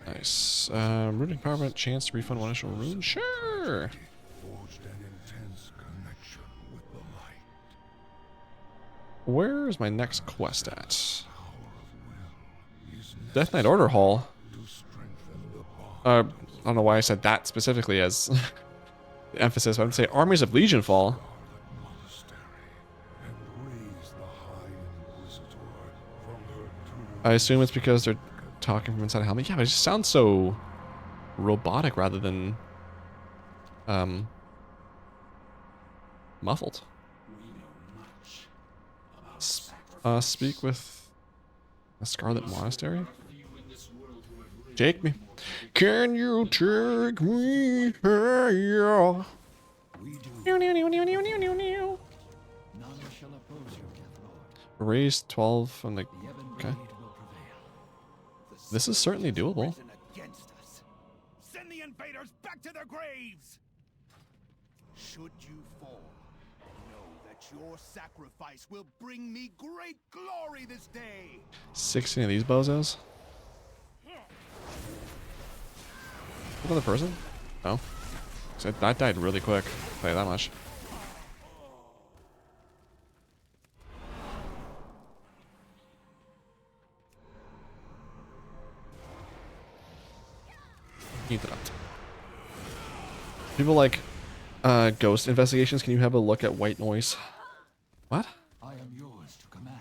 Nice. Rooting power event, chance to refund one initial rune? Sure! Forged an intense connection with the light. Where's my next quest at? Power of will is Death Knight Order Hall. to strengthen the bond I don't know why I said that specifically as the emphasis, but I'm gonna say Armies of Legion Fall. Scarlet Monastery and raise the High Inquisitor from her tomb. I assume it's because they're talking from inside a helmet. Yeah, but it just sounds so robotic rather than muffled. Speak with a Scarlet Monastery? Take me. Can you take me here? None shall oppose your death, Lord. Raise 12 from the... The Ebon Okay. Blade will prevail. This is certainly doable. Risen against us. Send the invaders back to their graves! Should you fall, know that your sacrifice will bring me great glory this day! 16 of these bozos? Another person? No. So that died really quick. I'll tell you that much. Interrupt. People like ghost investigations. Can you have a look at white noise? What? I am yours to command.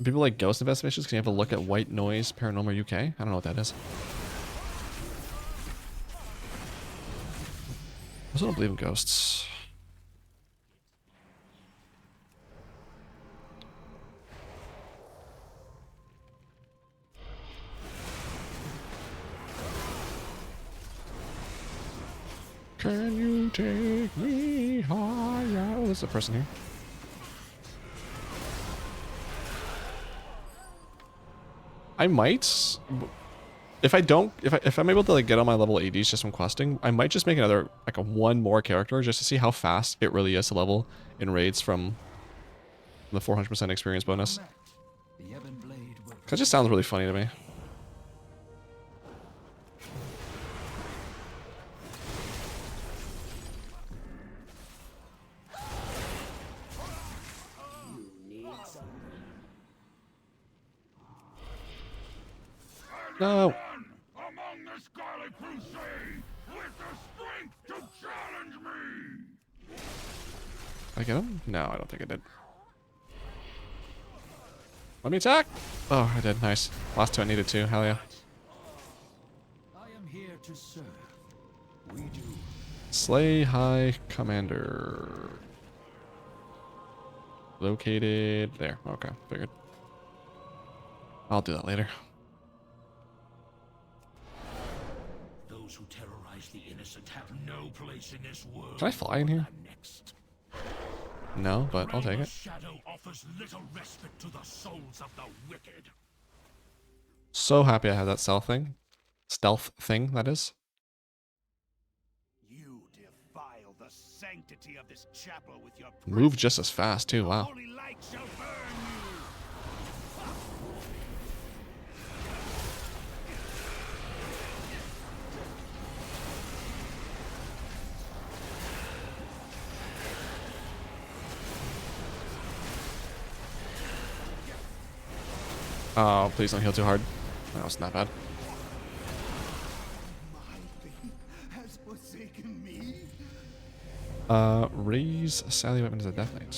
People like ghost investigations. Can you have a look at white noise paranormal UK? I don't know what that is. I also don't believe in ghosts. Can you take me higher? Oh, there's a person here. I might, if I don't, if I'm able to like get on my level 80s just from questing, I might just make another like one more character just to see how fast it really is to level in raids from the 400% experience bonus. The Ebon Blade will That just sounds really funny to me. No. Among the Scarlet Crusade with the strength to challenge me! Did I get him? No, I don't think I did. Let me attack! Oh, I did. Nice. Last two I needed to. Hell yeah. I am here to serve. We do. Slay High Commander. Located there. Okay, figured. I'll do that later. Those who terrorize the innocent have no place in this world. Can I fly in here? I'm next. No, but I'll take The it. shadow offers little respite to the souls of the wicked. So happy I have that stealth thing. Stealth thing, that is. You defile the sanctity of this chapel with your Move just as fast, too. The Wow. holy light shall burn you! Oh, please don't heal too hard. That was not bad. My faith has forsaken me. Raise Sally weapon as a Death Knight.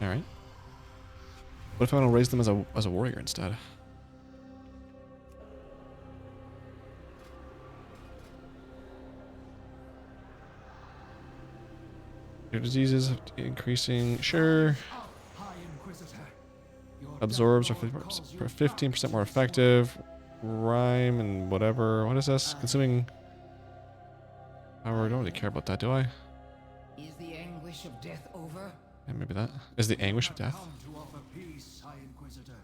Alright. What if I want to raise them as a warrior instead? Your diseases increasing. Sure. High Inquisitor. Your Absorbs are death lord calls you 15% more effective. Rhyme and whatever. What is this? Consuming. However, I don't really care about that, do I? Is the anguish of death over? Yeah, maybe that. Is the anguish of death? Come to offer peace, High Inquisitor.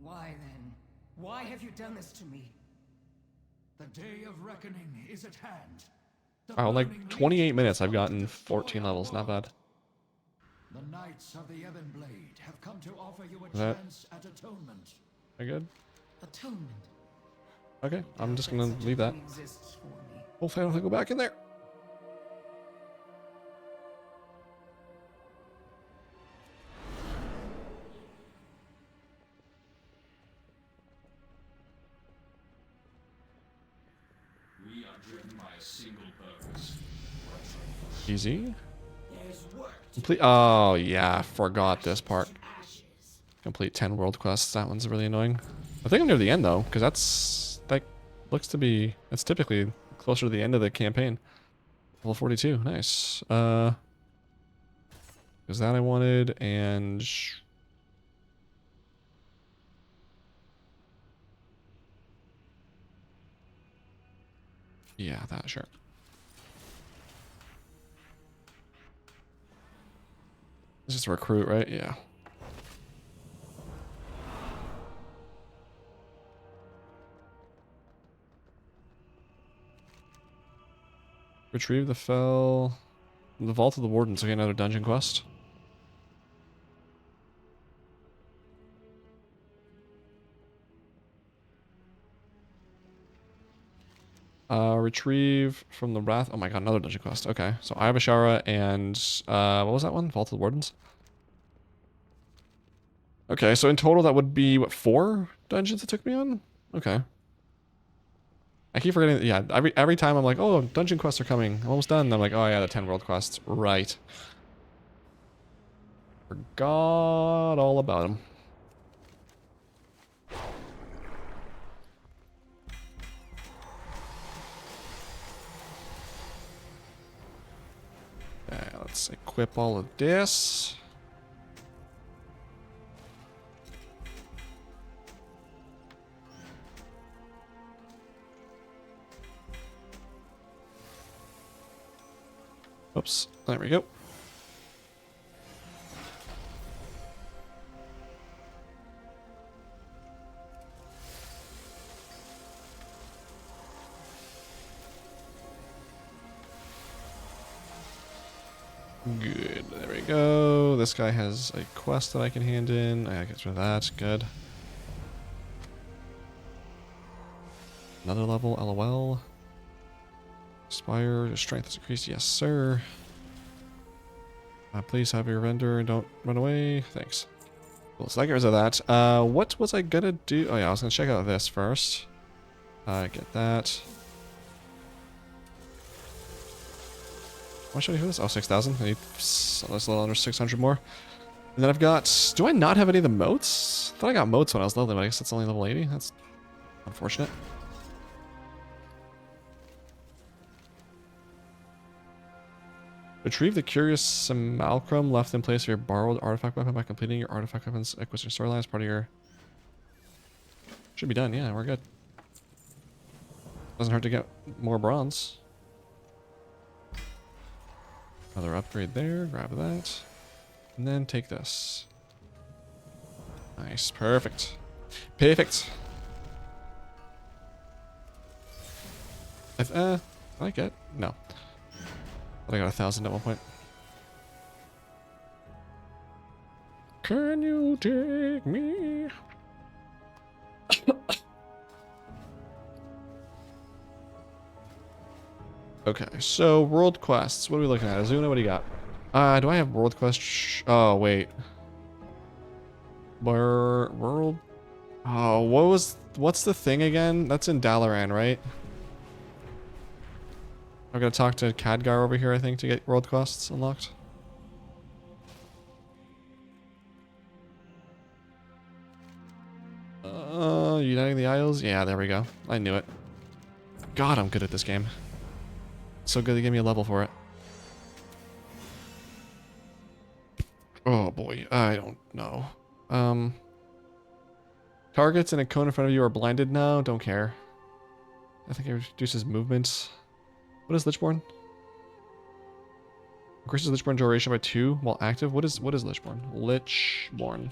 Why then? Why have you done this to me? The day of reckoning is at hand. The Wow, in like burning 28 legion minutes, I've has come to gotten destroy 14 our levels. Not world. bad. The Knights of the Ebonblade have come to offer you a Is that- chance at atonement. Are you good? Atonement. Okay, I'm Doubt just that gonna such a leave that. thing exists for me. Hopefully I don't have to go back in there. We are driven by a single purpose. Easy. There's work to Complete. Oh yeah, forgot this part. ashes. Complete 10 world quests. That one's really annoying. I think I'm near the end though, because that's like looks to be. That's typically closer to the end of the campaign. Level 42. Nice. Is that I wanted and. Yeah, that sure. It's just a recruit, right? Yeah. Retrieve the fell. The Vault of the Wardens. Okay, another dungeon quest. Retrieve from the Wrath. Oh my god, another dungeon quest. Okay, so I have Ashara and what was that one? Vault of the Wardens. Okay, so in total that would be what, 4 dungeons it took me on? Okay. I keep forgetting. Yeah, every time I'm like, oh, dungeon quests are coming. I'm almost done. And I'm like, oh yeah, the 10 world quests. Right. Forgot all about them. Okay, let's equip all of this. Oops, there we go. Good, there we go. This guy has a quest that I can hand in. I get rid of that, good. Another level, LOL. Expire, your strength is increased, yes sir. Please have your render and don't run away, thanks. Cool, so I get rid of that. What was I gonna do? Oh yeah, I was gonna check out this first. Get that. What should I do for this? Oh, 6,000. I need that's a little under 600 more. And then I've got... Do I not have any of the moats? I thought I got moats when I was leveling, but I guess it's only level 80. That's unfortunate. Retrieve the curious simulacrum left in place of your borrowed artifact weapon by completing your artifact weapon's acquisition storyline as part of your... Should be done, yeah, we're good. Doesn't hurt to get more bronze. Another upgrade there, grab that. And then take this. Nice, perfect. Perfect. I like it. No. But I got 1,000 at one point. Can you take me? Okay, so world quests. What are we looking at? Azuna, what do you got? Do I have world quests? Oh, wait. World... Oh, what's the thing again? That's in Dalaran, right? I'm gonna talk to Khadgar over here, I think, to get world quests unlocked. Uniting the Isles? Yeah, there we go. I knew it. God, I'm good at this game. So good they gave me a level for it. Oh boy, I don't know. Targets in a cone in front of you are blinded now. Don't care. I think it reduces movements. What is Lichborn? Increases Lichborn duration by 2 while active. What is Lichborn? Lichborn.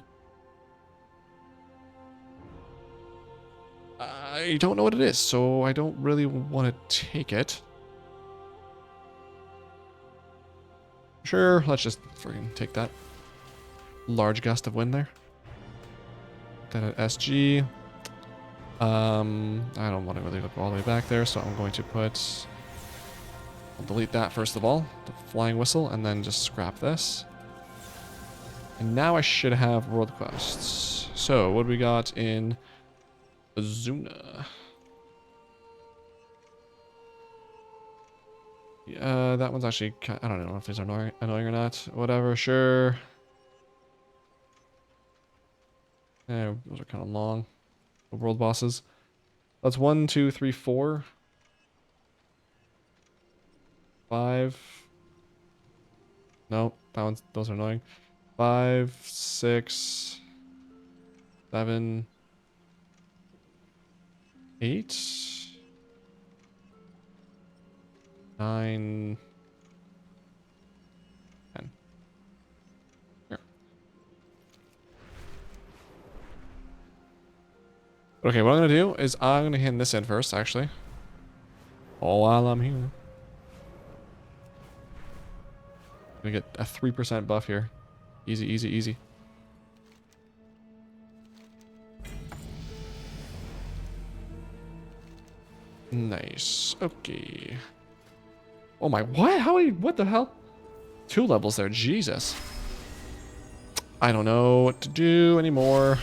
I don't know what it is, so I don't really want to take it. Sure, let's just freaking take that large gust of wind there. Then at SG. I don't want to really look all the way back there, so I'm going to put... I'll delete that first of all, the flying whistle, and then just scrap this. And now I should have world quests. So, what do we got in Azuna? Yeah, that one's actually... I don't know if these are annoying or not. Whatever, sure. Yeah, those are kind of long. The world bosses. That's 1, 2, 3, 4. 5. No, those are annoying. 5, 6, 7, 8, 9, 10. Here. Okay, what I'm gonna do is I'm gonna hand this in first, actually. Oh, while I'm here. Gonna get a 3% buff here. Easy, easy, easy. Nice. Okay. Oh my, what? What the hell? 2 levels there, Jesus. I don't know what to do anymore.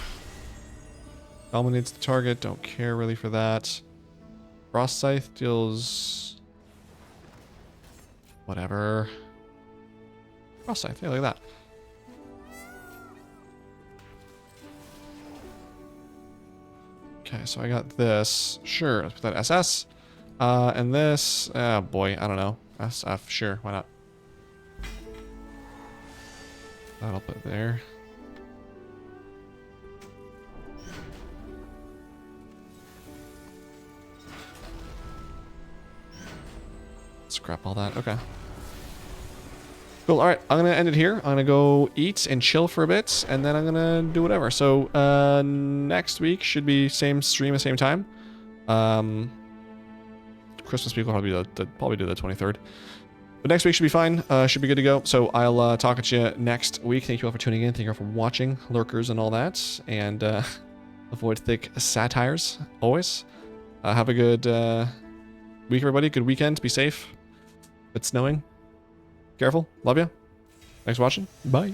Dominates the target, don't care really for that. Frost Scythe deals... Whatever. Frost Scythe, yeah, look at that. Okay, so I got this. Sure, let's put that SS. And this, oh boy, I don't know. SF, sure, why not? That'll put there. Scrap all that, okay. Cool, alright, I'm gonna end it here. I'm gonna go eat and chill for a bit, and then I'm gonna do whatever. So, next week should be same stream at same time. Christmas week will probably do the 23rd. But next week should be fine, should be good to go. So I'll talk at you next week. Thank you all for tuning in, thank you all for watching, lurkers and all that, and avoid thick satires, always. Have a good week, everybody, good weekend, be safe. If it's snowing, careful, love you. Thanks for watching, bye.